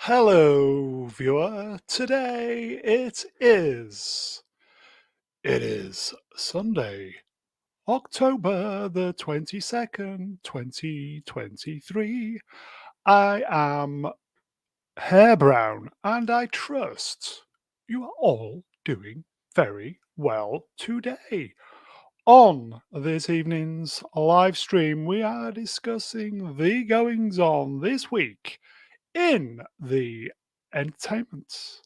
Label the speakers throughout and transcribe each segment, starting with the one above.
Speaker 1: Hello, viewer. Today it is Sunday, October the 22nd, 2023. I am Hair Brown, and I trust you are all doing very well today. On this evening's live stream, we are discussing the goings on this week in the entertainment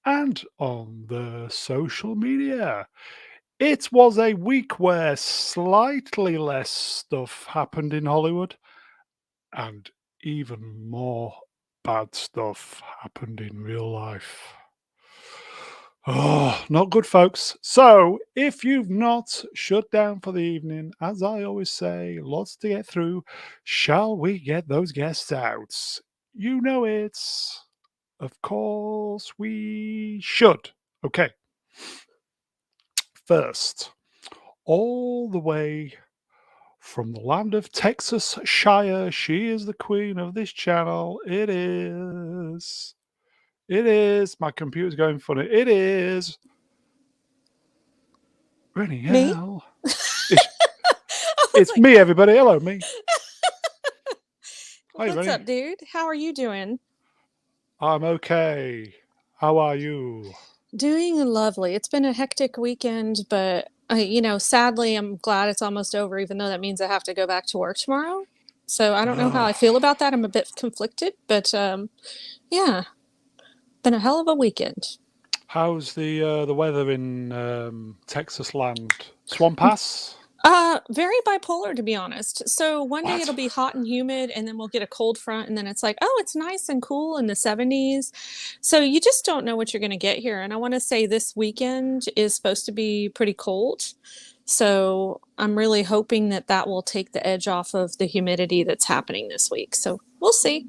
Speaker 1: and on the social media. It was a week where slightly less stuff happened in Hollywood and even more bad stuff happened in real life. Oh, not good, folks. So, if you've not shut down for the evening, as I always say, lots to get through, shall we get those guests out? You know it. Of course, we should. Okay. First, all the way from the land of Texas Shire, she is the queen of this channel. It is. My computer's going funny. It is. Rennie
Speaker 2: Me?
Speaker 1: L. It's me, everybody. Hello, me. Hi,
Speaker 2: What's
Speaker 1: Rennie.
Speaker 2: up, dude? How are you doing?
Speaker 1: I'm okay. How are you?
Speaker 2: Doing lovely. It's been a hectic weekend, but sadly, I'm glad it's almost over, even though that means I have to go back to work tomorrow. So I don't know how I feel about that. I'm a bit conflicted, but yeah, been a hell of a weekend.
Speaker 1: How's the weather in Texas land? Swamp Pass?
Speaker 2: Very bipolar, to be honest. So one day it'll
Speaker 1: What?
Speaker 2: be hot and humid, and then we'll get a cold front, and then it's like, oh, it's nice and cool in the 70s. So you just don't know what you're going to get here. And I want to say this weekend is supposed to be pretty cold. So I'm really hoping that that will take the edge off of the humidity that's happening this week. So we'll see.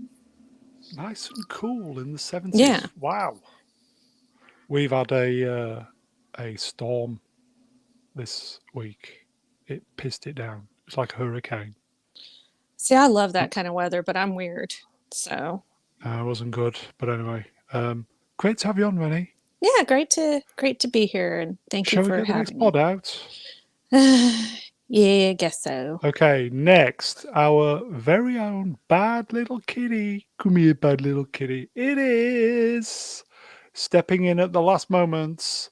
Speaker 1: Nice and cool in the 70s.
Speaker 2: Yeah.
Speaker 1: Wow. We've had a storm this week. It pissed it down. It's like a hurricane.
Speaker 2: See, I love that kind of weather, but I'm weird. So
Speaker 1: It wasn't good, but anyway. Great to have you on, Rennie.
Speaker 2: yeah, great to be here, and thank you
Speaker 1: Shall we
Speaker 2: for
Speaker 1: get the next
Speaker 2: having me.
Speaker 1: pod out?
Speaker 2: Yeah, I guess so.
Speaker 1: Okay, next, our very own bad little kitty. Come here, bad little kitty. It is stepping in at the last moments,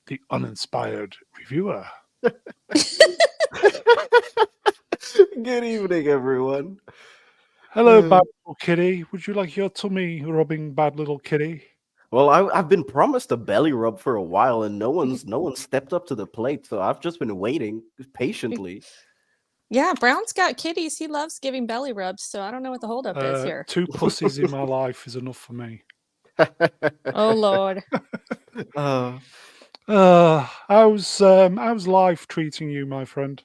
Speaker 1: the uninspired reviewer.
Speaker 3: Good evening, everyone.
Speaker 1: Hello, bad little kitty. Would you like your tummy rubbing, bad little kitty?
Speaker 3: Well, I've been promised a belly rub for a while, and no one's stepped up to the plate. So I've just been waiting patiently.
Speaker 2: Yeah, Brown's got kitties. He loves giving belly rubs, so I don't know what the holdup is here.
Speaker 1: 2 pussies in my life is enough for me.
Speaker 2: Oh Lord.
Speaker 1: How's life treating you, my friend?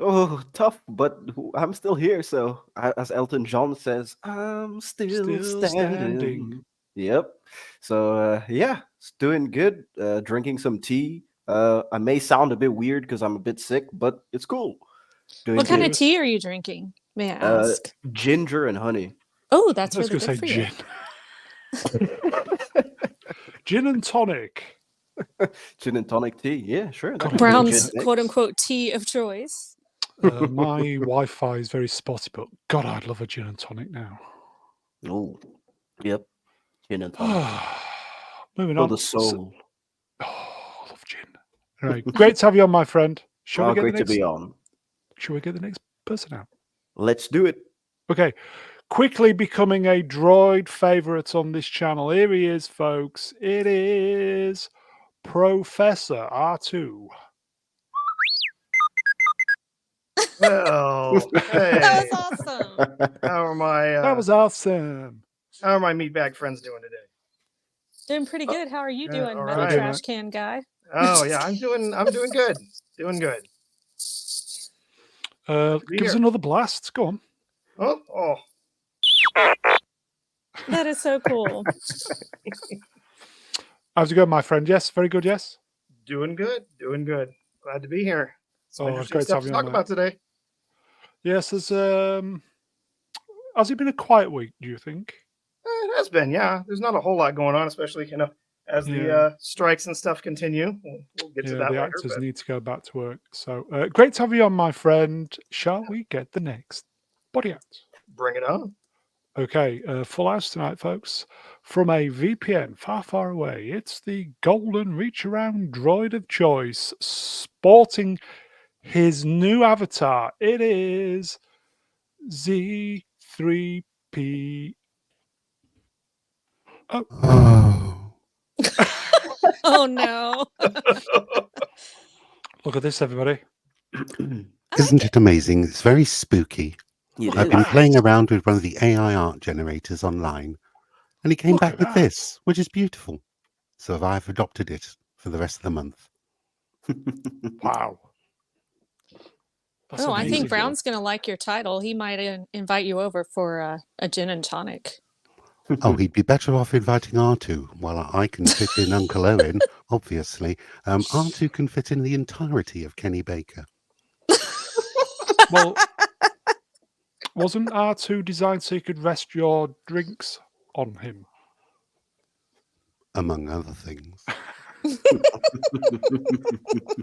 Speaker 3: Oh, tough, but I'm still here. So, as Elton John says, I'm still standing. Yep. So, yeah, it's doing good. Drinking some tea. I may sound a bit weird because I'm a bit sick, but it's cool. Doing
Speaker 2: What kind of
Speaker 3: good.
Speaker 2: tea are you drinking? May I ask?
Speaker 3: Ginger and honey.
Speaker 2: Oh, that's
Speaker 1: I was
Speaker 2: really
Speaker 1: going
Speaker 2: good
Speaker 1: to say
Speaker 2: for you.
Speaker 1: gin. Gin and tonic.
Speaker 3: Gin and tonic tea. Yeah, sure.
Speaker 1: God,
Speaker 2: Brown's
Speaker 3: Gin
Speaker 2: quote unquote tea of choice.
Speaker 1: my Wi-Fi is very spotty, but God, I'd love a gin and tonic now.
Speaker 3: Oh, yep. Gin and tonic.
Speaker 1: Moving
Speaker 3: For
Speaker 1: on.
Speaker 3: the soul.
Speaker 1: I love gin. Anyway, great to have you on, my friend. Shall we get
Speaker 3: Great
Speaker 1: the next?
Speaker 3: to be on.
Speaker 1: Shall we get the next person out?
Speaker 3: Let's do it.
Speaker 1: Okay. Quickly becoming a droid favorite on this channel. Here he is, folks. It is Professor R2.
Speaker 4: Well, hey,
Speaker 2: That was awesome.
Speaker 1: That was awesome.
Speaker 4: how are my meatbag friends doing today?
Speaker 2: Doing pretty good. How are you doing,
Speaker 4: all
Speaker 2: metal
Speaker 4: right.
Speaker 2: trash can guy?
Speaker 4: Oh yeah, I'm doing good. Doing good.
Speaker 1: Give us another blast. Go on.
Speaker 4: Oh.
Speaker 2: That is so cool.
Speaker 1: How's it going, my friend? Yes, very good, yes?
Speaker 4: Doing good. Glad to be here. Some
Speaker 1: Oh, it's
Speaker 4: interesting
Speaker 1: great to
Speaker 4: stuff
Speaker 1: have
Speaker 4: to
Speaker 1: you
Speaker 4: talk
Speaker 1: on,
Speaker 4: about today.
Speaker 1: Yes, there's has it been a quiet week, do you think?
Speaker 4: It has been, yeah. There's not a whole lot going on, especially as the strikes and stuff continue. We'll get to that
Speaker 1: the
Speaker 4: later.
Speaker 1: actors
Speaker 4: But
Speaker 1: need to go back to work. So great to have you on, my friend. Shall we get the next body out?
Speaker 4: bring it on.
Speaker 1: Okay, full house tonight, folks. From a VPN far, far away, it's the golden reach around droid of choice, sporting his new avatar. It is Z3P. Oh,
Speaker 5: Oh,
Speaker 2: Oh no.
Speaker 1: look at this, everybody.
Speaker 5: isn't it amazing? It's very spooky.
Speaker 3: It
Speaker 5: I've been
Speaker 3: is.
Speaker 5: playing around with one of the AI art generators online, and he came
Speaker 1: Look
Speaker 5: back
Speaker 1: at
Speaker 5: with
Speaker 1: that.
Speaker 5: this, which is beautiful. So I've adopted it for the rest of the month.
Speaker 1: Wow. That's
Speaker 2: Oh, I
Speaker 1: amazing.
Speaker 2: think Brown's going to like your title. He might invite you over for a gin and tonic.
Speaker 5: Oh, he'd be better off inviting R2. While I can fit in Uncle Owen, obviously, R2 can fit in the entirety of Kenny Baker.
Speaker 1: Well, wasn't R2 designed so you could rest your drinks on him?
Speaker 5: Among other things.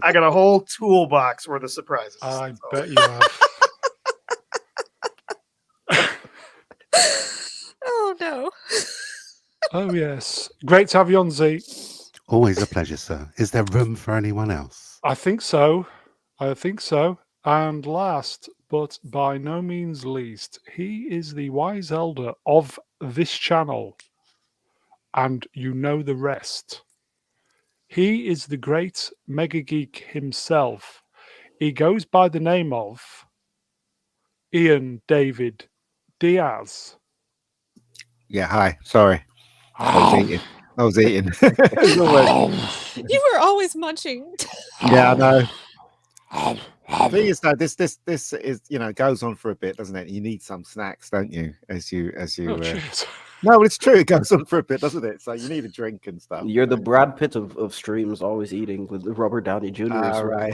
Speaker 4: I got a whole toolbox worth of surprises.
Speaker 1: I
Speaker 4: So,
Speaker 1: bet you have.
Speaker 2: Oh no.
Speaker 1: Oh, yes. Great to have you on, Z.
Speaker 5: Always a pleasure, sir. Is there room for anyone else?
Speaker 1: I think so. I think so. And last, but by no means least, he is the wise elder of this channel. And you know the rest. He is the great mega geek himself. He goes by the name of Ian David Diaz.
Speaker 6: Yeah, hi. Sorry. I was eating. As always.
Speaker 2: You were always munching.
Speaker 6: Yeah, I know. The thing is, though, this is goes on for a bit, doesn't it? You need some snacks, don't you? As you.
Speaker 1: Oh, cheers.
Speaker 6: No, but it's true. It goes on for a bit, doesn't it? So you need a drink and stuff.
Speaker 3: You're the Brad Pitt of streams, always eating with Robert Downey Jr.
Speaker 6: All right.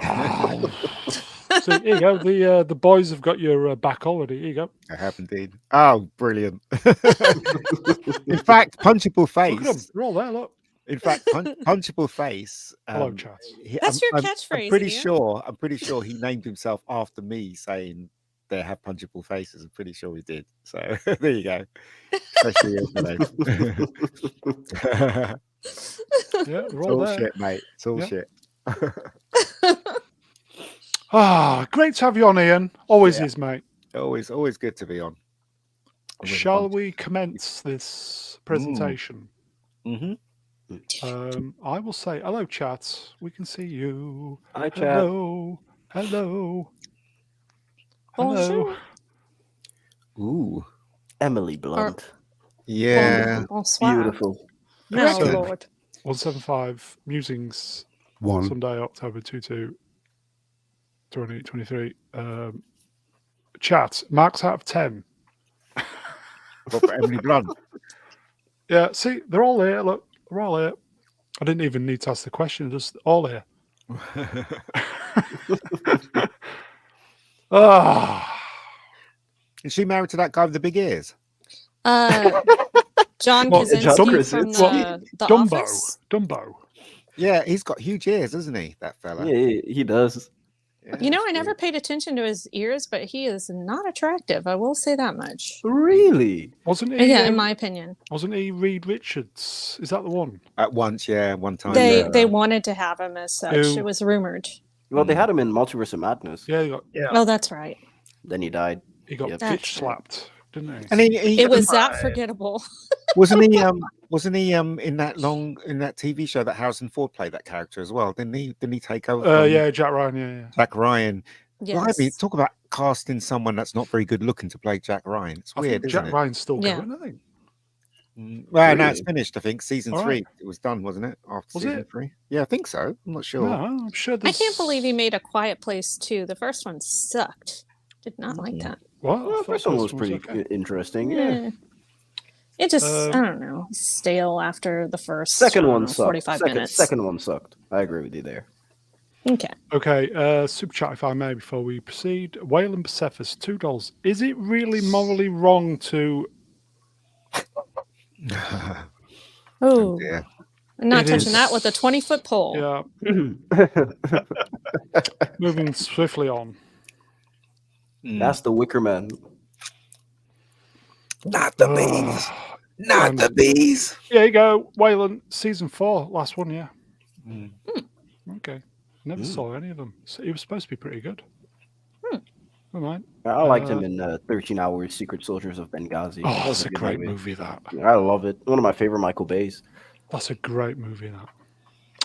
Speaker 1: So here you go. The boys have got your back already. Here you go.
Speaker 6: I have indeed. Oh, brilliant! In fact, punchable face.
Speaker 1: Look at them. They're all there. Look.
Speaker 6: In fact, punchable face.
Speaker 1: Hello, chat.
Speaker 2: That's your
Speaker 6: I'm
Speaker 2: catchphrase,
Speaker 6: pretty
Speaker 2: Ian.
Speaker 6: sure. I'm pretty sure he named himself after me, saying they have punchable faces. I'm pretty sure he did. So there you go. Especially yesterday.
Speaker 1: Yeah,
Speaker 6: It's
Speaker 1: we're all
Speaker 6: all
Speaker 1: there.
Speaker 6: shit, mate. It's all
Speaker 1: Yeah.
Speaker 6: shit.
Speaker 1: Great to have you on, Ian. Always
Speaker 6: Yeah.
Speaker 1: is, mate.
Speaker 6: Always good to be on. With a
Speaker 1: Shall
Speaker 6: bunch-
Speaker 1: we commence this presentation?
Speaker 6: Mhm.
Speaker 1: I will say hello, chat. We can see you.
Speaker 3: Hi, chat.
Speaker 1: Hello. Hello. Hello.
Speaker 2: Bonjour.
Speaker 6: Ooh.
Speaker 3: Emily Blunt.
Speaker 6: Yeah.
Speaker 2: Bonsoir.
Speaker 3: Beautiful.
Speaker 2: No,
Speaker 6: Excellent.
Speaker 2: Lord.
Speaker 1: 175 Musings,
Speaker 5: One.
Speaker 1: Sunday, October 22, 2023. Chat, marks out of 10.
Speaker 6: What for Emily Blunt?
Speaker 1: Yeah, see, they're all here. Look, they're all here. I didn't even need to ask the question, just all here. Ah,
Speaker 6: Is she married to that guy with the big ears?
Speaker 2: John
Speaker 1: Well,
Speaker 2: Krasinski
Speaker 3: John
Speaker 2: from
Speaker 3: Krasinski.
Speaker 2: the
Speaker 1: Dumbo.
Speaker 2: Office.
Speaker 1: Dumbo.
Speaker 6: Yeah, he's got huge ears, doesn't he? That fella.
Speaker 3: Yeah, he does.
Speaker 6: Yeah,
Speaker 2: You know,
Speaker 6: it's
Speaker 2: I never
Speaker 6: weird.
Speaker 2: paid attention to his ears, but he is not attractive. I will say that much.
Speaker 3: Really?
Speaker 1: Wasn't he?
Speaker 2: Yeah, in my opinion.
Speaker 1: Wasn't he Reed Richards? Is that the one?
Speaker 6: At once, yeah, one time.
Speaker 2: They wanted to have him as such.
Speaker 1: Who?
Speaker 2: It was rumored.
Speaker 3: Well, they had him in Multiverse of Madness.
Speaker 1: Yeah,
Speaker 4: Yeah.
Speaker 2: Oh, that's right.
Speaker 3: Then he died.
Speaker 1: he got
Speaker 3: Yep.
Speaker 1: bitch
Speaker 2: That's
Speaker 1: slapped, didn't he?
Speaker 6: And he
Speaker 2: It was that
Speaker 4: Right.
Speaker 2: forgettable.
Speaker 6: wasn't he in that TV show that Harrison Ford played that character as well? Didn't he take over? from
Speaker 1: Yeah, Jack Ryan. Yeah.
Speaker 6: Jack Ryan.
Speaker 2: Yes.
Speaker 6: Blimey, talk about casting someone that's not very good looking to play Jack Ryan. It's
Speaker 1: I
Speaker 6: weird,
Speaker 1: think
Speaker 6: isn't
Speaker 1: Jack
Speaker 6: it?
Speaker 1: Ryan's still
Speaker 2: Yeah.
Speaker 1: going, I think.
Speaker 6: Well, no, it's
Speaker 3: Really?
Speaker 6: finished. I think season
Speaker 1: All
Speaker 6: 3.
Speaker 1: right.
Speaker 6: It was done, wasn't it? After
Speaker 1: Was
Speaker 6: season
Speaker 1: it?
Speaker 6: 3. Yeah, I think so. I'm not sure.
Speaker 1: No, I'm sure
Speaker 2: I
Speaker 1: there's...
Speaker 2: can't believe he made A Quiet Place too. The first one sucked. Did not like that.
Speaker 1: What? I
Speaker 3: Well, the
Speaker 1: thought
Speaker 3: first one was pretty
Speaker 1: okay.
Speaker 3: interesting. Yeah.
Speaker 2: Yeah. It just,
Speaker 1: Um,
Speaker 2: I don't know, stale after the first
Speaker 3: Second
Speaker 2: I don't
Speaker 3: one
Speaker 2: know,
Speaker 3: sucked.
Speaker 2: 45 minutes.
Speaker 3: Second one sucked. I agree with you there.
Speaker 2: Okay.
Speaker 1: Okay, super chat if I may before we proceed. Whalen Persephus, $2. Is it really morally wrong to
Speaker 2: Oh,
Speaker 6: dear.
Speaker 2: I'm not
Speaker 1: It
Speaker 2: touching that with a
Speaker 1: is-
Speaker 2: 20-foot pole.
Speaker 1: Yeah, moving swiftly on.
Speaker 3: That's the Wicker Man.
Speaker 6: Not the bees.
Speaker 1: Ugh.
Speaker 6: Not
Speaker 1: And-
Speaker 6: the bees.
Speaker 1: There you go, Wayland, season 4, last one, yeah.
Speaker 6: Mm.
Speaker 1: Okay, never saw any of them. So it was supposed to be pretty good. All right.
Speaker 3: I liked him in 13 Hours, Secret Soldiers of Benghazi.
Speaker 1: Oh,
Speaker 3: That was
Speaker 1: it's a
Speaker 3: good
Speaker 1: great movie, that.
Speaker 3: I love it. One of my favorite Michael Bays.
Speaker 1: That's a great movie, that.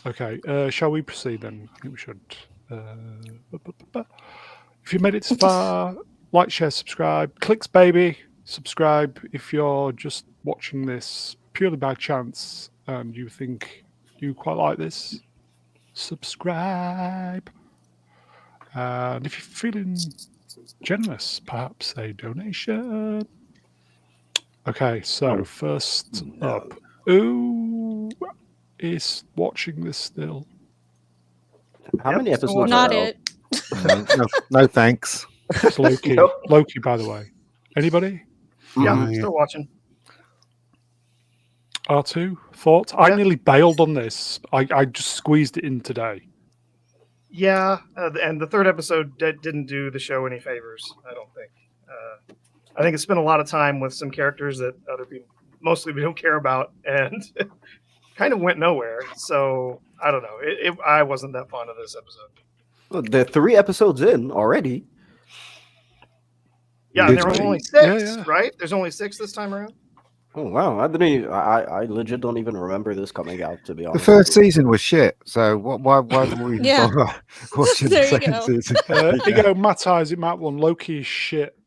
Speaker 1: Okay, shall we proceed then? I think we should. If you made it this far, like, share, subscribe. Clicks, baby. Subscribe if you're just watching this purely by chance and you think you quite like this. Subscribe. And if you're feeling generous, perhaps a donation. Okay, so first up, who is watching this still?
Speaker 3: How many episodes
Speaker 4: Well,
Speaker 3: are
Speaker 2: Not
Speaker 3: out?
Speaker 2: it.
Speaker 6: No, thanks.
Speaker 1: It's Loki.
Speaker 3: Nope.
Speaker 1: Loki, by the way. Anybody?
Speaker 4: Yeah,
Speaker 5: Mm.
Speaker 4: I'm still watching.
Speaker 1: R2? Thoughts? I
Speaker 4: Yeah.
Speaker 1: nearly bailed on this. I just squeezed it in today.
Speaker 4: Yeah, and the third episode didn't do the show any favors. I don't think. I think it spent a lot of time with some characters that other people, mostly we don't care about, and kind of went nowhere. So I don't know. I wasn't that fond of this episode.
Speaker 3: Well, they're 3 episodes in already.
Speaker 4: Yeah, and there were
Speaker 5: Literally.
Speaker 4: only 6,
Speaker 1: Yeah.
Speaker 4: right? There's only 6 this time around.
Speaker 3: Oh wow! I didn't. Even, I legit don't even remember this coming out. To be
Speaker 6: The
Speaker 3: honest,
Speaker 6: first season was shit. So why were we
Speaker 2: Yeah.
Speaker 6: watching the
Speaker 2: There you
Speaker 6: second
Speaker 2: go.
Speaker 6: season?
Speaker 1: Here you go, Matt Isaac, Matt 1. Loki is shit.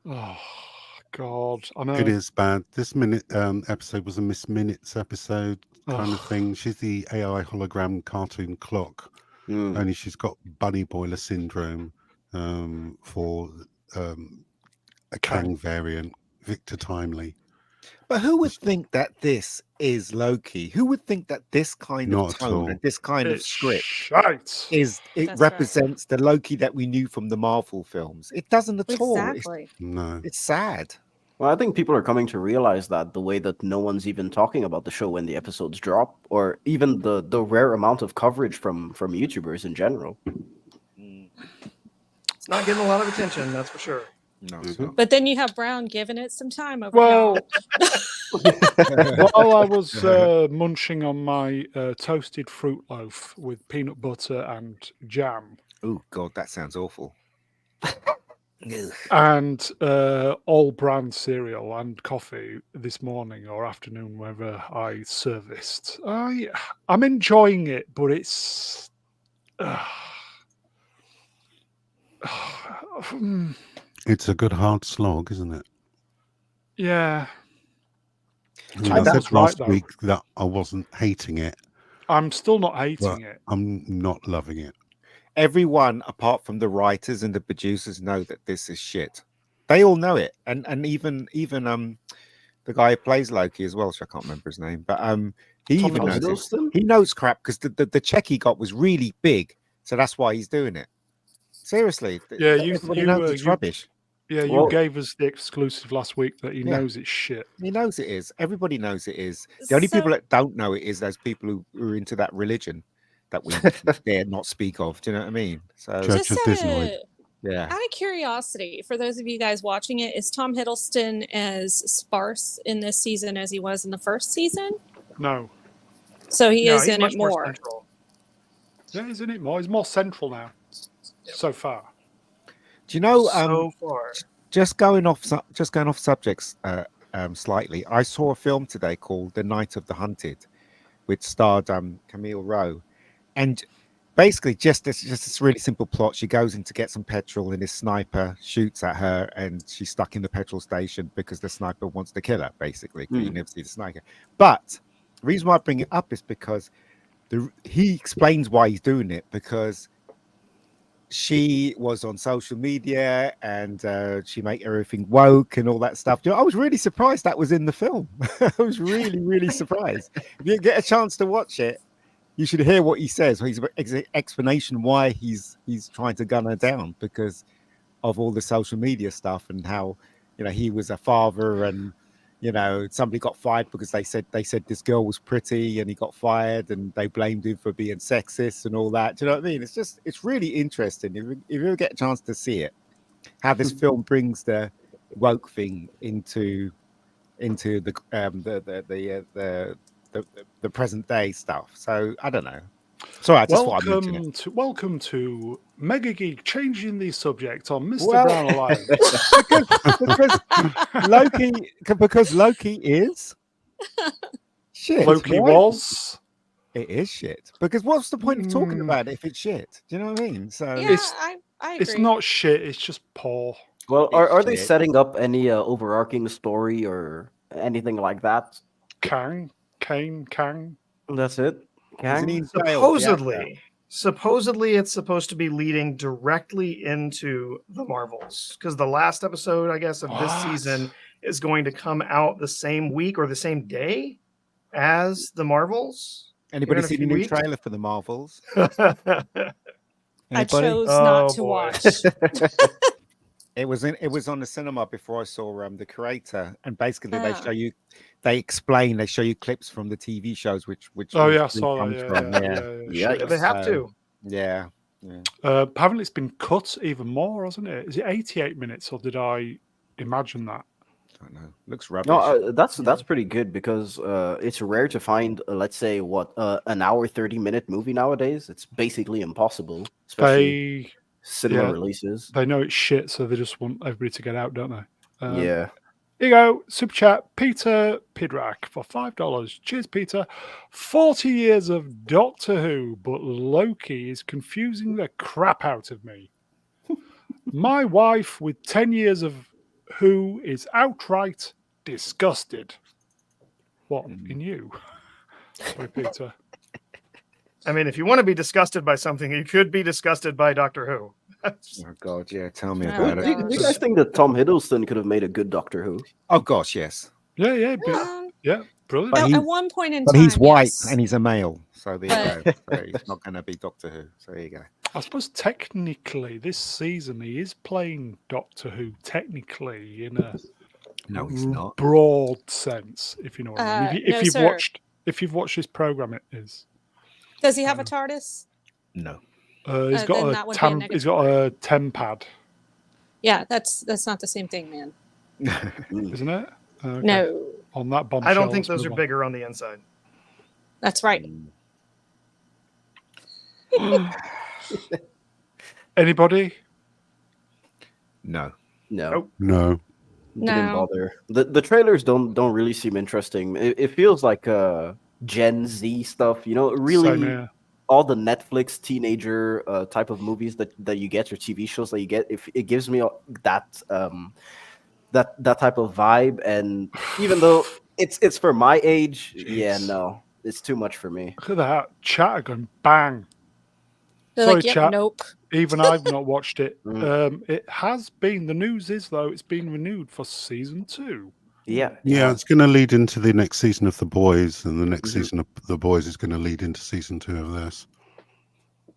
Speaker 1: Oh, God. I know.
Speaker 5: It is bad. This episode was a Miss Minutes episode kind of thing. She's the AI hologram cartoon clock.
Speaker 3: Hmm.
Speaker 5: Only she's got bunny boiler syndrome for a Kang variant, Victor Timely.
Speaker 6: But who would think that this is Loki? Who would think that this kind
Speaker 5: Not
Speaker 6: of
Speaker 5: at
Speaker 6: tone
Speaker 5: all.
Speaker 6: and this kind of
Speaker 1: It's
Speaker 6: script
Speaker 1: shite.
Speaker 6: it
Speaker 2: That's right.
Speaker 6: represents the Loki that we knew from the Marvel films? It doesn't at all.
Speaker 2: Exactly.
Speaker 5: No.
Speaker 6: It's sad.
Speaker 3: Well, I think people are coming to realize that the way that no one's even talking about the show when the episodes drop, or even the rare amount of coverage from YouTubers in general.
Speaker 4: It's not getting a lot of attention, that's for sure.
Speaker 6: No,
Speaker 5: Mhm.
Speaker 6: it's not.
Speaker 2: But then you have Brown giving it some time over
Speaker 1: Well,
Speaker 2: y'all.
Speaker 1: while I was munching on my toasted fruit loaf with peanut butter and jam,
Speaker 6: Oh God, that sounds awful. Ugh.
Speaker 1: and all brand cereal and coffee this morning or afternoon, wherever I serviced, I'm enjoying it, but it's
Speaker 5: It's a good hard slog, isn't it?
Speaker 1: yeah.
Speaker 5: I mean,
Speaker 1: I
Speaker 5: I
Speaker 1: think
Speaker 5: said
Speaker 1: that's right,
Speaker 5: last
Speaker 1: though.
Speaker 5: week that I wasn't hating it.
Speaker 1: I'm still not hating it.
Speaker 5: I'm not loving it.
Speaker 6: Everyone apart from the writers and the producers know that this is shit. They all know it, and even the guy who plays Loki as well, which I can't remember his name, but he
Speaker 3: Tom
Speaker 6: even knows it.
Speaker 3: Hiddleston?
Speaker 6: He knows crap because the check he got was really big, so that's why he's doing it. Seriously,
Speaker 1: Yeah,
Speaker 6: everybody knows it's rubbish.
Speaker 1: Yeah, you
Speaker 3: Well-
Speaker 1: gave us the exclusive last week that he
Speaker 6: Yeah.
Speaker 1: knows it's shit.
Speaker 6: He knows it is. Everybody knows it is. The only people
Speaker 2: So-
Speaker 6: that don't know it is those people who are into that religion that we dare not speak of. Do you know what I mean? So
Speaker 5: Church
Speaker 2: Just
Speaker 5: of
Speaker 2: out
Speaker 5: Disnoid.
Speaker 2: of,
Speaker 6: yeah,
Speaker 2: out of curiosity, for those of you guys watching it, is Tom Hiddleston as sparse in this season as he was in the first season?
Speaker 1: No.
Speaker 2: So he
Speaker 4: No,
Speaker 2: is
Speaker 4: he's
Speaker 2: in
Speaker 4: much
Speaker 2: it
Speaker 4: more
Speaker 2: more.
Speaker 4: central.
Speaker 1: Yeah, isn't it more? He's more central now so far.
Speaker 6: do you know?
Speaker 4: So far.
Speaker 6: Just going off subjects slightly. I saw a film today called The Night of the Hunted, which starred Camille Rowe, and basically just this really simple plot. She goes in to get some petrol, and this sniper shoots at her, and she's stuck in the petrol station because the sniper wants to kill her. Basically, 'cause you never see the sniper. But the reason why I bring it up is because he explains why he's doing it, because she was on social media and she made everything woke and all that stuff. You know, I was really surprised that was in the film. I was really surprised. If you get a chance to watch it, you should hear what he says. His explanation why he's trying to gun her down because of all the social media stuff and how, you know, he was a father and you know, somebody got fired because they said this girl was pretty, and he got fired, and they blamed him for being sexist and all that. Do you know what I mean? It's really interesting if you ever get a chance to see it, how this film brings the woke thing into the present day stuff. So I don't know. Sorry, I just thought I'd mention it.
Speaker 1: Welcome to Mega Geek changing the subject on Mr.
Speaker 6: Well-
Speaker 1: Brown Alliance.
Speaker 6: because Loki is shit.
Speaker 1: Loki
Speaker 6: right?
Speaker 1: was.
Speaker 6: It is shit. Because what's the point of talking
Speaker 1: Hmm.
Speaker 6: about it if it's shit? Do you know what I mean? So
Speaker 2: Yeah,
Speaker 1: It's-
Speaker 2: I agree.
Speaker 1: It's not shit. It's just poor.
Speaker 3: Well, are they
Speaker 6: Shit.
Speaker 3: setting up any overarching story or anything like that?
Speaker 1: Kang.
Speaker 3: That's it.
Speaker 6: Isn't he
Speaker 3: Kang?
Speaker 6: in jail, the actor?
Speaker 4: Supposedly it's supposed to be leading directly into the Marvels, because the last episode, I guess, of this
Speaker 1: What?
Speaker 4: season is going to come out the same week or the same day as the Marvels.
Speaker 6: Anybody
Speaker 4: in a
Speaker 6: seen the
Speaker 4: few
Speaker 6: new
Speaker 4: weeks?
Speaker 6: trailer for the Marvels?
Speaker 2: I
Speaker 6: Anybody?
Speaker 2: chose
Speaker 4: Oh,
Speaker 2: not to
Speaker 4: boy.
Speaker 2: watch.
Speaker 6: It was on the cinema before I saw the creator, and basically
Speaker 2: Ah.
Speaker 6: they show you clips from the TV shows which
Speaker 1: Oh,
Speaker 6: all
Speaker 1: yeah, I
Speaker 6: three
Speaker 1: saw
Speaker 6: comes
Speaker 1: that.
Speaker 6: from.
Speaker 3: Yeah.
Speaker 1: Shit.
Speaker 4: They have to.
Speaker 6: Yeah.
Speaker 1: Apparently, it's been cut even more, hasn't it? Is it 88 minutes, or did I imagine that?
Speaker 6: I don't know. Looks rubbish.
Speaker 3: No, that's pretty good because it's rare to find, let's say, an hour 30-minute movie nowadays. It's basically impossible, especially cinema
Speaker 1: yeah.
Speaker 3: releases.
Speaker 1: They know it's shit, so they just want everybody to get out, don't they?
Speaker 3: Yeah.
Speaker 1: Here you go, super chat, Peter Pidrak for $5. Cheers, Peter. 40 years of Doctor Who, but Loki is confusing the crap out of me. My wife with 10 years of Who is outright disgusted. What, in you? Sorry, Peter.
Speaker 4: I mean, if you want to be disgusted by something, you could be disgusted by Doctor Who.
Speaker 6: Oh God, yeah. Tell me
Speaker 2: Oh,
Speaker 6: about
Speaker 3: Do
Speaker 6: it.
Speaker 3: you guys think that Tom Hiddleston could have made a good Doctor Who?
Speaker 6: Oh gosh, yes.
Speaker 1: Yeah, brilliant.
Speaker 6: But
Speaker 2: At one point in
Speaker 6: But
Speaker 2: time,
Speaker 6: he's white
Speaker 2: yes.
Speaker 6: and he's a male, so there you go. So he's not going to be Doctor Who. So there you go.
Speaker 1: I suppose technically this season he is playing Doctor Who technically in a
Speaker 6: No, he's not.
Speaker 1: broad sense, if you know what I mean.
Speaker 2: no, sir.
Speaker 1: If you've watched this program, it is.
Speaker 2: Does he have a TARDIS?
Speaker 6: No.
Speaker 1: He's
Speaker 2: then
Speaker 1: got
Speaker 2: that would be a negative
Speaker 1: he's got a TEMPAD,
Speaker 2: Yeah, that's not the same thing, man.
Speaker 1: isn't it? Okay.
Speaker 2: No,
Speaker 1: On that bombshell.
Speaker 4: I don't think
Speaker 1: let's
Speaker 4: those are
Speaker 1: move on.
Speaker 4: bigger on the inside.
Speaker 2: that's right.
Speaker 1: Anybody?
Speaker 6: No.
Speaker 3: No.
Speaker 4: Nope.
Speaker 5: No.
Speaker 3: Didn't
Speaker 2: No.
Speaker 3: bother. The trailers don't really seem interesting. It feels like Gen Z stuff,
Speaker 1: Same
Speaker 3: really
Speaker 1: here.
Speaker 3: all the Netflix teenager type of movies that you get or TV shows that you get. If it gives me that that type of vibe, and even though it's for my age, yeah,
Speaker 1: Jeez.
Speaker 3: no, it's too much for me.
Speaker 1: Look at that chat going bang.
Speaker 2: They're
Speaker 1: Sorry,
Speaker 2: like, yep,
Speaker 1: chat.
Speaker 2: nope.
Speaker 1: Even I've not watched it.
Speaker 3: Mm.
Speaker 1: It has been. The news is though it's been renewed for season 2.
Speaker 3: Yeah,
Speaker 5: Yeah, it's going to lead into the next season of The Boys, and the next
Speaker 3: Mhm.
Speaker 5: season of The Boys is going to lead into season 2 of this.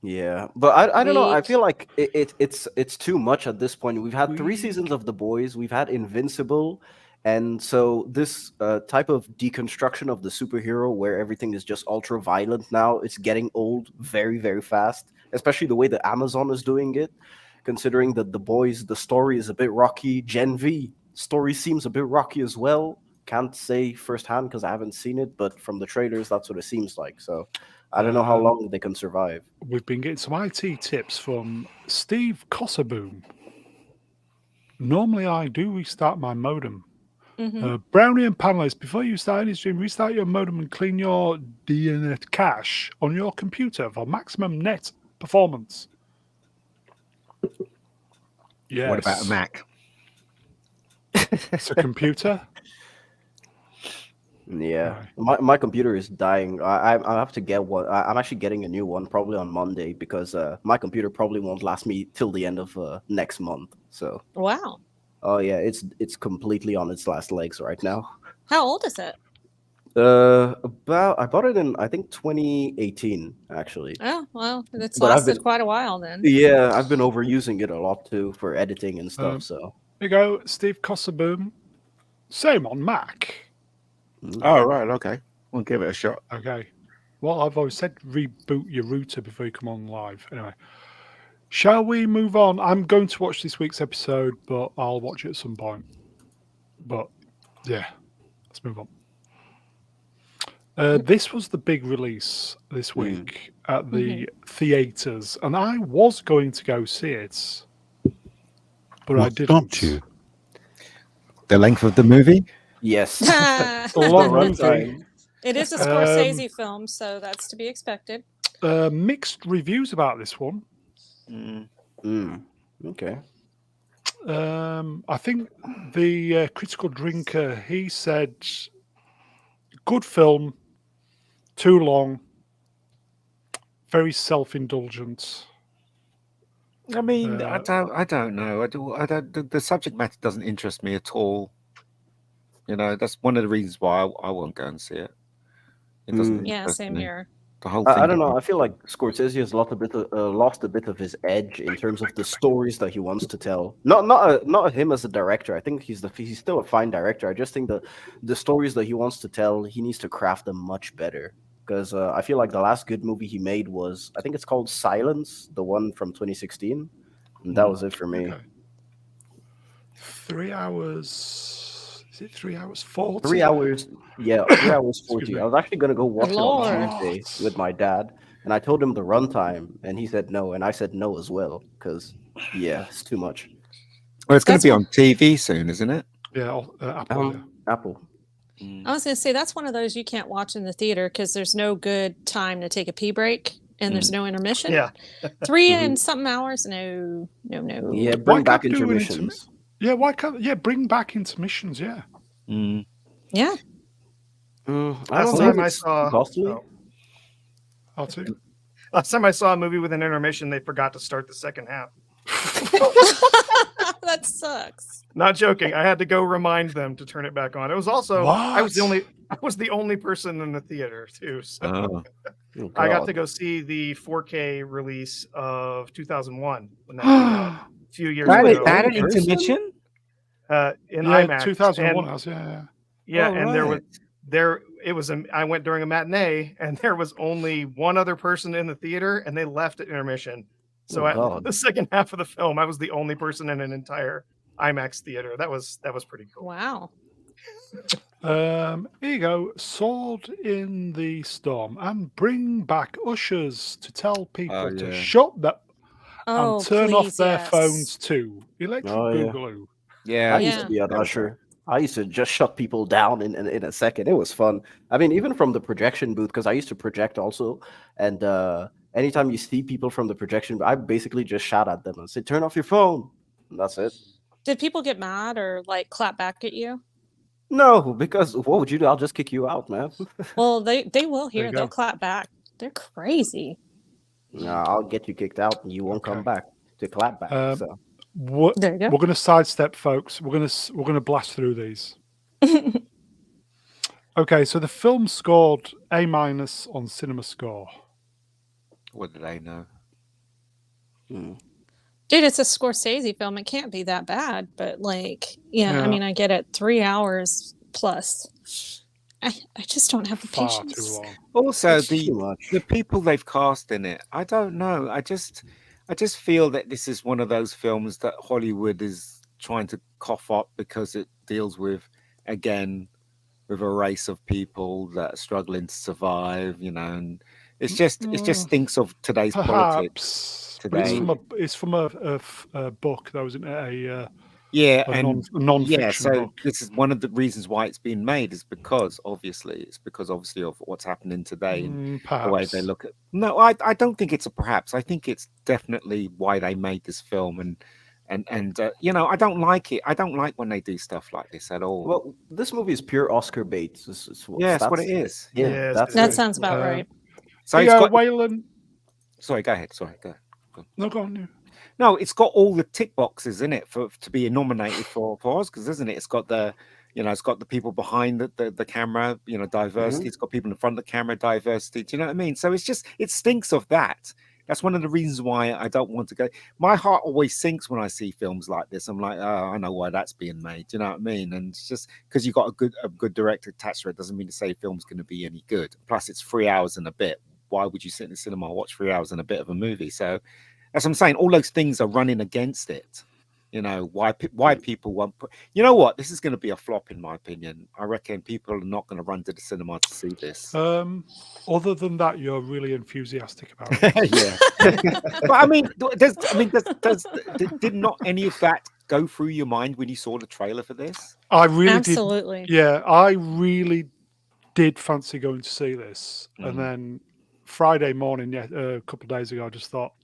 Speaker 3: Yeah, but I don't know. I
Speaker 2: Weak.
Speaker 3: feel like it's too much at this point. We've had 3 seasons of The Boys. We've had Invincible, and so this type of deconstruction of the superhero, where everything is just ultra violent now, it's getting old very very fast. Especially the way that Amazon is doing it, considering that The Boys, the story is a bit rocky. Gen V story seems a bit rocky as well. Can't say firsthand because I haven't seen it, but from the trailers, that's what it seems like. So I don't know how long they can survive.
Speaker 1: We've been getting some IT tips from Steve Cossaboom. Normally, I do restart my modem.
Speaker 2: Hmm.
Speaker 1: Brownie and panelists, before you start any stream, restart your modem and clean your DNet cache on your computer for maximum net performance. Yes.
Speaker 6: What about a Mac?
Speaker 1: It's a computer.
Speaker 3: Yeah, my computer is dying. I have to get one. I'm actually getting a new one probably on Monday because my computer probably won't last me till the end of next month. So
Speaker 2: Wow.
Speaker 3: oh yeah, it's completely on its last legs right now.
Speaker 2: How old is it?
Speaker 3: I bought it in I think 2018 actually.
Speaker 2: Oh, well, it's
Speaker 3: But I've
Speaker 2: lasted
Speaker 3: been-
Speaker 2: quite a while then.
Speaker 3: Yeah, I've been overusing it a lot too for editing and stuff. So
Speaker 1: Here you go, Steve Cossaboom. Same on Mac.
Speaker 6: Oh, right. Okay. We'll give it a shot.
Speaker 1: Okay. Well, I've always said reboot your router before you come on live. Anyway, shall we move on? I'm going to watch this week's episode, but I'll watch it at some point. But yeah, let's move on. This was the big release this week at the theatres, and I was going to go see it, but I
Speaker 5: What
Speaker 1: didn't.
Speaker 5: stopped you?
Speaker 6: The length of the movie?
Speaker 3: Yes.
Speaker 1: It's a long movie.
Speaker 3: runtime.
Speaker 2: It is a Scorsese film, so that's to be expected.
Speaker 1: Mixed reviews about this one.
Speaker 3: Okay.
Speaker 1: I think the critical drinker, he said, good film, too long, very self-indulgent.
Speaker 6: I mean, I don't know. The subject matter doesn't interest me at all. You know, that's one of the reasons why I won't go and see it. It doesn't.
Speaker 2: Yeah,
Speaker 6: interest
Speaker 2: same
Speaker 6: me.
Speaker 2: here.
Speaker 6: The whole thing.
Speaker 3: I don't know. I feel like Scorsese has lost a bit of his edge in terms of the stories that he wants to tell. Not him as a director. I think he's still a fine director. I just think the stories that he wants to tell, he needs to craft them much better. Because I feel like the last good movie he made was, I think it's called Silence, the one from 2016, and that was it for me.
Speaker 1: Okay. 3 hours. Is it 3 hours 40?
Speaker 3: 3 hours, yeah, 3 hours 40.
Speaker 1: me.
Speaker 3: I was actually gonna go watch it
Speaker 2: Lord.
Speaker 3: on Tuesday with my dad, and I told him the runtime, and he said no, and I said no as well, because yeah, it's too much.
Speaker 6: Well, it's going
Speaker 2: That's
Speaker 6: to be
Speaker 2: one-
Speaker 6: on TV soon, isn't it?
Speaker 1: Yeah, Apple. Yeah.
Speaker 3: Apple.
Speaker 2: I was going to say that's one of those you can't watch in the theater because there's no good time to take a pee break and there's no intermission.
Speaker 4: Yeah.
Speaker 2: 3 and something hours. No.
Speaker 3: Yeah, bring back
Speaker 1: can't do an
Speaker 3: intermissions.
Speaker 1: Yeah, why can't? Yeah, bring back intermissions. Yeah.
Speaker 2: Yeah.
Speaker 3: I
Speaker 4: Last
Speaker 3: don't
Speaker 4: time
Speaker 3: think
Speaker 4: I
Speaker 3: it's
Speaker 4: saw,
Speaker 3: costly.
Speaker 4: oh,
Speaker 1: I'll take.
Speaker 4: last time I saw a movie with an intermission, they forgot to start the second half.
Speaker 2: That sucks.
Speaker 4: Not joking. I had to go remind them to turn it back on. It was also I was
Speaker 1: What?
Speaker 4: the only person in the theater too. So
Speaker 6: Oh.
Speaker 3: Oh,
Speaker 4: I got
Speaker 3: God.
Speaker 4: to go see the 4K release of 2001 when that came out a few years
Speaker 6: That
Speaker 4: ago.
Speaker 6: an
Speaker 3: in person?
Speaker 6: intermission?
Speaker 4: In
Speaker 1: Yeah,
Speaker 4: IMAX.
Speaker 1: 2001
Speaker 4: And,
Speaker 1: has. Yeah.
Speaker 4: yeah,
Speaker 6: Oh,
Speaker 4: and
Speaker 6: right.
Speaker 4: it was I went during a matinee and there was only one other person in the theater and they left at intermission. So
Speaker 3: Oh,
Speaker 4: at
Speaker 3: God.
Speaker 4: the second half of the film, I was the only person in an entire IMAX theater. That was pretty cool.
Speaker 2: Wow.
Speaker 1: Here you go. Sword in the Storm, and bring back ushers to tell people to
Speaker 6: yeah.
Speaker 1: shut up
Speaker 2: Oh,
Speaker 1: and turn off
Speaker 2: please,
Speaker 1: their
Speaker 2: yes.
Speaker 1: phones too. Electric
Speaker 3: Oh, yeah.
Speaker 1: Boogaloo.
Speaker 6: Yeah.
Speaker 3: I used to be an usher. I used to just shut people down in a second. It was fun. I mean, even from the projection booth, because I used to project also. And anytime you see people from the projection, I basically just shout at them and say, "Turn off your phone." And that's it.
Speaker 2: Did people get mad or like clap back at you?
Speaker 3: No, because what would you do? I'll just kick you out, man.
Speaker 2: Well, they will
Speaker 1: There
Speaker 2: hear.
Speaker 1: you
Speaker 2: They'll
Speaker 1: go.
Speaker 2: clap back. They're crazy.
Speaker 3: Nah, I'll get you kicked out, and you won't come
Speaker 1: Okay.
Speaker 3: back to clap back. So
Speaker 2: There you go.
Speaker 1: We're going to sidestep, folks. We're going to blast through these. Okay, so the film scored A- on Cinema Score.
Speaker 6: What did I know?
Speaker 2: Dude, it's a Scorsese film. It can't be that bad. But like, yeah,
Speaker 1: Yeah.
Speaker 2: I mean, I get it. 3 hours plus. I just don't have the
Speaker 1: Far
Speaker 2: patience.
Speaker 1: too long.
Speaker 6: Also,
Speaker 3: it's too much.
Speaker 6: the people they've cast in it, I don't know. I just feel that this is one of those films that Hollywood is trying to cough up because it deals with, again, with a race of people that are struggling to survive, you know, and it just stinks of today's politics
Speaker 1: Perhaps, but
Speaker 6: today.
Speaker 1: it's from a book that was in a
Speaker 6: Yeah,
Speaker 1: a
Speaker 6: and
Speaker 1: non-fiction
Speaker 6: yeah, so
Speaker 1: book.
Speaker 6: this is one of the reasons why it's been made is because obviously of what's happening today and the way they
Speaker 1: Perhaps.
Speaker 6: look at. No, I don't think it's a perhaps. I think it's definitely why they made this film, and you know, I don't like it. I don't like when they do stuff like this at all.
Speaker 3: Well, this movie is pure Oscar bait.
Speaker 6: yeah, that's what it is.
Speaker 3: Yeah,
Speaker 4: Yes,
Speaker 3: that's
Speaker 2: That
Speaker 3: it.
Speaker 2: sounds about right.
Speaker 6: So
Speaker 1: Hey,
Speaker 6: it's got.
Speaker 1: Waylon.
Speaker 6: Sorry, go ahead. Sorry, go ahead.
Speaker 1: No, go on. You.
Speaker 6: No, it's got all the tick boxes in it to be nominated for Oscars, isn't it? It's got the, you know, it's got the people behind the camera, you know, diversity. It's got people in front of the camera, diversity. Do you know what I mean? So it's just, it stinks of that That's one of the reasons why I don't want to go. My heart always sinks when I see films like this. I'm like, oh, I know why that's being made. Do you know what I mean? And it's just because you got a good director attached to it doesn't mean to say film's going to be any good. Plus, it's 3 hours and a bit. Why would you sit in the cinema and watch 3 hours and a bit of a movie? So that's what I'm saying. All those things are running against it. You know, why people won't put, you know what? This is going to be a flop, in my opinion. I reckon people are not going to run to the cinema to see this.
Speaker 1: Other than that, you're really enthusiastic about it.
Speaker 6: Yeah. But I mean, did not any of that go through your mind when you saw the trailer for this?
Speaker 1: I really
Speaker 2: Absolutely.
Speaker 1: did. Yeah, I really did fancy going to see this. And then Friday morning, a couple of days ago, I just thought,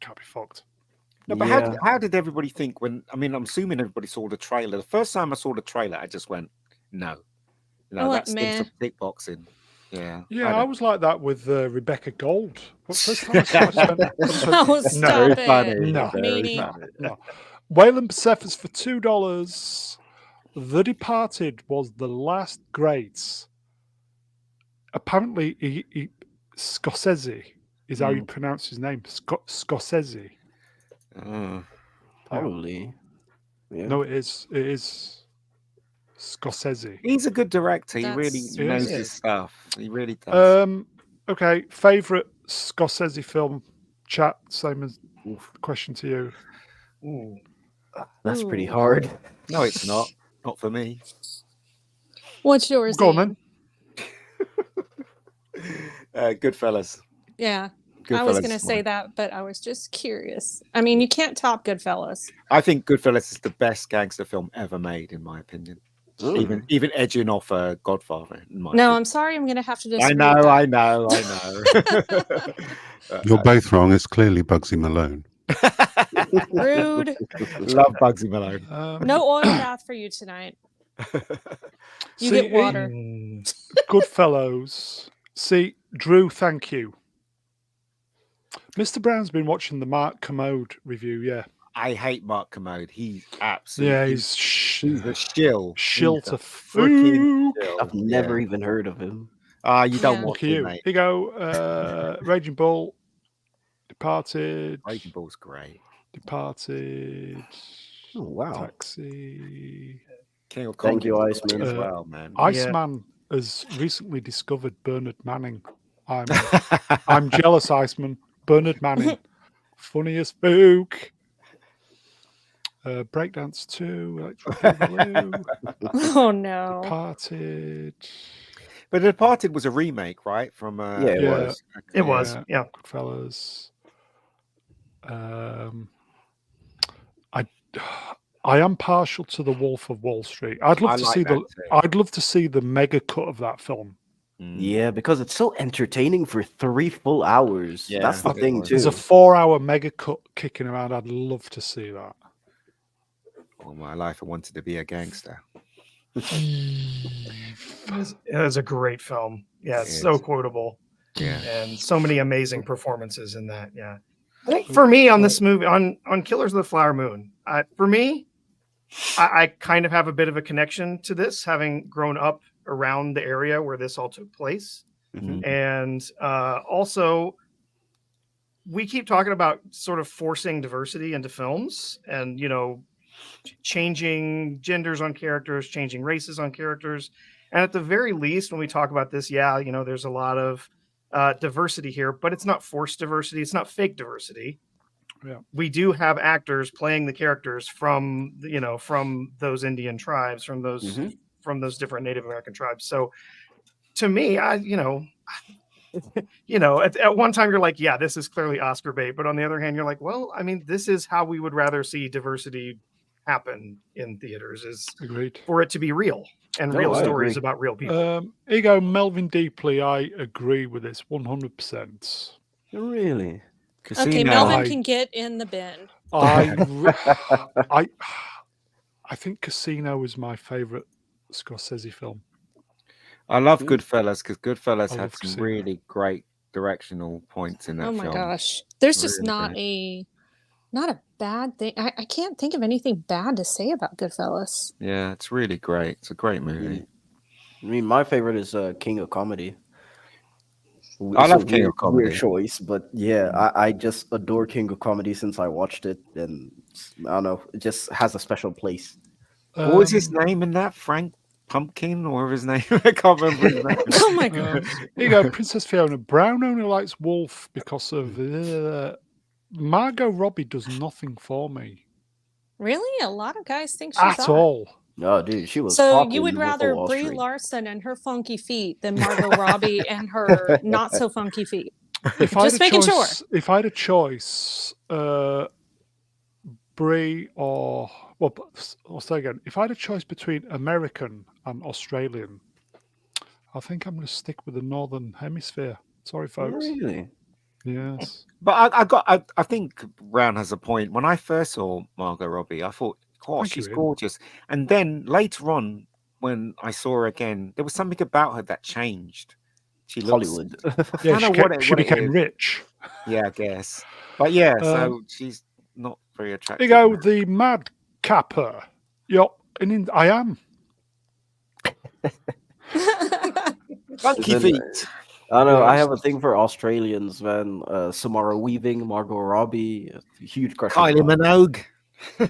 Speaker 1: can't be fucked.
Speaker 6: No, but how did everybody think when? I mean, I'm assuming everybody saw the trailer. The first time I saw the trailer, I just went, no, that's some thick boxing. Yeah,
Speaker 1: I was like that with Rebecca Gold. What's the first time I
Speaker 2: Oh, stop it.
Speaker 1: No,
Speaker 2: Meanie.
Speaker 1: no. Wayland Pacephus for $2. The Departed was the last great. Apparently, Scorsese is how you pronounce his name. Scorsese.
Speaker 3: Probably. Yeah.
Speaker 1: No, it is. It is Scorsese.
Speaker 6: He's a good director. He really
Speaker 2: That's-
Speaker 6: knows his stuff. He really does.
Speaker 1: Okay, favorite Scorsese film? Chat. Same as question to you.
Speaker 4: Ooh.
Speaker 3: That's pretty
Speaker 2: Ooh.
Speaker 3: hard.
Speaker 6: No, it's not. Not for me.
Speaker 2: What's yours?
Speaker 1: Go on
Speaker 2: Ian?
Speaker 1: then.
Speaker 6: Goodfellas.
Speaker 2: Yeah. I
Speaker 6: Goodfellas
Speaker 2: was going to
Speaker 6: is
Speaker 2: say
Speaker 6: mine.
Speaker 2: that, but I was just curious. I mean, you can't top Goodfellas.
Speaker 6: I think Goodfellas is the best gangster film ever made, in my opinion. Even edging off Godfather. In my
Speaker 2: No,
Speaker 6: opinion.
Speaker 2: I'm sorry. I'm going to have to disagree.
Speaker 6: I
Speaker 2: with
Speaker 6: know.
Speaker 5: You're both wrong. It's clearly Bugsy Malone.
Speaker 2: that. Rude.
Speaker 6: Love Bugsy Malone.
Speaker 2: No oil bath for you tonight. You
Speaker 1: See,
Speaker 2: get water.
Speaker 1: Goodfellows. See, Drew, thank you. Mr. Brown's been watching the Mark Commode review, yeah.
Speaker 6: I hate Mark Commode. He's absolutely
Speaker 1: He's
Speaker 6: a shill.
Speaker 1: shill
Speaker 6: He's
Speaker 1: to
Speaker 6: a freaking
Speaker 1: fook.
Speaker 6: shill.
Speaker 3: I've never even heard of him.
Speaker 6: You don't
Speaker 2: Yeah.
Speaker 6: watch
Speaker 1: Look at
Speaker 6: it,
Speaker 1: you.
Speaker 6: mate.
Speaker 1: Here you go. Raging Bull, Departed,
Speaker 6: Raging Bull's great.
Speaker 1: Departed,
Speaker 3: Oh, wow.
Speaker 1: Taxi.
Speaker 6: King of
Speaker 3: Thank you,
Speaker 6: Comedy
Speaker 3: Iceman.
Speaker 6: as well, man.
Speaker 1: Iceman has recently discovered Bernard Manning. I'm jealous, Iceman. Bernard Manning. Funny as spook. Breakdance 2, Electric Boogaloo,
Speaker 2: Oh, no.
Speaker 1: Departed.
Speaker 6: But The Departed was a remake, right? From
Speaker 3: It
Speaker 1: Yeah.
Speaker 3: was.
Speaker 4: It was. Yeah.
Speaker 1: Goodfellas. I am partial to The Wolf of Wall Street. I'd love
Speaker 6: I
Speaker 1: to
Speaker 6: like
Speaker 1: see
Speaker 6: that
Speaker 1: the.
Speaker 6: too.
Speaker 1: I'd love to see the mega cut of that film.
Speaker 3: Yeah, because it's so entertaining for 3 full hours.
Speaker 6: Yeah,
Speaker 3: That's the
Speaker 6: it
Speaker 3: thing,
Speaker 6: was.
Speaker 3: too.
Speaker 1: There's a 4-hour mega cut kicking around. I'd love to see that.
Speaker 6: All my life, I wanted to be a gangster.
Speaker 4: It was a great film. Yeah, it's
Speaker 6: It
Speaker 4: so
Speaker 6: is.
Speaker 4: quotable.
Speaker 6: Yeah.
Speaker 4: And so many amazing performances in that. Yeah. I think for me on this movie, on Killers of the Flower Moon, for me, I kind of have a bit of a connection to this, having grown up around the area where this all took place.
Speaker 3: Mhm.
Speaker 4: And also, we keep talking about sort of forcing diversity into films and, changing genders on characters, changing races on characters. And at the very least, when we talk about this, there's a lot of diversity here, but it's not forced diversity. It's not fake diversity.
Speaker 1: Yeah.
Speaker 4: We do have actors playing the characters from those Indian tribes, from those different Native American tribes. So to me, at one time you're like, yeah, this is clearly Oscar bait. But on the other hand, you're like, well, I mean, this is how we would rather see diversity happen in theaters, is
Speaker 1: Agreed.
Speaker 4: for it to be real and
Speaker 3: No,
Speaker 4: real
Speaker 3: I
Speaker 4: stories
Speaker 3: agree.
Speaker 4: about real people.
Speaker 1: Here you go, Melvin Deeply. I agree with this 100%.
Speaker 3: Really?
Speaker 2: Okay,
Speaker 6: Casino.
Speaker 2: Melvin
Speaker 1: I-
Speaker 2: can get in the bin.
Speaker 1: I think Casino is my favorite Scorsese film.
Speaker 6: I love Goodfellas because Goodfellas
Speaker 1: I
Speaker 6: had
Speaker 1: love
Speaker 6: some
Speaker 1: Casino.
Speaker 6: really great directional points in that
Speaker 2: Oh
Speaker 6: film.
Speaker 2: my gosh. There's just
Speaker 6: Really
Speaker 2: not a bad thing. I can't think of anything bad to say about Goodfellas.
Speaker 6: Yeah, it's really great. It's a great movie.
Speaker 3: I mean, my favorite is King of Comedy.
Speaker 6: I
Speaker 3: It's a
Speaker 6: love King of
Speaker 3: weird
Speaker 6: Comedy.
Speaker 3: choice, but yeah, I just adore King of Comedy since I watched it, and I don't know, it just has a special place.
Speaker 6: What was his
Speaker 1: Um,
Speaker 6: name in that? Frank Pumpkin, or whatever his name? I can't remember his name.
Speaker 2: Oh my god.
Speaker 1: Here you go, Princess Fiona. Brown only likes Wolf because of Margot Robbie does nothing for me
Speaker 2: Really? A lot of guys think she's
Speaker 1: at
Speaker 2: hot.
Speaker 1: all.
Speaker 3: No, dude, she was
Speaker 2: So
Speaker 3: hot
Speaker 2: you
Speaker 3: in
Speaker 2: would
Speaker 3: Wolf of
Speaker 2: rather
Speaker 3: Wall
Speaker 2: Brie
Speaker 3: Street.
Speaker 2: Larson and her funky feet than Margot Robbie and her not so funky feet.
Speaker 1: If I had
Speaker 2: Just
Speaker 1: a
Speaker 2: making sure.
Speaker 1: choice, if I had a choice, Brie or well, I'll say again, if I had a choice between American and Australian, I think I'm going to stick with the Northern Hemisphere. Sorry, folks.
Speaker 3: Really?
Speaker 1: Yes.
Speaker 6: But I think Brown has a point. When I first saw Margot Robbie, I thought, "Oh,
Speaker 1: Thank you,
Speaker 6: she's
Speaker 1: Ian.
Speaker 6: gorgeous." And then later on, when I saw her again, there was something about her that changed. She looks.
Speaker 3: Hollywood.
Speaker 1: Yeah,
Speaker 6: I
Speaker 1: she,
Speaker 6: know
Speaker 1: she
Speaker 6: what it
Speaker 1: became
Speaker 6: is.
Speaker 1: rich.
Speaker 6: Yeah, I guess. But yeah,
Speaker 1: Um,
Speaker 6: so she's not very
Speaker 1: Here
Speaker 6: attractive.
Speaker 1: you go,
Speaker 6: now.
Speaker 1: the Mad Capper. Yup, I am.
Speaker 6: Funky
Speaker 3: Then,
Speaker 6: feet.
Speaker 3: I don't know. I
Speaker 1: Yes.
Speaker 3: have a thing for Australians, man. Samara Weaving, Margot Robbie, huge crush. of
Speaker 6: Kylie
Speaker 3: mine.
Speaker 6: Minogue.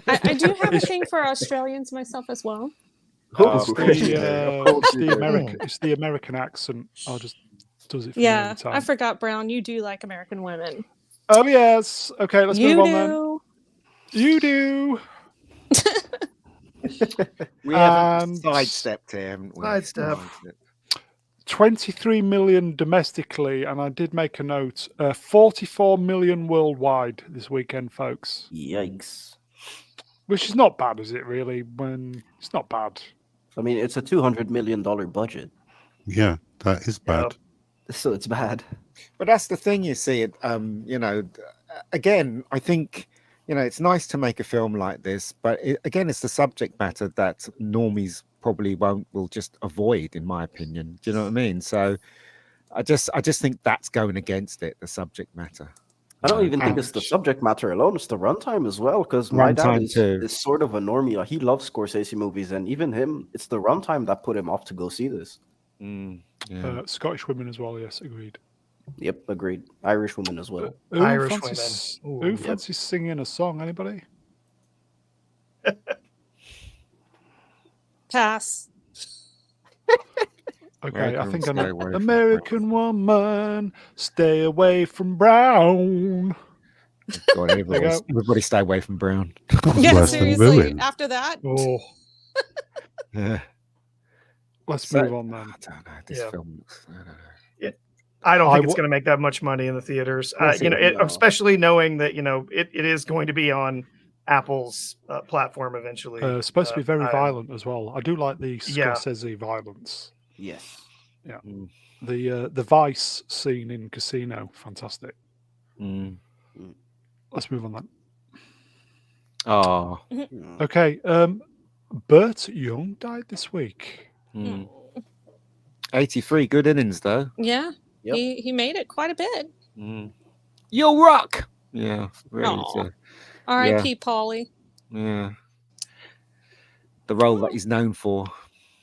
Speaker 2: I do have a thing for Australians myself as well.
Speaker 1: It's
Speaker 3: Ooh.
Speaker 1: the American accent. I'll just does it for me
Speaker 2: Yeah,
Speaker 1: every time.
Speaker 2: I forgot, Brown. You do like American women.
Speaker 1: Oh yes. Okay, let's
Speaker 2: You
Speaker 1: move on then.
Speaker 2: do.
Speaker 1: You do.
Speaker 6: We have
Speaker 1: And
Speaker 6: sidestepped here, haven't we?
Speaker 4: Sidestep.
Speaker 1: 23 million domestically, and I did make a note. 44 million worldwide this weekend, folks.
Speaker 3: Yikes.
Speaker 1: Which is not bad, is it? Really? When it's not bad.
Speaker 3: I mean, it's a $200 million budget,
Speaker 5: Yeah, that is bad.
Speaker 3: so it's bad.
Speaker 6: But that's the thing, you see. Again, I think it's nice to make a film like this, but again, it's the subject matter that normies probably will just avoid, in my opinion. Do you know what I mean? So I just think that's going against it, the subject matter.
Speaker 3: I don't even think
Speaker 6: And-
Speaker 3: it's the subject matter alone; it's the runtime as well. Because my dad
Speaker 6: Runtime too.
Speaker 3: is sort of a normie. Like, he loves Scorsese movies, and even him, it's the runtime that put him off to go see this.
Speaker 6: Yeah.
Speaker 1: Scottish women as well. Yes, agreed.
Speaker 3: Yep, agreed. Irish women as well.
Speaker 1: Who
Speaker 4: Irish
Speaker 1: fancies,
Speaker 4: women.
Speaker 1: Who
Speaker 4: Ooh.
Speaker 1: fancies singing a song? Anybody?
Speaker 2: Pass.
Speaker 1: Okay, I think I
Speaker 6: Stay
Speaker 1: know.
Speaker 6: away from
Speaker 1: American woman, stay away from Brown.
Speaker 6: God, everybody stay away from Brown.
Speaker 2: Yeah,
Speaker 5: Worse than
Speaker 2: seriously.
Speaker 5: ruin.
Speaker 2: After that,
Speaker 4: Oh,
Speaker 6: Yeah.
Speaker 1: Let's
Speaker 6: So-
Speaker 1: move on then.
Speaker 6: I don't know. This
Speaker 4: Yeah.
Speaker 6: film. I don't know.
Speaker 4: I don't
Speaker 1: I
Speaker 4: think it's
Speaker 1: w-
Speaker 4: going to make that much money in the theaters.
Speaker 3: course it won't, no.
Speaker 4: Especially knowing that it is going to be on Apple's platform eventually.
Speaker 1: Supposed to be very
Speaker 4: I-
Speaker 1: violent as well. I do like the
Speaker 4: Yeah.
Speaker 1: Scorsese violence.
Speaker 3: Yes.
Speaker 1: The Vice scene in Casino, fantastic.
Speaker 6: Mm.
Speaker 1: Let's move on then.
Speaker 6: Oh.
Speaker 1: Okay, Burt Young died this week.
Speaker 6: Mm. 83 good innings though.
Speaker 2: yeah,
Speaker 3: Yep.
Speaker 2: he made it quite a bit.
Speaker 6: Yo, rock. Yeah. Really.
Speaker 2: Aw. R.I.P. Paulie.
Speaker 6: Yeah. The role that he's known for.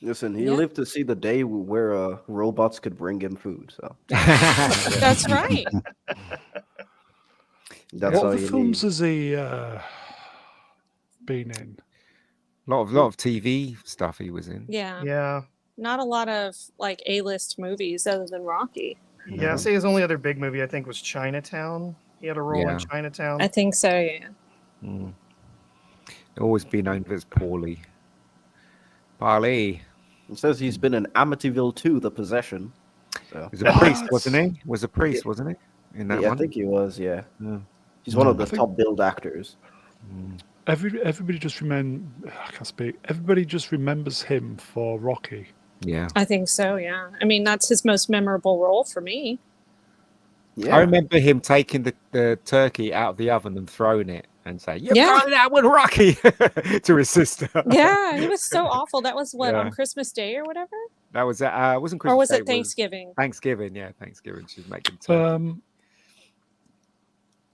Speaker 3: Listen, he
Speaker 2: Yeah.
Speaker 3: lived to see the day where robots could bring him food. So
Speaker 2: That's right.
Speaker 3: that's
Speaker 1: What
Speaker 3: all
Speaker 1: other
Speaker 3: you
Speaker 1: films
Speaker 3: need.
Speaker 1: has he been in?
Speaker 6: lot of TV stuff he was in.
Speaker 2: Yeah.
Speaker 4: Yeah.
Speaker 2: Not a lot of like A-list movies other than Rocky.
Speaker 4: Yeah. Say his only other big movie, I think, was Chinatown. He had a role
Speaker 6: Yeah.
Speaker 4: in Chinatown.
Speaker 2: I think so, yeah.
Speaker 6: Mm. Always been known as Paulie. Paulie.
Speaker 3: It says he's been in Amityville 2, The Possession. So
Speaker 6: He was a priest,
Speaker 1: What?
Speaker 6: wasn't he? Was a priest, wasn't he? In that
Speaker 3: yeah, I
Speaker 6: one.
Speaker 3: think he was. Yeah,
Speaker 6: Yeah.
Speaker 3: he's one of
Speaker 1: I
Speaker 3: the
Speaker 1: think-
Speaker 3: top billed actors.
Speaker 1: Everybody just I can't speak. Everybody just remembers him for Rocky.
Speaker 6: Yeah.
Speaker 2: I think so, yeah. I mean, that's his most memorable role for me.
Speaker 3: Yeah,
Speaker 6: I remember him taking the turkey out of the oven and throwing it and saying, "You're
Speaker 2: Yeah.
Speaker 6: throwing that with Rocky," to his sister.
Speaker 2: Yeah, he was so awful. That was what,
Speaker 6: Yeah.
Speaker 2: on Christmas Day or whatever?
Speaker 6: That was wasn't Christmas
Speaker 2: Or was
Speaker 6: Day,
Speaker 2: it Thanksgiving?
Speaker 6: Thanksgiving, yeah, Thanksgiving. She's making turkey.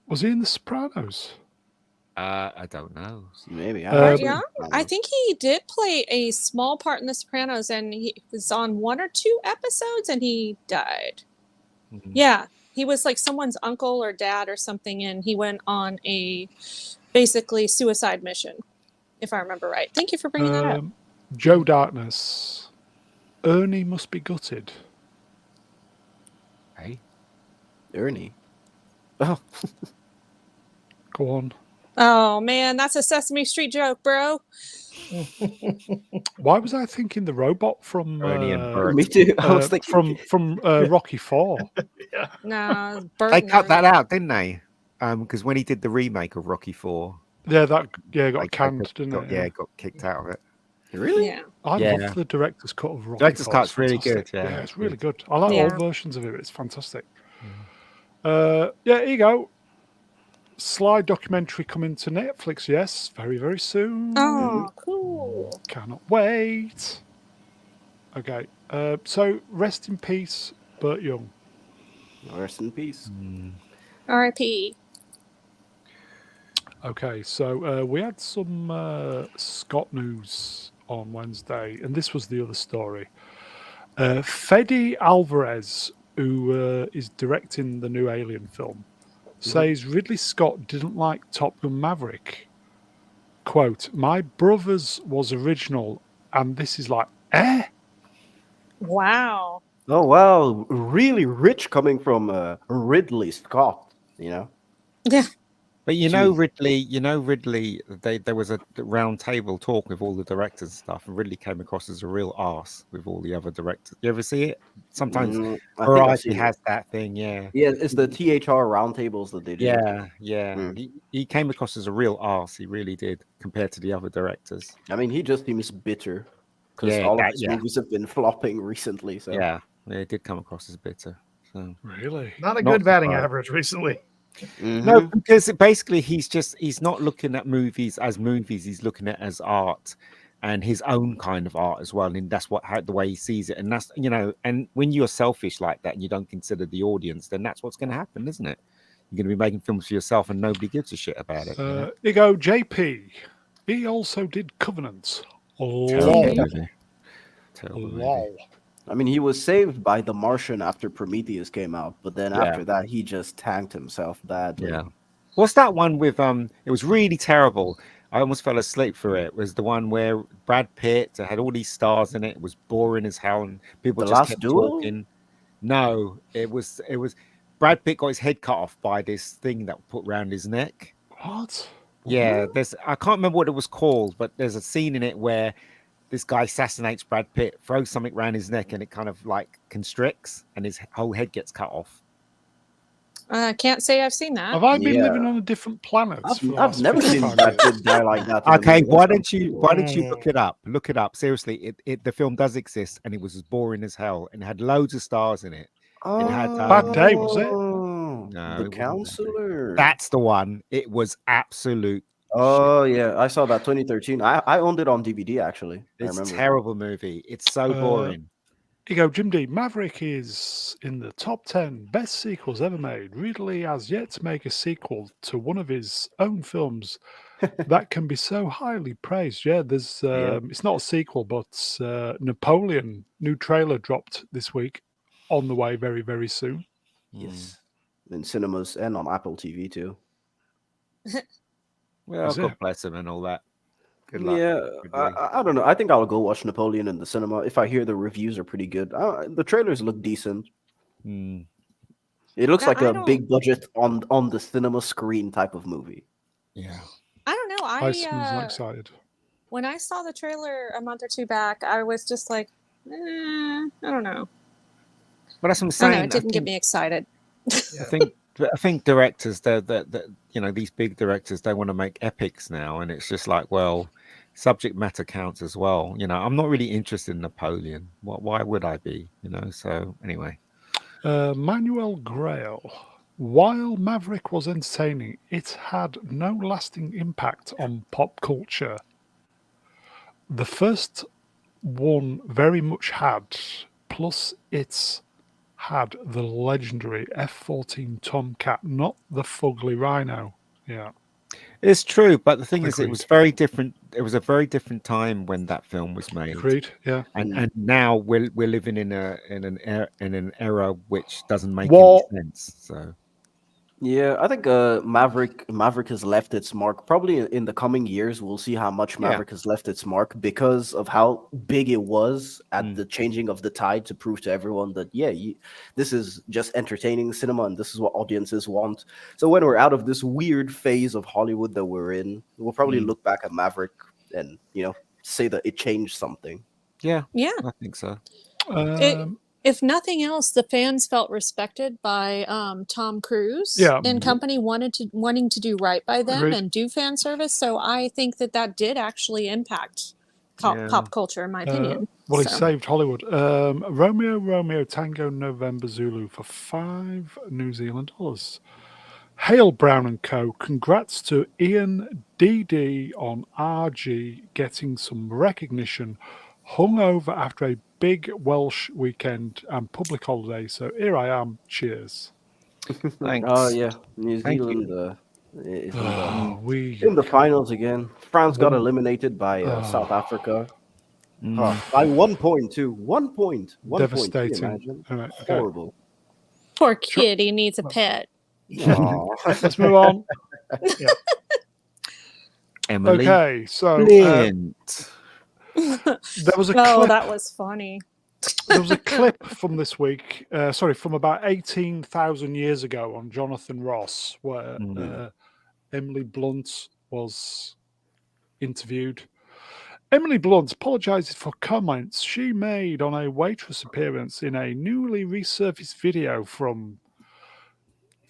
Speaker 1: Was he in The Sopranos?
Speaker 6: I don't know.
Speaker 3: maybe.
Speaker 2: Burt
Speaker 1: Um,
Speaker 2: Young? I think he did play a small part in The Sopranos, and he was on 1 or 2 episodes, and he died. Yeah, he was like someone's uncle or dad or something, and he went on a basically suicide mission, if I remember right. Thank you for bringing that up.
Speaker 1: Joe Darkness. Ernie must be gutted.
Speaker 6: Hey,
Speaker 3: Ernie. Oh,
Speaker 1: Go on.
Speaker 2: Oh man, that's a Sesame Street joke, bro.
Speaker 1: Why was I thinking the robot from
Speaker 6: Ernie and Bert.
Speaker 3: me too. I was thinking
Speaker 1: from Rocky 4?
Speaker 4: Yeah.
Speaker 2: Nah, Bert
Speaker 6: They
Speaker 2: and
Speaker 6: cut that
Speaker 2: Ernie.
Speaker 6: out, didn't they? Because when he did the remake of Rocky 4,
Speaker 1: Yeah, that got
Speaker 6: they
Speaker 1: canned, didn't
Speaker 6: got,
Speaker 1: it?
Speaker 6: yeah, got kicked out of it.
Speaker 3: Really?
Speaker 2: Yeah.
Speaker 1: I
Speaker 6: Yeah.
Speaker 1: love the director's cut of Rocky
Speaker 6: Director's
Speaker 1: 4.
Speaker 6: cut's
Speaker 1: It's
Speaker 6: really
Speaker 1: fantastic.
Speaker 6: good, yeah,
Speaker 1: it's
Speaker 6: it's
Speaker 1: really
Speaker 6: good.
Speaker 1: good. I like
Speaker 2: Yeah.
Speaker 1: all versions of it. It's fantastic. Yeah, here you go. Slide documentary coming to Netflix. Yes, very, very soon.
Speaker 2: Oh, cool.
Speaker 1: Cannot wait. Okay, so rest in peace, Burt Young.
Speaker 3: Rest in peace.
Speaker 2: R.I.P.
Speaker 1: Okay, so we had some Scott news on Wednesday, and this was the other story. Fede Alvarez, who is directing the new Alien film, says Ridley Scott didn't like Top Gun Maverick. Quote, "My brother's was original, and this is like, eh?"
Speaker 2: Wow.
Speaker 3: Oh wow, really rich coming from Ridley Scott. You know.
Speaker 2: Yeah.
Speaker 6: But you know
Speaker 3: Jeez.
Speaker 6: Ridley, there was a round table talk with all the directors and stuff, and Ridley came across as a real arse with all the other directors. You ever see it? Sometimes
Speaker 3: I think I've
Speaker 6: Variety
Speaker 3: seen it.
Speaker 6: has that thing, yeah.
Speaker 3: Yeah, it's the THR roundtables that they do.
Speaker 6: Yeah, yeah.
Speaker 3: Mm.
Speaker 6: He came across as a real arse, he really did, compared to the other directors.
Speaker 3: I mean, he just seems bitter because
Speaker 6: Yeah,
Speaker 3: all of
Speaker 6: that,
Speaker 3: his
Speaker 6: yeah,
Speaker 3: movies have been flopping recently. So
Speaker 6: yeah. He did come across as bitter. So
Speaker 1: Really?
Speaker 4: Not a
Speaker 6: Not
Speaker 4: good batting
Speaker 6: surprised.
Speaker 4: average recently.
Speaker 6: no,
Speaker 3: Mhm.
Speaker 6: because basically he's not looking at movies as movies, he's looking at it as art and his own kind of art as well. And that's the way he sees it. And that's, and when you're selfish like that and you don't consider the audience, then that's what's going to happen, isn't it? You're going to be making films for yourself and nobody gives a shit about it.
Speaker 1: Here you go, JP. He also did Covenant.
Speaker 6: Terrible
Speaker 1: Lol.
Speaker 6: movie. Terrible movie.
Speaker 1: Lol.
Speaker 3: I mean, he was saved by The Martian after Prometheus came out, but then
Speaker 6: Yeah.
Speaker 3: after that, he just tanked himself badly.
Speaker 6: Yeah. What's that one with it was really terrible. I almost fell asleep for it. It was the one where Brad Pitt had all these stars in it. It was boring as hell and people
Speaker 3: The
Speaker 6: just
Speaker 3: Last
Speaker 6: kept
Speaker 3: Duel?
Speaker 6: talking. No, it was Brad Pitt got his head cut off by this thing that put round his neck.
Speaker 1: What?
Speaker 6: Yeah, I can't remember what it was called, but there's a scene in it where this guy assassinates Brad Pitt, throws something around his neck, and it kind of like constricts, and his whole head gets cut off.
Speaker 2: I can't say I've seen that.
Speaker 1: Have I been
Speaker 3: Yeah.
Speaker 1: living on a different planet? for the
Speaker 3: I've
Speaker 1: last
Speaker 3: never seen
Speaker 1: 55
Speaker 3: Brad
Speaker 1: years?
Speaker 3: Pitt die like that. in a
Speaker 6: Okay,
Speaker 3: movie.
Speaker 6: why
Speaker 3: That
Speaker 6: don't you
Speaker 3: sounds
Speaker 6: look it up? Look it up. Seriously, the film does exist, and it was as boring as hell, and it had loads of stars in it.
Speaker 3: cool.
Speaker 6: It had
Speaker 1: Bad Day, was it?
Speaker 6: No,
Speaker 3: The
Speaker 6: it wasn't Bad Day.
Speaker 3: Counselor.
Speaker 6: That's the one. It was absolute.
Speaker 3: Oh yeah, I saw that 2013. I owned it on DVD actually. I
Speaker 6: It's a
Speaker 3: remember.
Speaker 6: terrible movie. It's so boring.
Speaker 1: Here you go, Jim D. Maverick is in the top 10 best sequels ever made. Ridley has yet to make a sequel to one of his own films that can be so highly praised. Yeah, there's
Speaker 3: Yeah.
Speaker 1: it's not a sequel, but Napoleon, new trailer dropped this week, on the way very, very soon.
Speaker 3: Yes. In cinemas and on Apple TV too.
Speaker 6: Well,
Speaker 1: Is
Speaker 6: God
Speaker 1: it?
Speaker 6: bless him and all that. Good luck.
Speaker 3: Yeah,
Speaker 6: Ridley.
Speaker 3: I don't know. I think I'll go watch Napoleon in the cinema if I hear the reviews are pretty good. The trailers look decent.
Speaker 6: Hmm.
Speaker 3: It looks
Speaker 2: Yeah,
Speaker 3: like
Speaker 2: I
Speaker 3: a
Speaker 2: don't-
Speaker 3: big budget on the cinema screen type of movie.
Speaker 6: Yeah.
Speaker 2: I don't know.
Speaker 1: Iceman's not excited.
Speaker 2: When I saw the trailer a month or two back, I was just like, I don't know.
Speaker 6: But that's what I'm
Speaker 2: I
Speaker 6: saying.
Speaker 2: don't know. It didn't get me excited.
Speaker 6: I think directors, these big directors, they want to make epics now, and it's just like, well, subject matter counts as well. I'm not really interested in Napoleon. Why would I be? So anyway.
Speaker 1: Manuel Grail. While Maverick was entertaining, it had no lasting impact on pop culture. The first one very much had, plus it's had the legendary F-14 Tomcat, not the fugly Rhino. Yeah.
Speaker 6: It's true, but the thing is, it
Speaker 1: Agreed.
Speaker 6: was very different. It was a very different time when that film was made,
Speaker 1: Agreed. Yeah.
Speaker 6: and now we're living in an era which doesn't make
Speaker 1: War.
Speaker 6: any sense. So
Speaker 3: Yeah, I think Maverick has left its mark. Probably in the coming years, we'll see how much
Speaker 6: Yeah.
Speaker 3: Maverick has left its mark because of how big it was at
Speaker 6: Mm.
Speaker 3: the changing of the tide to prove to everyone that this is just entertaining cinema and this is what audiences want. So when we're out of this weird phase of Hollywood that we're in, we'll probably
Speaker 6: Mm.
Speaker 3: look back at Maverick and say that it changed something.
Speaker 6: yeah,
Speaker 2: Yeah.
Speaker 6: I think so.
Speaker 2: If nothing else, the fans felt respected by Tom Cruise
Speaker 1: Yeah.
Speaker 2: and company wanting to do right by them
Speaker 1: Agreed.
Speaker 2: and do fan service. So I think that did actually impact
Speaker 6: Yeah.
Speaker 2: pop culture, in my opinion.
Speaker 1: Well, he
Speaker 2: So,
Speaker 1: saved Hollywood. Romeo, Romeo, Tango, November, Zulu for $5 New Zealand dollars. Hail Brown and Co. Congrats to Ian DD on RG getting some recognition. Hung over after a big Welsh weekend and public holiday. So here I am. Cheers.
Speaker 6: Thanks.
Speaker 3: Oh yeah, New
Speaker 6: Thank you.
Speaker 3: Zealand is
Speaker 1: Oh,
Speaker 3: in the finals again. France got
Speaker 1: One-
Speaker 3: eliminated by South Africa.
Speaker 6: Mm.
Speaker 3: By 1 point too. 1 point. 1 point. Can you
Speaker 1: Devastating.
Speaker 3: imagine?
Speaker 1: All right, okay.
Speaker 3: Horrible.
Speaker 2: poor kid, he needs a pet.
Speaker 3: Aw.
Speaker 1: Let's move on.
Speaker 6: Emily
Speaker 1: Okay, so
Speaker 6: Blunt.
Speaker 1: there was a
Speaker 2: Oh,
Speaker 1: clip.
Speaker 2: that was funny.
Speaker 1: There was a clip from this week, from about 18,000 years ago on Jonathan Ross, where Emily Blunt was interviewed. Emily Blunt apologizes for comments she made on a waitress appearance in a newly resurfaced video from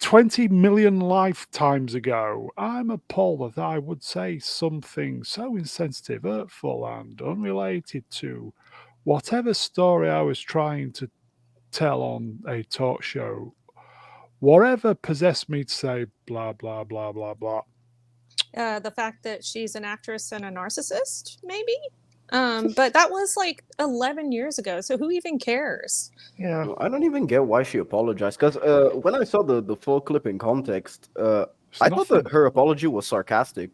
Speaker 1: 20 million lifetimes ago. I'm appalled that I would say something so insensitive, hurtful, and unrelated to whatever story I was trying to tell on a talk show. Whatever possessed me to say blah, blah, blah, blah, blah.
Speaker 2: The fact that she's an actress and a narcissist, maybe. But that was like 11 years ago. So who even cares?
Speaker 4: Yeah.
Speaker 3: I don't even get why she apologized. Because when I saw the full clip in context, I thought that her apology was sarcastic.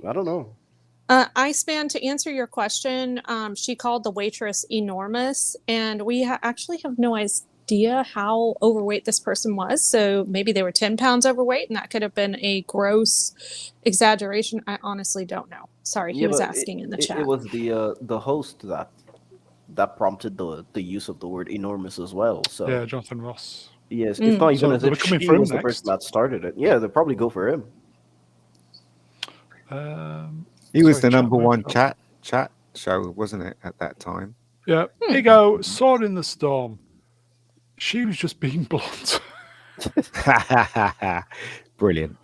Speaker 3: I don't know.
Speaker 2: Iceman, to answer your question, she called the waitress enormous, and we actually have no idea how overweight this person was. So maybe they were 10 pounds overweight, and that could have been a gross exaggeration. I honestly don't know. Sorry, he was asking in the chat.
Speaker 3: It was the host that prompted the use of the word enormous as well. So
Speaker 1: Yeah, Jonathan Ross.
Speaker 3: yes, it's not even
Speaker 1: So
Speaker 3: as
Speaker 1: they're
Speaker 3: if
Speaker 1: coming
Speaker 3: she
Speaker 1: for him
Speaker 3: was the
Speaker 1: next.
Speaker 3: person that started it. Yeah, they'll probably go for him.
Speaker 6: He was
Speaker 1: Sorry,
Speaker 6: the number
Speaker 1: chat,
Speaker 6: one
Speaker 1: mate.
Speaker 6: chat show, wasn't it, at that time?
Speaker 1: Yeah, here you go. Sword in the Storm. She was just being blunt.
Speaker 6: Brilliant.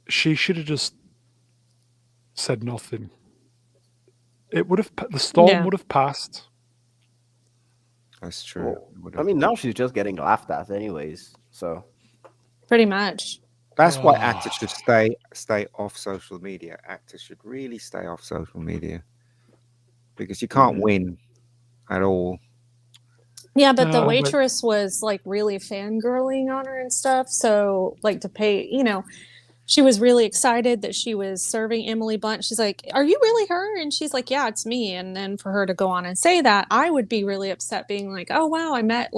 Speaker 1: She should have just said nothing. It would have the storm would have passed.
Speaker 6: That's true.
Speaker 3: I mean, now she's just getting laughed at, anyways. So
Speaker 2: Pretty much.
Speaker 6: That's why actors should stay off social media. Actors should really stay off social media because you can't win at all.
Speaker 2: Yeah, but the
Speaker 1: but-
Speaker 2: waitress was like really fangirling on her and stuff. So, like, to pay, she was really excited that she was serving Emily Blunt. She's like, "Are you really her?" And she's like, "Yeah, it's me." And then for her to go on and say that, I would be really upset, being like, "Oh wow, I met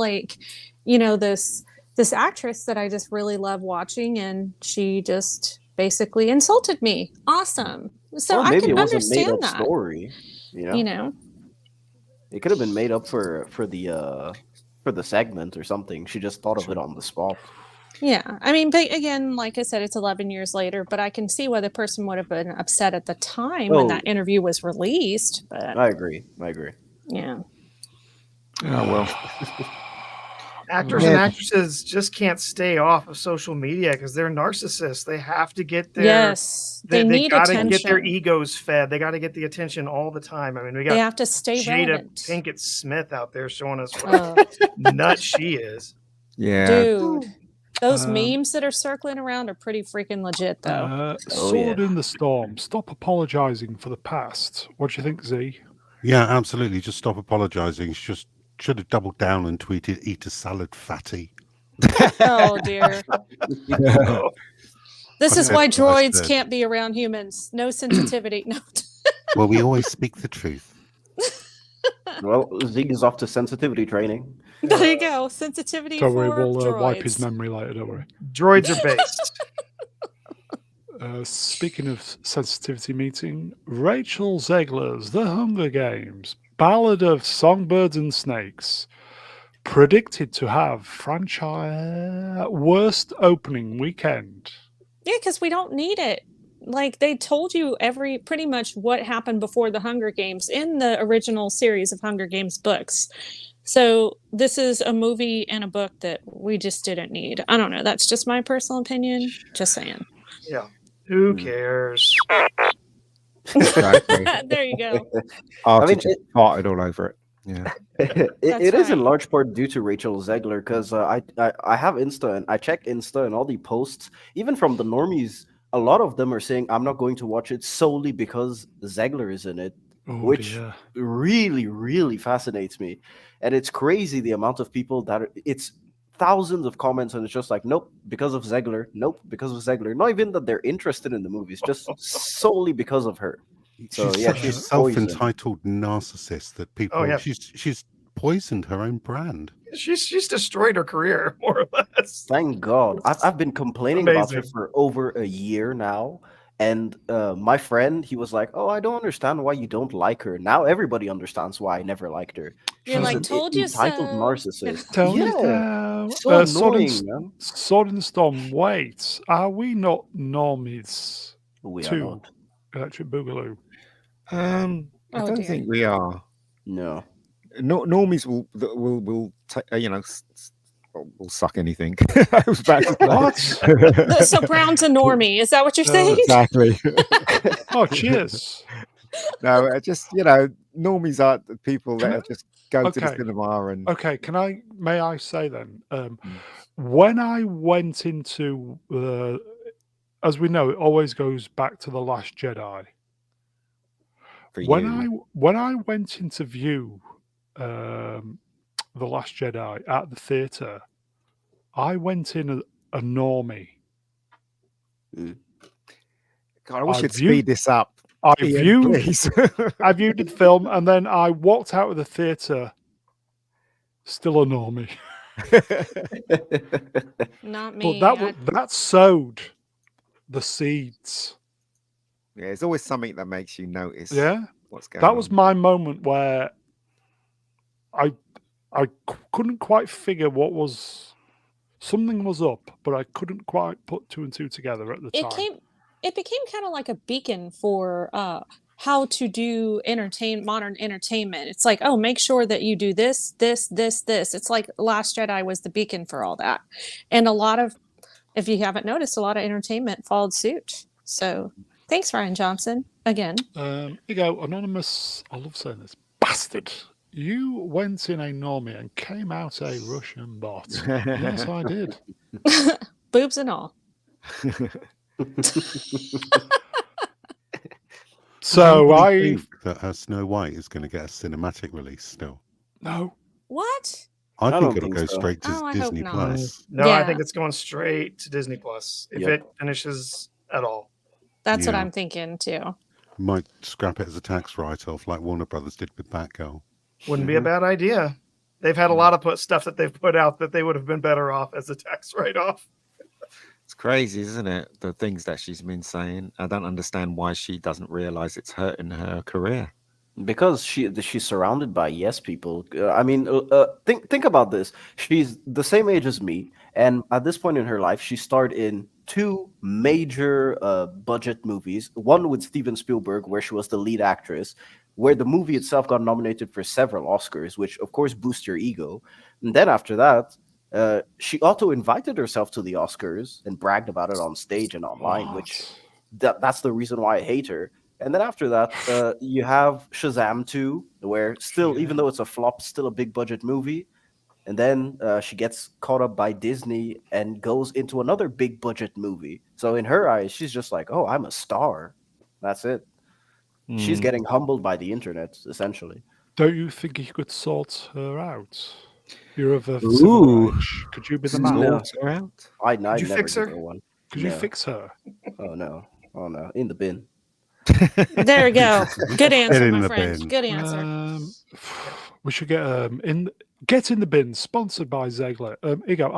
Speaker 2: this actress that I just really love watching, and she just basically insulted me." Awesome. So
Speaker 3: or
Speaker 2: I
Speaker 3: maybe
Speaker 2: can
Speaker 3: it was a
Speaker 2: understand
Speaker 3: made-up
Speaker 2: that.
Speaker 3: story. It could have been made up for the segment or something. She just thought of it on the spot.
Speaker 2: Yeah, I mean, but again, like I said, it's 11 years later, but I can see why the person would have been upset at the time when that interview was released. But
Speaker 3: I agree.
Speaker 2: yeah.
Speaker 6: Oh well.
Speaker 4: Actors and actresses just can't stay off of social media because they're narcissists. They have to get their
Speaker 2: they need
Speaker 4: gotta
Speaker 2: attention.
Speaker 4: get their egos fed. They got to get the attention all the time. I mean, we got
Speaker 2: They have to stay
Speaker 4: Jada
Speaker 2: relevant.
Speaker 4: Pinkett Smith out there showing us what nut she is.
Speaker 6: Yeah.
Speaker 2: Dude, those memes that are circling around are pretty freaking legit, though.
Speaker 1: Sword in the Storm. Stop apologizing for the past. What do you think, Z?
Speaker 5: Yeah, absolutely. Just stop apologizing. She just should have doubled down and tweeted, "Eat a salad, fatty."
Speaker 2: Oh dear. This is
Speaker 5: said
Speaker 2: why
Speaker 5: what I
Speaker 2: droids
Speaker 5: said.
Speaker 2: can't be around humans. No sensitivity. No.
Speaker 5: Well, we always speak the truth.
Speaker 3: Well, Zeke is off to sensitivity training.
Speaker 2: There you go. Sensitivity
Speaker 1: Don't worry,
Speaker 2: for
Speaker 1: we'll wipe his
Speaker 2: droids.
Speaker 1: memory later. Don't worry.
Speaker 4: Droids are based.
Speaker 1: Speaking of sensitivity meeting, Rachel Zegler's The Hunger Games, Ballad of Songbirds and Snakes, predicted to have franchise worst opening weekend.
Speaker 2: Yeah, because we don't need it. Like they told you pretty much what happened before the Hunger Games in the original series of Hunger Games books. So this is a movie and a book that we just didn't need. I don't know. That's just my personal opinion. Just saying.
Speaker 4: Yeah. Who cares?
Speaker 6: Exactly.
Speaker 2: There you go.
Speaker 6: Archie
Speaker 3: mean,
Speaker 6: just farted all over it. Yeah.
Speaker 3: It is in
Speaker 2: right.
Speaker 3: large part due to Rachel Zegler because I have Insta and I check Insta and all the posts, even from the normies, a lot of them are saying I'm not going to watch it solely because Zegler is in it,
Speaker 1: Oh,
Speaker 3: which
Speaker 1: dear.
Speaker 3: really, really fascinates me. And it's crazy the amount of people it's thousands of comments and it's just like, nope, because of Zegler, nope, because of Zegler. Not even that they're interested in the movies, just solely because of her. So
Speaker 5: She's
Speaker 3: yeah,
Speaker 5: such a
Speaker 3: she's poison.
Speaker 5: self-entitled narcissist that people.
Speaker 4: Oh, yeah.
Speaker 5: She's poisoned her own brand.
Speaker 4: She's destroyed her career, more or less.
Speaker 3: Thank God. I've been complaining about her
Speaker 4: Amazing.
Speaker 3: for over a year now. And my friend, he was like, "Oh, I don't understand why you don't like her." Now everybody understands why I never liked her.
Speaker 2: You're
Speaker 3: She's
Speaker 2: like,
Speaker 3: an
Speaker 2: told you
Speaker 3: entitled
Speaker 2: so.
Speaker 3: narcissist.
Speaker 1: Tone it
Speaker 3: Yeah,
Speaker 1: down.
Speaker 3: so
Speaker 1: Sword and
Speaker 3: annoying, man.
Speaker 1: Sword and Storm, wait. Are we not normies
Speaker 3: We are
Speaker 1: to
Speaker 3: not.
Speaker 1: Electric Boogaloo?
Speaker 6: I
Speaker 2: Oh,
Speaker 6: don't
Speaker 2: dear.
Speaker 6: think we are.
Speaker 3: No.
Speaker 6: Normies will will suck anything. I was about to say.
Speaker 1: What?
Speaker 2: So Brown's a normie. Is that what you're saying?
Speaker 6: Exactly.
Speaker 1: Oh, cheers.
Speaker 6: No, just normies are the people
Speaker 1: Can
Speaker 6: that
Speaker 1: I-
Speaker 6: just go to the
Speaker 1: okay.
Speaker 6: cinema and
Speaker 1: Okay, may I say then, when I went into, as we know, it always goes back to The Last Jedi.
Speaker 6: for
Speaker 1: When
Speaker 6: you.
Speaker 1: I went to view The Last Jedi at the theatre, I went in a normie.
Speaker 6: God, I wish
Speaker 1: I
Speaker 6: you'd
Speaker 1: viewed-
Speaker 6: speed this up.
Speaker 1: I
Speaker 6: Ian,
Speaker 1: viewed
Speaker 6: please.
Speaker 1: I viewed the film and then I walked out of the theatre still a normie.
Speaker 2: Not me.
Speaker 1: But that sowed the seeds.
Speaker 6: Yeah, it's always something that makes you notice
Speaker 1: Yeah.
Speaker 6: what's going
Speaker 1: That
Speaker 6: on.
Speaker 1: was my moment where I couldn't quite figure something was up, but I couldn't quite put two and two together at the time.
Speaker 2: It became kind of like a beacon for how to do modern entertainment. It's like, oh, make sure that you do this. It's like Last Jedi was the beacon for all that. And if you haven't noticed, a lot of entertainment followed suit. So thanks, Ryan Johnson, again.
Speaker 1: Here you go, anonymous. I love saying this. Bastard. You went in a normie and came out a Russian bot. Yes, I did.
Speaker 2: Boobs and all.
Speaker 1: So
Speaker 5: Anybody think that Snow White is going to get a cinematic release still.
Speaker 1: No.
Speaker 2: What?
Speaker 5: I
Speaker 3: I
Speaker 5: think
Speaker 3: don't
Speaker 5: it'll
Speaker 3: think
Speaker 5: go
Speaker 3: so.
Speaker 5: straight to
Speaker 2: Oh, I hope
Speaker 5: Disney
Speaker 2: not.
Speaker 5: Plus.
Speaker 4: No, I
Speaker 2: Yeah.
Speaker 4: think it's going straight to Disney Plus if
Speaker 3: Yep.
Speaker 4: it finishes at all.
Speaker 2: That's what
Speaker 5: Yeah.
Speaker 2: I'm thinking too.
Speaker 5: Might scrap it as a tax write-off like Warner Brothers did with Batgirl.
Speaker 4: Wouldn't be a bad idea. They've had a lot of stuff that they've put out that they would have been better off as a tax write-off.
Speaker 6: It's crazy, isn't it? The things that she's been saying. I don't understand why she doesn't realize it's hurting her career.
Speaker 3: Because she's surrounded by yes people. I mean, think about this. She's the same age as me, and at this point in her life, she starred in two major budget movies. One with Steven Spielberg, where she was the lead actress, where the movie itself got nominated for several Oscars, which of course boosts your ego. And then after that, she auto-invited herself to the Oscars and bragged about it on stage and online, which that's the reason why I hate her. And then after that, you have Shazam 2, where still, even though it's a flop, still a big budget movie. And then she gets caught up by Disney and goes into another big budget movie. So in her eyes, she's just like, oh, I'm a star. That's it. She's getting humbled by the internet, essentially.
Speaker 1: Don't you think you could sort her out? You're of a
Speaker 6: Ooh.
Speaker 1: similar age. Could you be the man?
Speaker 3: No.
Speaker 6: Sort her out?
Speaker 3: I'd
Speaker 4: you
Speaker 3: never
Speaker 4: fix
Speaker 3: give
Speaker 4: her?
Speaker 3: her one.
Speaker 1: Could you
Speaker 3: No.
Speaker 1: fix her?
Speaker 3: Oh no. Oh no. In the bin.
Speaker 2: There we go. Good answer,
Speaker 5: in
Speaker 2: my
Speaker 5: the
Speaker 2: friend.
Speaker 5: bin.
Speaker 2: Good answer.
Speaker 1: We should get Get in the Bin, sponsored by Zegler. Here you go.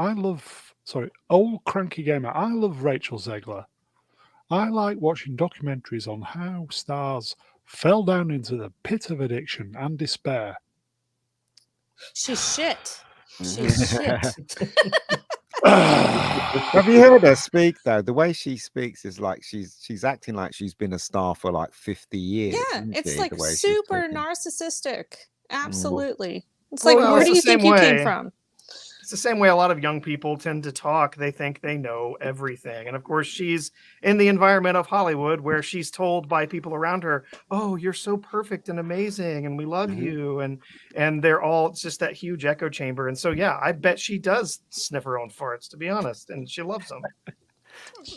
Speaker 1: Old Cranky Gamer. I love Rachel Zegler. I like watching documentaries on how stars fell down into the pit of addiction and despair.
Speaker 2: She's shit.
Speaker 3: Mhm.
Speaker 2: She's shit.
Speaker 6: Have you heard her speak though? The way she speaks is like she's acting like she's been a star for like 50 years.
Speaker 2: Yeah,
Speaker 6: isn't
Speaker 2: it's
Speaker 6: she,
Speaker 2: like
Speaker 6: the way she's
Speaker 2: super
Speaker 6: talking?
Speaker 2: narcissistic. Absolutely. It's
Speaker 4: Well,
Speaker 2: like,
Speaker 4: no,
Speaker 2: where
Speaker 4: it's
Speaker 2: do
Speaker 4: the
Speaker 2: you think
Speaker 4: same
Speaker 2: you came
Speaker 4: way.
Speaker 2: from?
Speaker 4: It's the same way a lot of young people tend to talk. They think they know everything. And of course, she's in the environment of Hollywood where she's told by people around her, "Oh, you're so perfect and amazing and we love
Speaker 3: Mhm.
Speaker 4: you." And they're all, it's just that huge echo chamber. And so yeah, I bet she does sniff her own farts, to be honest, and she loves them.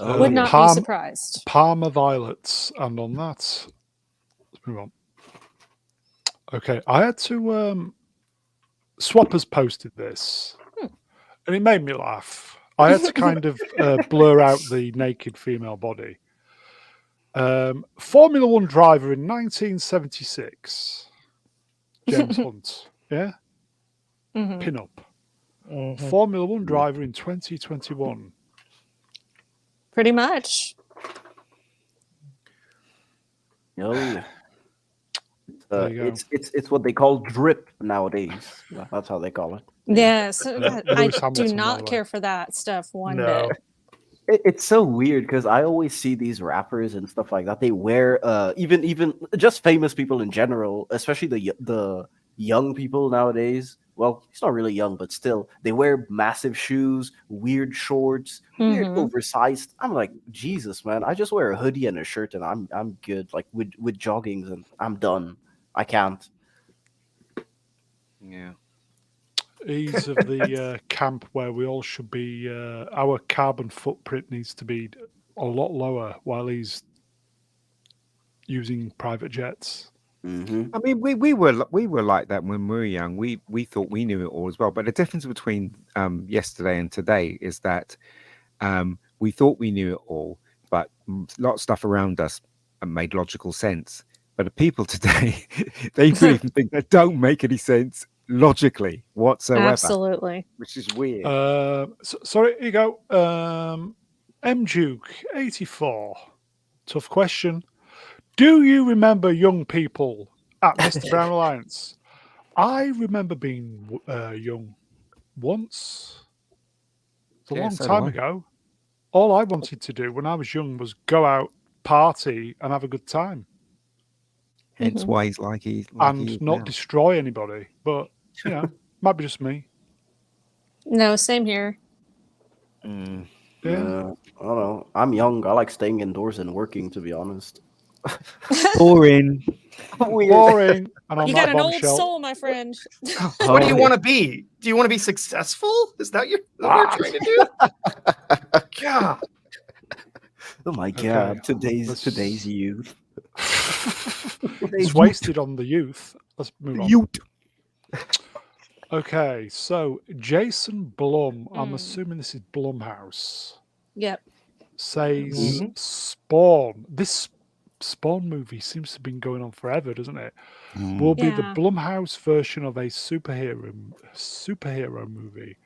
Speaker 3: Oh,
Speaker 2: Would
Speaker 3: yeah.
Speaker 2: not be surprised.
Speaker 1: Parma Violets. And on that, let's move on. Okay, I had to Swappers posted this, and it made me laugh. I had to kind of blur out the naked female body. Formula One driver in 1976, James Hunt. Yeah,
Speaker 2: Mhm.
Speaker 1: pin up.
Speaker 4: Mhm.
Speaker 1: Formula One driver in 2021.
Speaker 2: Pretty much.
Speaker 3: Oh yeah.
Speaker 1: There you go.
Speaker 3: It's what they call drip nowadays. That's how they call it.
Speaker 2: Yes.
Speaker 1: Yeah,
Speaker 2: I
Speaker 1: Lewis
Speaker 2: do
Speaker 1: Hamilton, by
Speaker 2: not
Speaker 1: the way.
Speaker 2: care for that stuff one
Speaker 4: No.
Speaker 2: bit.
Speaker 3: It's so weird because I always see these rappers and stuff like that. They wear even just famous people in general, especially the young people nowadays. Well, he's not really young, but still, they wear massive shoes, weird shorts, weird
Speaker 2: Mhm.
Speaker 3: oversized. I'm like, Jesus, man! I just wear a hoodie and a shirt, and I'm good. Like with joggings, and I'm done. I can't.
Speaker 6: Yeah.
Speaker 1: He's of the camp where we all should be. Our carbon footprint needs to be a lot lower while he's using private jets.
Speaker 3: Hmm.
Speaker 6: I mean, we were like that when we were young. We thought we knew it all as well. But the difference between yesterday and today is that we thought we knew it all, but a lot of stuff around us made logical sense. But the people today, they do even think that don't make any sense logically whatsoever,
Speaker 2: Absolutely.
Speaker 6: which is weird.
Speaker 1: Sorry, here you go. M Duke 84. Tough question. Do you remember young people at Mr. Brown Alliance? I remember being young once. It's a
Speaker 6: Yeah,
Speaker 1: long
Speaker 6: so do
Speaker 1: time
Speaker 6: I.
Speaker 1: ago. All I wanted to do when I was young was go out, party, and have a good time,
Speaker 6: Hence
Speaker 2: Mhm.
Speaker 6: why he's like he
Speaker 1: and
Speaker 6: is
Speaker 1: not
Speaker 6: now.
Speaker 1: destroy anybody. But you know, might be just me.
Speaker 2: No, same here.
Speaker 6: Mm.
Speaker 1: Yeah.
Speaker 3: I don't know. I'm young. I like staying indoors and working. To be honest.
Speaker 6: Boring.
Speaker 3: Weird.
Speaker 1: Boring. And on
Speaker 2: You got
Speaker 1: that
Speaker 2: an old
Speaker 1: bombshell,
Speaker 2: soul, my friend.
Speaker 4: What do you
Speaker 3: Oh,
Speaker 4: want to be? Do you want to be successful? Is that what you're trying to do? God.
Speaker 3: Oh my
Speaker 1: Okay,
Speaker 3: god!
Speaker 1: let's-
Speaker 3: Today's youth.
Speaker 1: it's wasted on the youth. Let's move on.
Speaker 6: Youth.
Speaker 1: Okay, so Jason Blum, I'm
Speaker 2: Mm.
Speaker 1: assuming this is Blumhouse,
Speaker 2: Yep.
Speaker 1: says
Speaker 4: Mhm.
Speaker 1: Spawn. This Spawn movie seems to have been going on forever, doesn't it? Will be the
Speaker 2: Yeah.
Speaker 1: Blumhouse version of a superhero movie.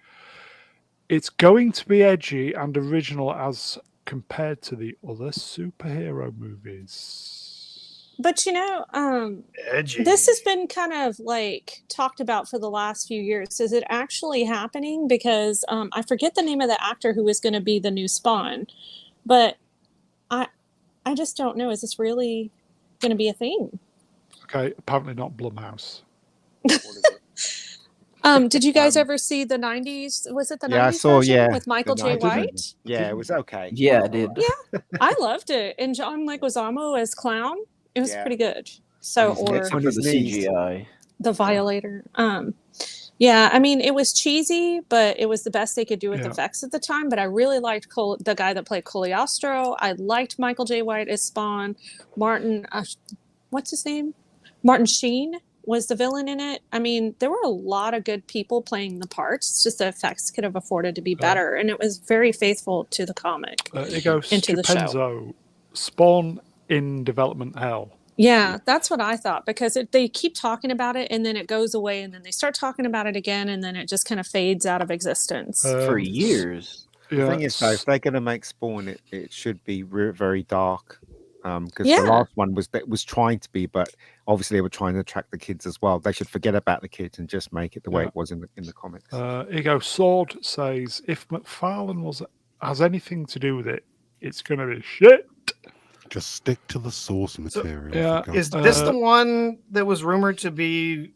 Speaker 1: It's going to be edgy and original as compared to the other superhero movies.
Speaker 2: But
Speaker 4: Edgy.
Speaker 2: this has been kind of like talked about for the last few years. Is it actually happening? Because I forget the name of the actor who is going to be the new Spawn, but I just don't know. Is this really going to be a thing?
Speaker 1: Okay, apparently not Blumhouse.
Speaker 2: Did you guys ever see the 90s? Was it the
Speaker 6: Yeah, I
Speaker 2: 90s
Speaker 6: saw.
Speaker 2: version
Speaker 6: Yeah,
Speaker 2: with Michael
Speaker 6: the
Speaker 2: J.
Speaker 6: 90s version.
Speaker 2: White?
Speaker 6: Yeah, it was okay.
Speaker 3: Yeah, I did.
Speaker 2: Yeah, I loved it. And John Leguizamo as clown, it was
Speaker 6: Yeah.
Speaker 2: pretty good. So,
Speaker 6: On his
Speaker 2: or
Speaker 6: neck,
Speaker 3: Except
Speaker 6: on
Speaker 3: for
Speaker 6: his
Speaker 3: the
Speaker 6: knees.
Speaker 3: CGI.
Speaker 2: the Violator. Yeah, I mean, it was cheesy, but it was the best they could do with
Speaker 1: Yeah.
Speaker 2: effects at the time. But I really liked the guy that played Cogliostro. I liked Michael J. White as Spawn. Martin, what's his name? Martin Sheen was the villain in it. I mean, there were a lot of good people playing the parts. It's just the effects could have afforded to be better, and it was very faithful to the comic
Speaker 1: Ego
Speaker 2: and to the show.
Speaker 1: Stupenzo, Spawn in development hell.
Speaker 2: Yeah, that's what I thought, because they keep talking about it and then it goes away and then they start talking about it again and then it just kind of fades out of existence.
Speaker 3: For years.
Speaker 6: The thing is, though, if they're going to make Spawn, it should be very dark. Because
Speaker 2: Yeah.
Speaker 6: the last one was trying to be, but obviously they were trying to attract the kids as well. They should forget about the kids and just make it the way it was in the comics.
Speaker 1: Ego Sword says, if McFarlane has anything to do with it, it's going to be shit.
Speaker 5: Just stick to the source material.
Speaker 4: Is this the one that was rumored to be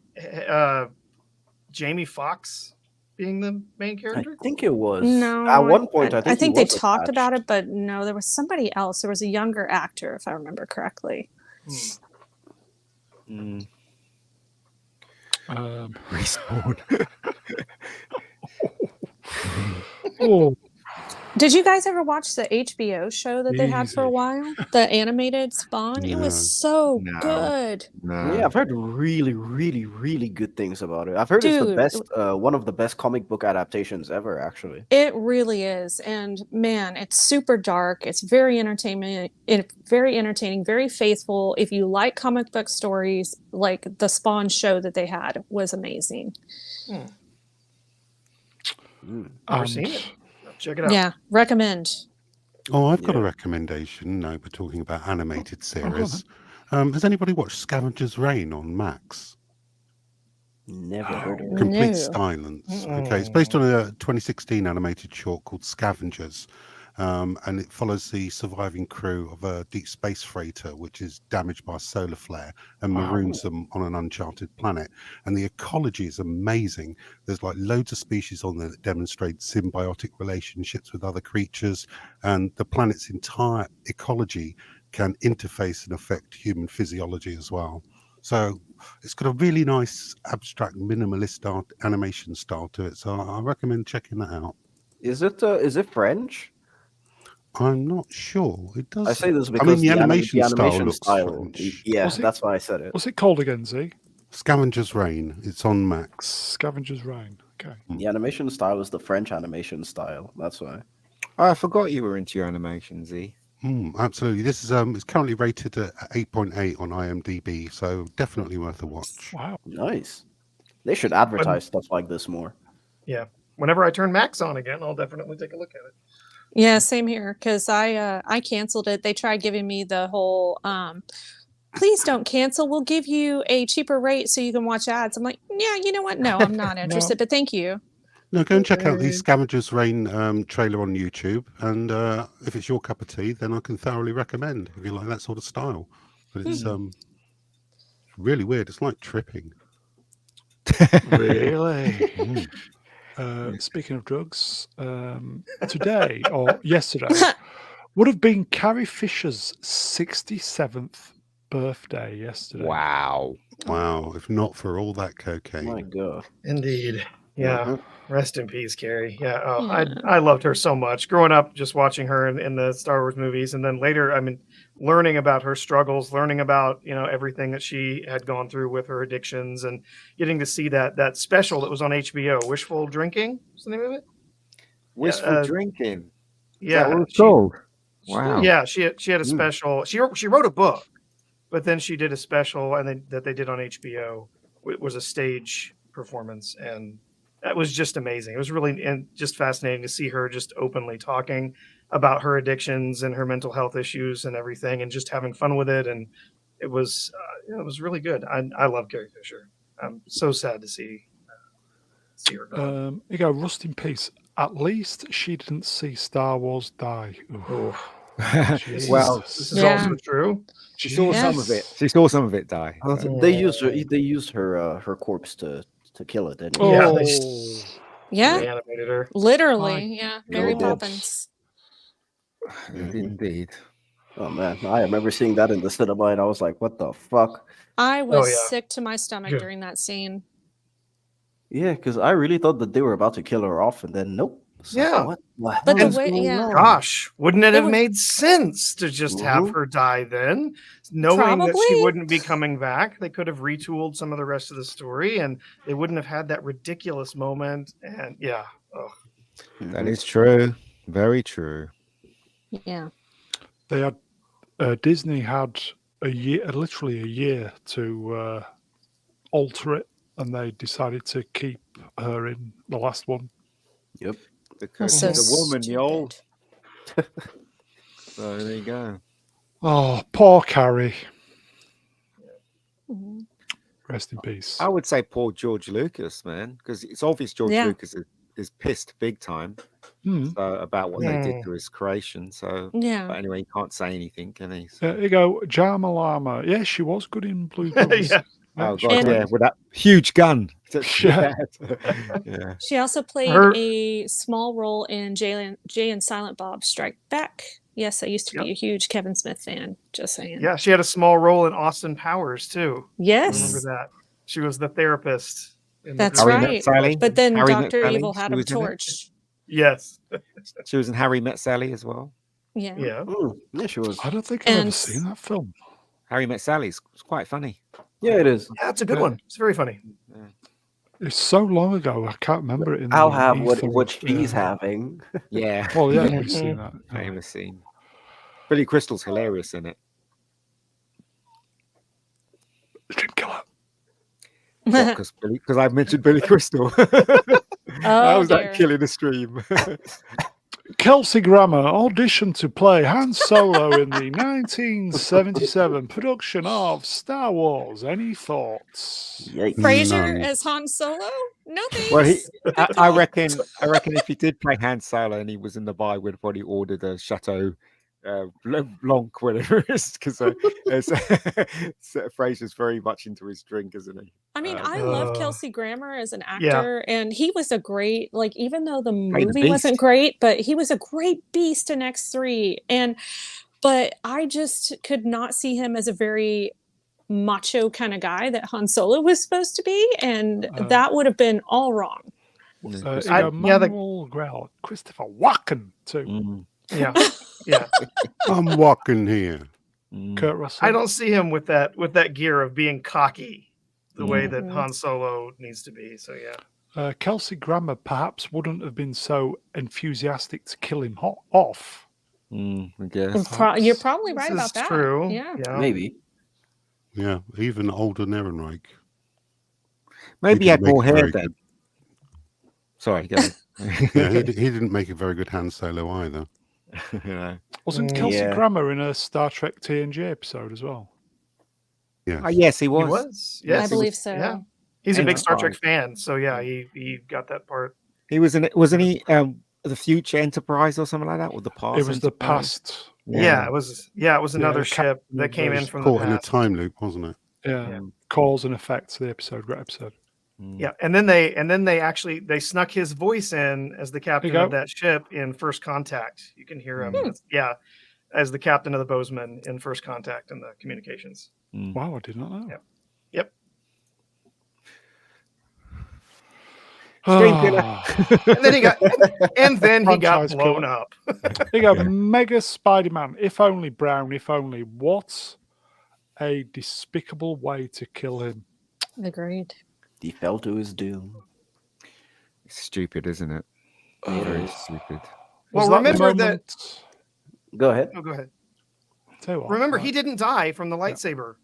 Speaker 4: Jamie Foxx being the main character?
Speaker 3: I think it was.
Speaker 2: No,
Speaker 3: At one point, I think
Speaker 2: they talked about it, but no, there was somebody else. There was a younger actor, if I remember correctly.
Speaker 6: Respawn.
Speaker 1: Oh,
Speaker 2: Did you guys ever watch the HBO show that they had for a while? The animated Spawn? It was so good.
Speaker 6: No.
Speaker 3: Yeah, I've heard really, really, really good things about it. I've heard it's the
Speaker 2: Dude,
Speaker 3: best, one of the best comic book adaptations ever, actually.
Speaker 2: It really is. And man, it's super dark. It's very entertaining, very faithful. If you like comic book stories, like the Spawn show that they had was amazing.
Speaker 4: Never seen it. Check it out.
Speaker 2: Yeah, recommend.
Speaker 5: Oh, I've got a recommendation. No, we're talking about animated series. Has anybody watched Scavenger's Reign on Max?
Speaker 3: Never heard of it.
Speaker 5: Complete silence. Okay, it's based on a 2016 animated short called Scavengers, and it follows the surviving crew of a deep space freighter which is damaged by a solar flare and maroons them on an uncharted planet. And the ecology is amazing. There's like loads of species on there that demonstrate symbiotic relationships with other creatures, and the planet's entire ecology can interface and affect human physiology as well. So it's got a really nice abstract minimalist animation style to it. So I recommend checking that out.
Speaker 3: Is it French?
Speaker 5: I'm not sure. It does.
Speaker 3: I say this because
Speaker 5: the animation style looks
Speaker 3: style.
Speaker 5: French.
Speaker 3: Yeah, that's why I said it.
Speaker 1: What's it called again, Z?
Speaker 5: Scavenger's Reign. It's on Max.
Speaker 1: Scavenger's Reign. Okay.
Speaker 3: The animation style is the French animation style. That's why.
Speaker 6: I forgot you were into your animation, Z.
Speaker 5: Absolutely. This is it's currently rated at 8.8 on IMDb, so definitely worth a watch.
Speaker 1: Wow.
Speaker 3: Nice. They should advertise stuff like this more.
Speaker 4: Yeah. Whenever I turn Max on again, I'll definitely take a look at it.
Speaker 2: Yeah, same here, because I canceled it. They tried giving me the whole please don't cancel. We'll give you a cheaper rate so you can watch ads. I'm like, yeah, you know what? No, I'm not interested, but thank you.
Speaker 5: No, go and check out the Scavenger's Reign trailer on YouTube, and if it's your cup of tea, then I can thoroughly recommend if you like that sort of style. But it's really weird. It's like tripping.
Speaker 1: Really? Speaking of drugs, today or yesterday would have been Carrie Fisher's 67th birthday yesterday.
Speaker 6: Wow.
Speaker 5: If not for all that cocaine.
Speaker 3: My God.
Speaker 4: Indeed. Yeah. Rest in peace, Carrie. Yeah. Oh, I loved her so much. Growing up, just watching her in the Star Wars movies, and then later, I mean, learning about her struggles, learning about everything that she had gone through with her addictions, and getting to see that special that was on HBO, Wishful Drinking. What's the name of it?
Speaker 6: Wishful Drinking.
Speaker 4: Yeah.
Speaker 6: That was cool. Wow.
Speaker 4: Yeah. She had a special. She wrote a book, but then she did a special, and that they did on HBO. It was a stage performance, and that was just amazing. It was really just fascinating to see her just openly talking about her addictions and her mental health issues and everything, and just having fun with it. And it was really good. I love Carrie Fisher. I'm so sad to see her gone.
Speaker 1: You go, rust in peace. At least she didn't see Star Wars die.
Speaker 6: Well,
Speaker 4: this is also true.
Speaker 6: She saw some of it. She saw some of it die.
Speaker 3: They used her. They used her corpse to kill it.
Speaker 1: Oh.
Speaker 2: Yeah.
Speaker 4: They animated her.
Speaker 2: Literally. Yeah. Mary
Speaker 3: God.
Speaker 2: Poppins.
Speaker 6: Indeed.
Speaker 3: Oh man, I remember seeing that in the cinema, and I was like, "What the fuck?"
Speaker 2: I was sick to my stomach during that scene.
Speaker 3: Yeah, because I really thought that they were about to kill her off, and then nope. It's like,
Speaker 4: Yeah.
Speaker 3: what the hell
Speaker 2: But the
Speaker 3: is
Speaker 2: way-
Speaker 3: going
Speaker 2: yeah.
Speaker 3: on?
Speaker 4: Gosh, wouldn't it
Speaker 2: It
Speaker 4: have
Speaker 2: would-
Speaker 4: made sense to just have
Speaker 3: Mhm.
Speaker 4: her die then, knowing that she
Speaker 2: Probably.
Speaker 4: wouldn't be coming back? They could have retooled some of the rest of the story, and they wouldn't have had that ridiculous moment. And yeah, ugh.
Speaker 6: That is true. Very true.
Speaker 2: Yeah.
Speaker 1: They had Disney had a year, literally a year, to alter it, and they decided to keep her in the last one.
Speaker 3: Yep.
Speaker 6: Because
Speaker 2: So
Speaker 6: she's a woman, y'all.
Speaker 2: stupid.
Speaker 6: So there you go.
Speaker 1: Oh, poor Carrie.
Speaker 2: Mhm.
Speaker 1: Rest in peace.
Speaker 6: I would say poor George Lucas, man, because it's obvious George
Speaker 2: Yeah.
Speaker 6: Lucas is pissed big time
Speaker 1: Hmm.
Speaker 6: about what they did
Speaker 4: Mm.
Speaker 6: to his creation. So,
Speaker 2: Yeah.
Speaker 6: but anyway, he can't say anything, can he? So-
Speaker 1: There you go, Jama Lama. Yeah, she was good in Blue Brothers.
Speaker 4: Yeah.
Speaker 6: Oh
Speaker 1: she
Speaker 6: god,
Speaker 2: And-
Speaker 1: was
Speaker 6: yeah, with that huge gun.
Speaker 1: Yeah.
Speaker 6: Yeah.
Speaker 2: She also played
Speaker 4: Her-
Speaker 2: a small role in Jay and Silent Bob Strike Back. Yes, I used to be a huge Kevin Smith fan. Just saying.
Speaker 4: Yeah, she had a small role in Austin Powers too.
Speaker 2: Yes.
Speaker 4: Remember that? She was the therapist. In the
Speaker 2: That's
Speaker 4: group.
Speaker 6: Harry
Speaker 2: right.
Speaker 6: Met Sally.
Speaker 2: But then
Speaker 6: Harry Met
Speaker 2: Dr.
Speaker 6: Sally,
Speaker 2: Evil
Speaker 6: she
Speaker 2: had him
Speaker 6: was in it.
Speaker 2: torched.
Speaker 4: Yes.
Speaker 6: She was in Harry Met Sally as well.
Speaker 2: Yeah.
Speaker 4: Yeah.
Speaker 3: Yeah, she was.
Speaker 1: I don't think I've ever
Speaker 2: And-
Speaker 1: seen that film.
Speaker 6: Harry Met Sally's quite funny.
Speaker 3: Yeah, it is.
Speaker 4: Yeah, it's a good
Speaker 1: Yeah.
Speaker 4: one. It's very funny.
Speaker 1: It's so long ago, I can't remember it. In
Speaker 3: I'll
Speaker 1: the
Speaker 3: have what
Speaker 1: ether
Speaker 3: she's
Speaker 1: of-
Speaker 3: having.
Speaker 6: Yeah.
Speaker 1: Well, yeah,
Speaker 4: Mhm.
Speaker 1: we've seen that.
Speaker 6: Famous scene. Billy Crystal's hilarious in it.
Speaker 1: Dream Killer.
Speaker 6: Because I've mentioned Billy Crystal.
Speaker 2: Oh,
Speaker 6: How was
Speaker 2: dear.
Speaker 6: that killing the stream?
Speaker 1: Kelsey Grammer auditioned to play Han Solo in the 1977 production of Star Wars. Any thoughts?
Speaker 3: Yikes.
Speaker 2: Frasier
Speaker 5: No.
Speaker 2: as Han Solo? No thanks.
Speaker 6: Well, I reckon if he did play Han Solo and he was in the bar, we'd probably ordered a Chateau Blanc, whatever it is, because Frasier's very much into his drink, isn't he?
Speaker 2: I mean, I love
Speaker 4: Uh,
Speaker 2: Kelsey Grammer as an
Speaker 4: yeah.
Speaker 2: actor, and he was a great, like, even though the
Speaker 6: Played the
Speaker 2: movie wasn't
Speaker 6: Beast.
Speaker 2: great, but he was a great beast in X3. But I just could not see him as a very macho kind of guy that Han Solo was supposed to be, and that would have been all wrong.
Speaker 1: Manuel Grell, Christopher Walken too.
Speaker 6: Mm.
Speaker 4: Yeah. Yeah.
Speaker 5: I'm walking here.
Speaker 1: Kurt Russell.
Speaker 4: I don't see him with that gear of being cocky the way that Han Solo needs to be. So yeah.
Speaker 1: Kelsey Grammer perhaps wouldn't have been so enthusiastic to kill him off.
Speaker 6: I guess.
Speaker 2: You're probably right
Speaker 4: This
Speaker 2: about
Speaker 4: is
Speaker 2: that.
Speaker 4: true.
Speaker 2: Yeah.
Speaker 3: Maybe.
Speaker 5: Yeah, even older Ehrenreich.
Speaker 6: Maybe he had
Speaker 5: didn't
Speaker 6: more
Speaker 5: make it
Speaker 6: hair
Speaker 5: very
Speaker 6: then.
Speaker 5: good.
Speaker 6: Sorry, go ahead.
Speaker 5: Yeah, he didn't make a very good Han Solo either.
Speaker 6: You know.
Speaker 1: Wasn't Kelsey
Speaker 3: Yeah.
Speaker 1: Grammer in a Star Trek TNG episode as well?
Speaker 5: Yeah.
Speaker 6: Oh, yes, he
Speaker 4: He
Speaker 6: was.
Speaker 4: was.
Speaker 2: I
Speaker 4: Yes.
Speaker 2: believe so.
Speaker 4: Yeah. He's a
Speaker 6: Yeah.
Speaker 4: big Star Trek fan. So yeah, he got that part.
Speaker 6: He was in it. Wasn't he? The Future Enterprise or something like that, or the past?
Speaker 1: It was the
Speaker 6: Enterprise?
Speaker 1: past.
Speaker 4: Yeah, it was another
Speaker 1: the
Speaker 4: ship
Speaker 1: captain
Speaker 4: that
Speaker 1: of
Speaker 4: came in
Speaker 1: those
Speaker 4: from the
Speaker 5: Caught in a
Speaker 4: past.
Speaker 5: time loop, wasn't it?
Speaker 1: Yeah. Cause and effect to the episode. Great episode.
Speaker 4: Yeah, and then they actually snuck his voice in as the captain
Speaker 1: go.
Speaker 4: of that ship in First Contact. You can hear him. As the captain of the Bozeman in First Contact in the communications.
Speaker 1: Wow, I did not know.
Speaker 4: Yep.
Speaker 6: Stream killer.
Speaker 4: And then he got
Speaker 1: Franchise
Speaker 4: blown
Speaker 1: killer.
Speaker 4: up.
Speaker 1: There you go. Mega Spider-Man. If only Brown. If only. What a despicable way to kill him.
Speaker 2: Agreed.
Speaker 3: He fell to his doom.
Speaker 6: It's stupid, isn't it? Very stupid.
Speaker 4: Well,
Speaker 1: Was that the
Speaker 4: remember that.
Speaker 1: moment-
Speaker 3: Go ahead.
Speaker 4: Oh, go ahead.
Speaker 1: Tell you what,
Speaker 4: Remember,
Speaker 1: right.
Speaker 4: he didn't die from the lightsaber.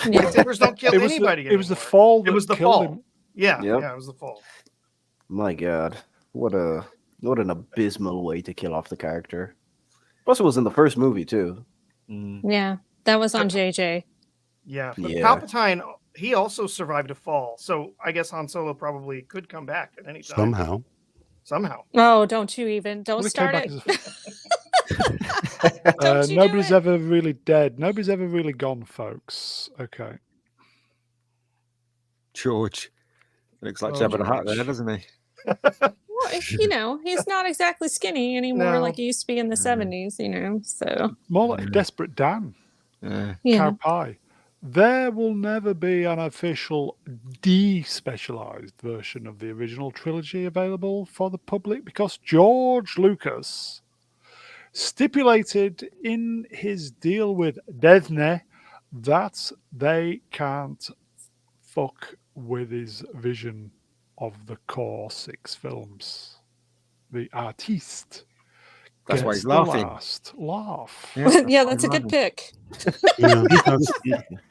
Speaker 2: Yeah.
Speaker 4: Lightsabers don't kill
Speaker 1: It was
Speaker 4: anybody.
Speaker 1: it was the
Speaker 4: anymore.
Speaker 1: fall.
Speaker 4: It
Speaker 1: That
Speaker 4: was the
Speaker 1: killed
Speaker 4: fall.
Speaker 1: him.
Speaker 4: Yeah,
Speaker 3: Yep.
Speaker 4: yeah, it was the fall.
Speaker 3: My God, what an abysmal way to kill off the character. Plus, it was in the first movie too.
Speaker 2: Yeah. That was on JJ.
Speaker 4: Yeah, but
Speaker 3: Yeah.
Speaker 4: Palpatine, he also survived a fall, so I guess Han Solo probably could come back at any time.
Speaker 5: Somehow.
Speaker 2: Oh, don't you even. Don't
Speaker 1: Well, he came
Speaker 2: start
Speaker 1: back
Speaker 2: it. Don't you do
Speaker 1: Nobody's
Speaker 2: it.
Speaker 1: ever really dead. Nobody's ever really gone, folks. Okay.
Speaker 6: George. Looks like
Speaker 1: Oh,
Speaker 6: Jabba the Hutt there,
Speaker 1: George.
Speaker 6: doesn't he?
Speaker 2: Well, he's not exactly skinny anymore
Speaker 4: No.
Speaker 2: like he used to be in the 70s, so
Speaker 1: More like Desperate Dan.
Speaker 6: Yeah.
Speaker 2: yeah.
Speaker 1: Cow pie. there will never be an official despecialized version of the original trilogy available for the public because George Lucas stipulated in his deal with Disney that they can't fuck with his vision of the core 6 films. The artiste
Speaker 6: That's why
Speaker 1: gets
Speaker 6: he's
Speaker 1: the
Speaker 6: laughing.
Speaker 1: last laugh.
Speaker 2: Yeah, that's a good pick.
Speaker 5: Yeah,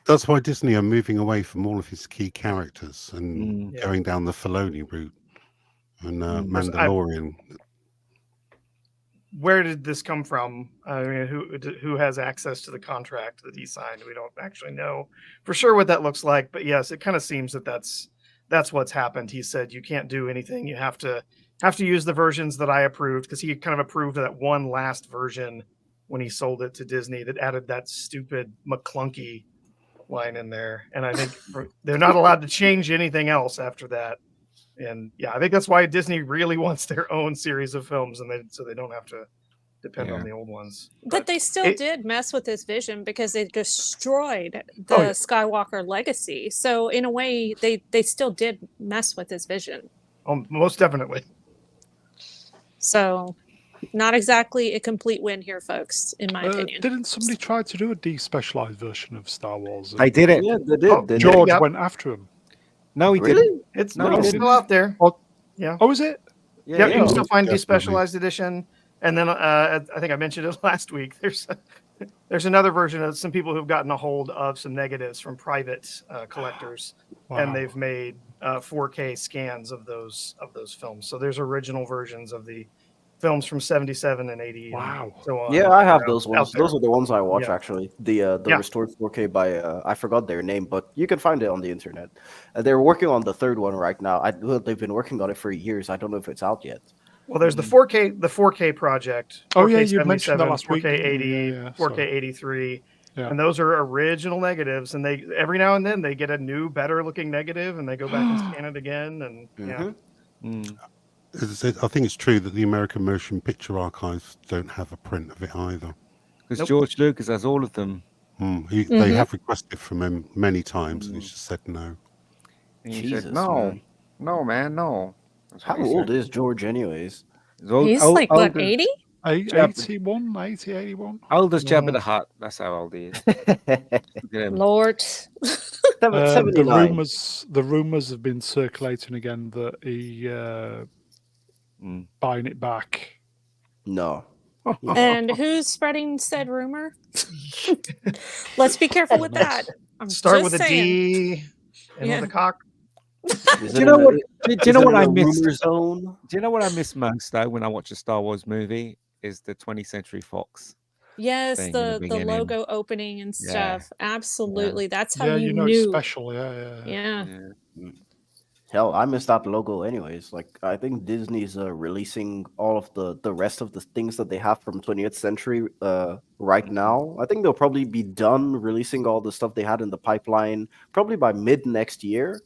Speaker 5: that's why Disney are moving away from all of his key characters and
Speaker 4: Yeah.
Speaker 5: going down the Filoni route and
Speaker 4: Course,
Speaker 5: Mandalorian.
Speaker 4: Where did this come from? I mean, who has access to the contract that he signed? We don't actually know for sure what that looks like, but yes, it kind of seems that that's what's happened. He said you can't do anything. You have to use the versions that I approved because he kind of approved that one last version when he sold it to Disney that added that stupid McClunky line in there, and I think they're not allowed to change anything else after that. And yeah, I think that's why Disney really wants their own series of films, and so they don't have to depend on the old ones.
Speaker 2: But they still did mess with his vision because they destroyed the Skywalker legacy. So in a way, they still did mess with his vision.
Speaker 4: Oh, most definitely.
Speaker 2: So not exactly a complete win here, folks, in my opinion.
Speaker 1: Didn't somebody try to do a despecialized version of Star Wars?
Speaker 6: They did it.
Speaker 3: Yeah, they did.
Speaker 1: George went after him.
Speaker 6: No, he
Speaker 3: Really?
Speaker 6: didn't.
Speaker 4: It's
Speaker 6: No,
Speaker 4: still out there. Yeah.
Speaker 1: Oh, is it?
Speaker 4: Yeah, you can still find
Speaker 5: definitely.
Speaker 4: despecialized edition. And then I think I mentioned it last week. There's another version of some people who've gotten a hold of some negatives from private collectors, and they've made 4K scans of those films. So there's original versions of the films from 77 and 80.
Speaker 1: Wow.
Speaker 4: And so on.
Speaker 3: Yeah, I have
Speaker 4: They're
Speaker 3: those
Speaker 4: out
Speaker 3: ones.
Speaker 4: there.
Speaker 3: Those are the ones I watch
Speaker 4: Yeah.
Speaker 3: actually. The restored 4K by I forgot their name, but you can find it on the internet. They're working on the third one right now. They've been working on it for years. I don't know if it's out yet.
Speaker 4: Well, there's the 4K project. 4K
Speaker 1: Oh, yeah, you mentioned that
Speaker 4: 77,
Speaker 1: last week,
Speaker 4: 4K
Speaker 1: didn't you?
Speaker 4: 80,
Speaker 1: Yeah,
Speaker 4: 4K
Speaker 1: sorry.
Speaker 4: 83.
Speaker 1: Yeah.
Speaker 4: And those are original negatives, and they every now and then they get a new, better looking negative, and they go back and scan it again. And yeah,
Speaker 5: As I said, I think it's true that the American Motion Picture Archives don't have a print of it either.
Speaker 6: Because George Lucas has all of them.
Speaker 5: They have requested from him many times, and he's just said no.
Speaker 6: And he
Speaker 3: Jesus,
Speaker 6: said, no,
Speaker 3: man.
Speaker 6: no, man, no. That's what
Speaker 3: How
Speaker 6: he
Speaker 3: old
Speaker 6: said.
Speaker 3: is George, anyways?
Speaker 2: He's like, what, 80?
Speaker 1: 81, 80, 81.
Speaker 6: Old as Jabba the Hutt. That's how old he is. Look at him.
Speaker 2: Lord.
Speaker 3: 79.
Speaker 1: The rumors have been circulating again that he buying it back.
Speaker 3: No.
Speaker 2: And who's spreading said rumor? Let's be careful with that. I'm
Speaker 4: start
Speaker 2: just
Speaker 4: with a
Speaker 2: saying.
Speaker 4: D and
Speaker 2: Yeah.
Speaker 4: with a cock.
Speaker 3: Is
Speaker 6: Do you
Speaker 3: it
Speaker 6: know
Speaker 3: in
Speaker 6: what?
Speaker 3: the-
Speaker 6: Do you
Speaker 3: is
Speaker 6: know
Speaker 3: it
Speaker 6: what
Speaker 3: in
Speaker 6: I
Speaker 3: the
Speaker 6: miss?
Speaker 3: rumor zone?
Speaker 6: Do you know what I miss most though when I watch a Star Wars movie is the 20th Century Fox.
Speaker 2: Yes,
Speaker 6: thing in the
Speaker 2: the
Speaker 6: beginning.
Speaker 2: logo opening and
Speaker 6: Yeah.
Speaker 2: stuff. Absolutely. That's how
Speaker 1: Yeah,
Speaker 2: you
Speaker 1: know it's
Speaker 2: knew.
Speaker 1: special. Yeah.
Speaker 2: Yeah.
Speaker 3: Hell, I missed that logo anyways. Like, I think Disney's releasing all of the rest of the things that they have from 20th century right now. I think they'll probably be done releasing all the stuff they had in the pipeline probably by mid next year.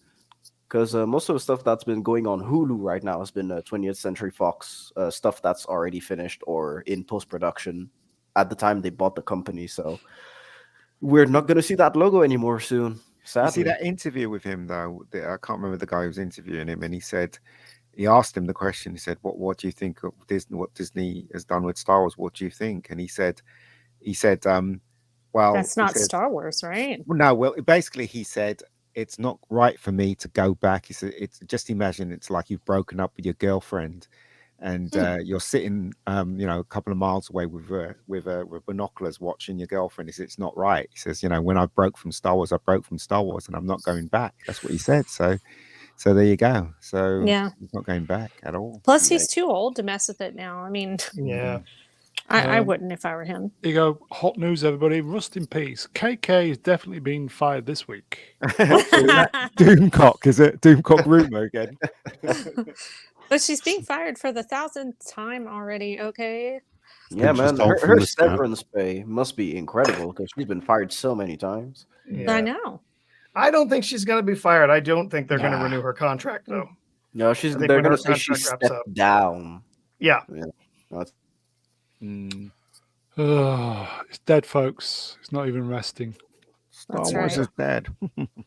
Speaker 3: Because most of the stuff that's been going on Hulu right now has been 20th Century Fox stuff that's already finished or in post-production at the time they bought the company. So we're not going to see that logo anymore soon, sadly.
Speaker 6: You see that interview with him though? I can't remember the guy who was interviewing him, and he asked him the question. He said, "What do you think of Disney? What Disney has done with Star Wars? What do you think?" And he said, "Well,
Speaker 2: That's not Star Wars, right?
Speaker 6: No, well, basically, he said it's not right for me to go back. He said, it's just imagine it's like you've broken up with your girlfriend, and you're sitting, a couple of miles away with binoculars watching your girlfriend. He said, it's not right. He says, when I broke from Star Wars, and I'm not going back. That's what he said. So there you go. So
Speaker 2: Yeah.
Speaker 6: he's not going back at all.
Speaker 2: Plus, he's too old to mess with it now. I mean,
Speaker 4: Yeah.
Speaker 2: I wouldn't if I were him.
Speaker 1: Here you go. Hot news, everybody. Rust in peace. KK is definitely being fired this week.
Speaker 6: Doomcock, is it? Doomcock rumor again.
Speaker 2: But she's being fired for the 1,000th time already, okay?
Speaker 3: Yeah,
Speaker 5: Pinch
Speaker 3: man.
Speaker 5: yourself
Speaker 3: Her
Speaker 5: from the snap.
Speaker 3: severance pay must be incredible because she's been fired so many times.
Speaker 4: Yeah.
Speaker 2: I know.
Speaker 4: I don't think she's going to be fired. I don't think they're going to
Speaker 1: Nah.
Speaker 4: renew her contract, though.
Speaker 3: No,
Speaker 4: I think
Speaker 3: they're
Speaker 4: when her
Speaker 3: going to say she
Speaker 4: contract wraps
Speaker 3: stepped
Speaker 4: up.
Speaker 3: down.
Speaker 4: Yeah.
Speaker 3: That's-
Speaker 1: It's dead, folks. It's not even resting.
Speaker 2: That's
Speaker 6: Star Wars
Speaker 2: right.
Speaker 6: is dead.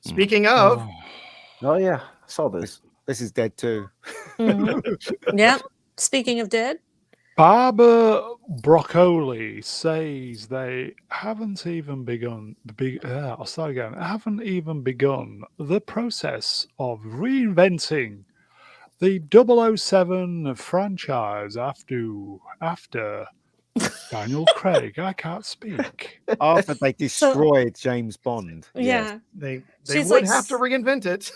Speaker 4: Speaking of,
Speaker 1: Oh.
Speaker 3: Oh yeah, I saw this.
Speaker 6: This is dead too.
Speaker 2: Mhm. Yep. Speaking of dead,
Speaker 1: Barber Broccoli says they haven't even begun. I'll start again. Haven't even begun the process of reinventing the 007 franchise after Daniel Craig. I can't speak.
Speaker 6: After they
Speaker 2: So
Speaker 6: destroyed James Bond. Yes.
Speaker 2: yeah,
Speaker 4: they
Speaker 2: she's
Speaker 4: would
Speaker 2: like,
Speaker 4: have to reinvent it.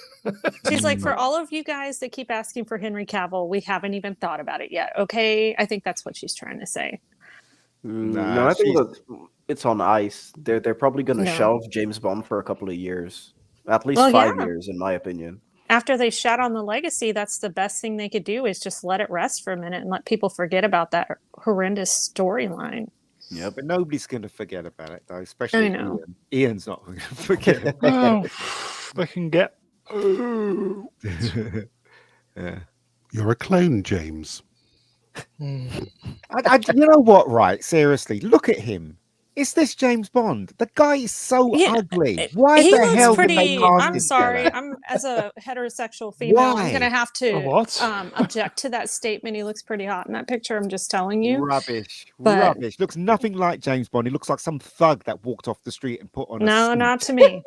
Speaker 2: she's like, for
Speaker 6: Mm.
Speaker 2: all of you guys that keep asking for Henry Cavill, we haven't even thought about it yet. Okay, I think that's what she's trying to say.
Speaker 3: No,
Speaker 6: Nah,
Speaker 3: I think
Speaker 6: she's
Speaker 3: that it's on ice. They're probably going to
Speaker 2: No.
Speaker 3: shelve James Bond for a couple of years, at least
Speaker 2: Well,
Speaker 3: 5
Speaker 2: yeah.
Speaker 3: years, in my opinion.
Speaker 2: After they shot on the legacy, that's the best thing they could do is just let it rest for a minute and let people forget about that horrendous storyline.
Speaker 3: Yep.
Speaker 6: but nobody's going to forget about it though, especially
Speaker 2: I know.
Speaker 6: Ian. Ian's not going to forget.
Speaker 1: Oh, they can get. Oh.
Speaker 6: Yeah.
Speaker 5: You're a clone, James.
Speaker 6: You know what? Right? Seriously, look at him. Is this James Bond? The guy is so
Speaker 2: Yeah,
Speaker 6: ugly. Why
Speaker 2: he
Speaker 6: the
Speaker 2: looks
Speaker 6: hell did they
Speaker 2: pretty.
Speaker 6: cast
Speaker 2: I'm
Speaker 6: this
Speaker 2: sorry.
Speaker 6: fella?
Speaker 2: I'm as a heterosexual female. I'm
Speaker 6: Why?
Speaker 2: gonna have to
Speaker 1: what?
Speaker 2: object to that statement. He looks pretty hot in that picture. I'm just telling you.
Speaker 6: Rubbish.
Speaker 2: But-
Speaker 6: Rubbish. Looks nothing like James Bond. He looks like some thug that walked off the street and put on a
Speaker 2: No,
Speaker 6: suit.
Speaker 2: not to me.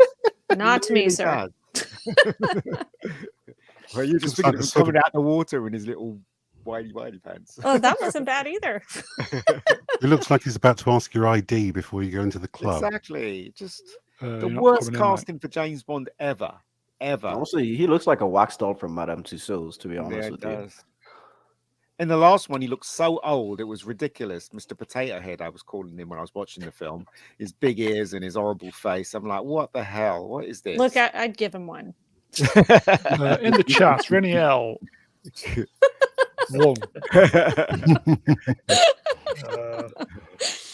Speaker 6: He
Speaker 2: Not to me,
Speaker 6: really
Speaker 2: sir.
Speaker 6: does. Well, you just
Speaker 5: Looks
Speaker 6: figured
Speaker 5: like
Speaker 6: it
Speaker 5: the
Speaker 6: was
Speaker 5: sort
Speaker 6: coming out the water in his little whitey pants.
Speaker 2: Oh, that wasn't bad either.
Speaker 5: It looks like he's about to ask your ID before you go into the club.
Speaker 6: Exactly. Just the
Speaker 1: You're not
Speaker 6: worst
Speaker 1: coming in, mate.
Speaker 6: casting for James Bond ever. Ever.
Speaker 3: Honestly, he looks like a wax doll from Madame Tussauds, to be honest
Speaker 6: Yeah, it
Speaker 3: with you.
Speaker 6: does. In the last one, he looked so old, it was ridiculous. Mr. Potato Head, I was calling him when I was watching the film. His big ears and his horrible face. I'm like, what the hell? What is this?
Speaker 2: Look, I'd give him one.
Speaker 1: In the chat, Rennie L. One.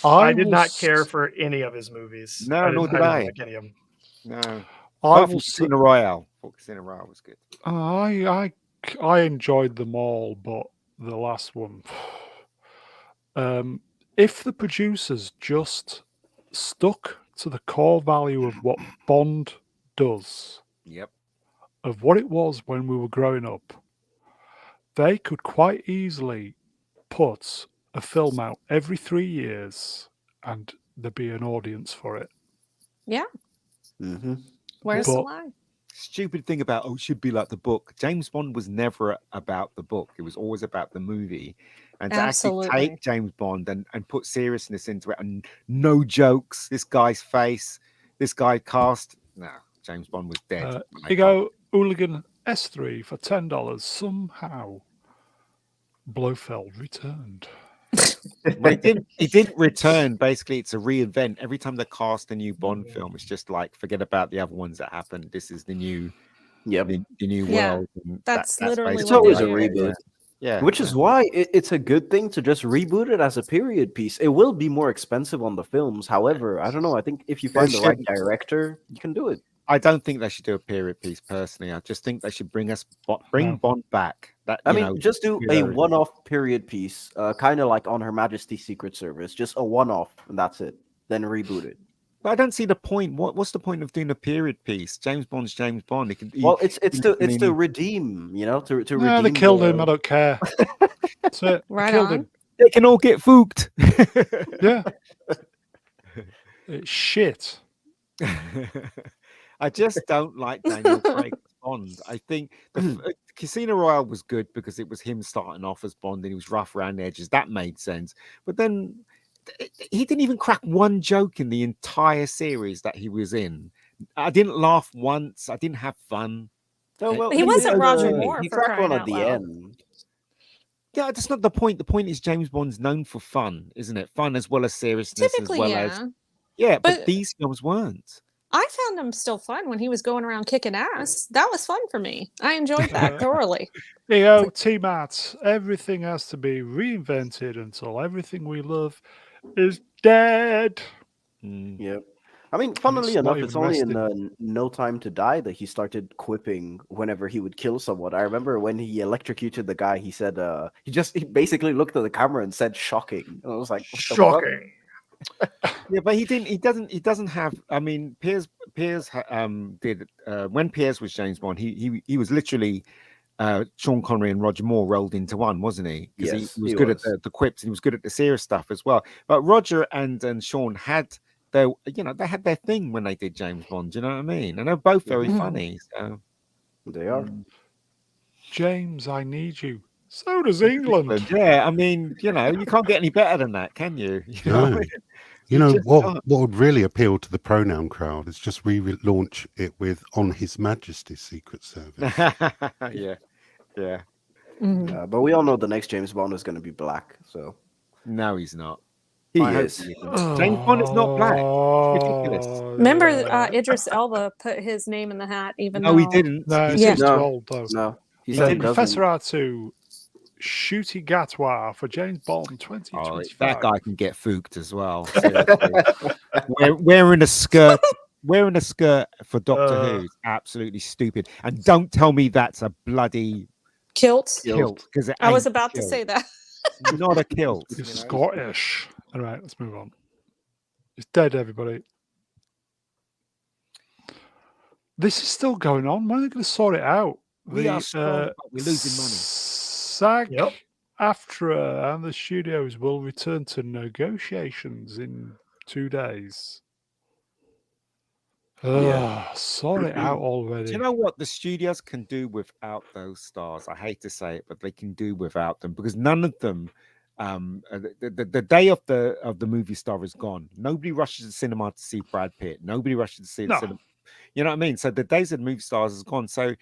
Speaker 4: I did
Speaker 1: will
Speaker 4: not
Speaker 1: s-
Speaker 4: care for any of his movies.
Speaker 6: No, nor did I.
Speaker 4: didn't like any of them.
Speaker 6: No.
Speaker 1: I
Speaker 6: Apart
Speaker 1: will.
Speaker 6: from
Speaker 1: s-
Speaker 6: Casino Royale. Thought Casino Royale was good.
Speaker 1: I enjoyed them all, but the last one. If the producers just stuck to the core value of what Bond does,
Speaker 6: Yep.
Speaker 1: of what it was when we were growing up, they could quite easily put a film out every 3 years and there'd be an audience for it.
Speaker 2: Yeah.
Speaker 3: Mm-hmm.
Speaker 2: Where's the
Speaker 1: But-
Speaker 2: lie?
Speaker 6: Stupid thing about, it should be like the book. James Bond was never about the book. It was always about the movie. And to actually
Speaker 2: Absolutely.
Speaker 6: take James Bond and put seriousness into it and no jokes, this guy's face, this guy cast. No, James Bond was dead. when they
Speaker 1: You go Hooligan S3 for $10. Somehow Blofeld returned.
Speaker 6: Well, he didn't return. Basically, it's a reinvent. Every time they cast a new Bond film, it's just like forget about the other ones that happened. This is the new,
Speaker 3: Yep.
Speaker 6: the new
Speaker 2: Yeah,
Speaker 6: world. And
Speaker 2: that's literally
Speaker 3: It's
Speaker 2: what they
Speaker 3: always a
Speaker 2: do.
Speaker 3: reboot.
Speaker 6: Yeah,
Speaker 3: Which is why it's a good thing to just reboot it as a period piece. It will be more expensive on the films. However, I don't know. I think if you
Speaker 6: They
Speaker 3: find the right
Speaker 6: shouldn't.
Speaker 3: director, you can do it.
Speaker 6: I don't think they should do a period piece. Personally, I just think they should bring
Speaker 1: No.
Speaker 6: Bond back. That
Speaker 3: I
Speaker 6: you
Speaker 3: mean,
Speaker 6: know,
Speaker 3: just do
Speaker 6: you
Speaker 3: a
Speaker 6: know,
Speaker 3: one-off period piece, kind of like on Her Majesty's Secret Service. Just a one-off, and that's it. Then reboot it.
Speaker 6: But I don't see the point. What's the point of doing a period piece? James Bond's James Bond.
Speaker 3: Well, it's to
Speaker 6: mean-
Speaker 3: redeem, you know, to
Speaker 1: No,
Speaker 3: redeem.
Speaker 1: they killed him. I don't care. That's it. They
Speaker 2: Right
Speaker 1: killed
Speaker 2: on.
Speaker 1: him.
Speaker 6: They can all get fooked.
Speaker 1: Yeah. It's shit.
Speaker 6: I just don't like Daniel Craig's Bond. I think Casino Royale was good because it was him starting off as Bond and he was rough around the edges. That made sense. But then he didn't even crack one joke in the entire series that he was in. I didn't laugh once. I didn't have fun.
Speaker 3: Oh, well,
Speaker 2: He wasn't Roger
Speaker 3: uh,
Speaker 2: Moore
Speaker 3: He
Speaker 2: for
Speaker 3: cracked
Speaker 2: crying
Speaker 3: one at
Speaker 2: out
Speaker 3: the
Speaker 2: loud.
Speaker 3: end.
Speaker 6: Yeah, that's not the point. The point is James Bond's known for fun, isn't it? Fun as well as seriousness,
Speaker 2: Typically,
Speaker 6: as well
Speaker 2: yeah.
Speaker 6: as but
Speaker 2: But-
Speaker 6: these films weren't.
Speaker 2: I found him still fun when he was going around kicking ass. That was fun for me. I enjoyed that thoroughly.
Speaker 1: There you go, T-Mat. Everything has to be reinvented until everything we love is dead.
Speaker 3: Yep. I mean, funnily
Speaker 1: it's not
Speaker 3: enough, it's
Speaker 1: even
Speaker 3: only in
Speaker 1: rested.
Speaker 3: No Time to Die that he started quipping whenever he would kill someone. I remember when he electrocuted the guy, he said, he basically looked at the camera and said, "Shocking." And I was like, what the fuck?
Speaker 4: Shocking.
Speaker 6: Yeah, but he didn't. He doesn't. He doesn't have. I mean, Piers did when Piers was James Bond. He was literally Sean Connery and Roger Moore rolled into one, wasn't he? Because
Speaker 3: Yes,
Speaker 6: he was
Speaker 3: he
Speaker 6: good
Speaker 3: was.
Speaker 6: at the quips. And he was good at the serious stuff as well. But Roger and Sean had their, they had their thing when they did James Bond. You know what I mean? And they're both very
Speaker 2: Mhm.
Speaker 6: funny. So
Speaker 3: They are.
Speaker 1: James, I need you. So does England.
Speaker 6: yeah, I mean, you can't get any better than that, can you? You know what I
Speaker 5: No.
Speaker 6: mean?
Speaker 5: You know
Speaker 6: just
Speaker 5: what?
Speaker 6: can't.
Speaker 5: What would really appeal to the pronoun crowd is just relaunch it with "On His Majesty's Secret Service."
Speaker 6: Yeah, yeah.
Speaker 2: Mhm.
Speaker 3: But we all know the next James Bond is going to be black. So
Speaker 6: No, he's not.
Speaker 3: he
Speaker 6: I hope
Speaker 3: is.
Speaker 6: he isn't. James Bond is not black. It's ridiculous.
Speaker 2: Remember,
Speaker 1: yeah.
Speaker 2: Idris Elba put his name in the hat, even
Speaker 6: No,
Speaker 2: though
Speaker 6: he didn't.
Speaker 1: No,
Speaker 6: He
Speaker 1: it's
Speaker 2: Yeah.
Speaker 1: just
Speaker 6: didn't.
Speaker 1: too
Speaker 3: No,
Speaker 1: old, though.
Speaker 3: no. He
Speaker 6: He
Speaker 3: said he
Speaker 6: didn't.
Speaker 3: doesn't.
Speaker 1: Professor R2, Shooty Gatwa for James Bond
Speaker 6: Oh,
Speaker 1: 2025.
Speaker 6: that guy can get fooked as well. Seriously. Wearing a skirt. Wearing a skirt for Doctor Who is absolutely stupid. And don't tell me that's a bloody
Speaker 2: kilt.
Speaker 6: kilt, because it
Speaker 2: I was
Speaker 6: ain't a
Speaker 2: about to
Speaker 6: kilt.
Speaker 2: say that.
Speaker 6: Not a kilt.
Speaker 1: He's Scottish. All right, let's move on. He's dead, everybody. This is still going on. When are they going to sort it out?
Speaker 6: We are strong, but we're losing money.
Speaker 1: SAG,
Speaker 4: Yep.
Speaker 1: AFTRA, and the studios will return to negotiations in 2 days. Sort it out already.
Speaker 6: Do you know what the studios can do without those stars? I hate to say it, but they can do without them, because none of them. The day of the movie star is gone. Nobody rushes to cinema to see Brad Pitt. Nobody rushes to see the
Speaker 1: No.
Speaker 6: cinema. You know what I mean? So the days of the movie stars is gone. So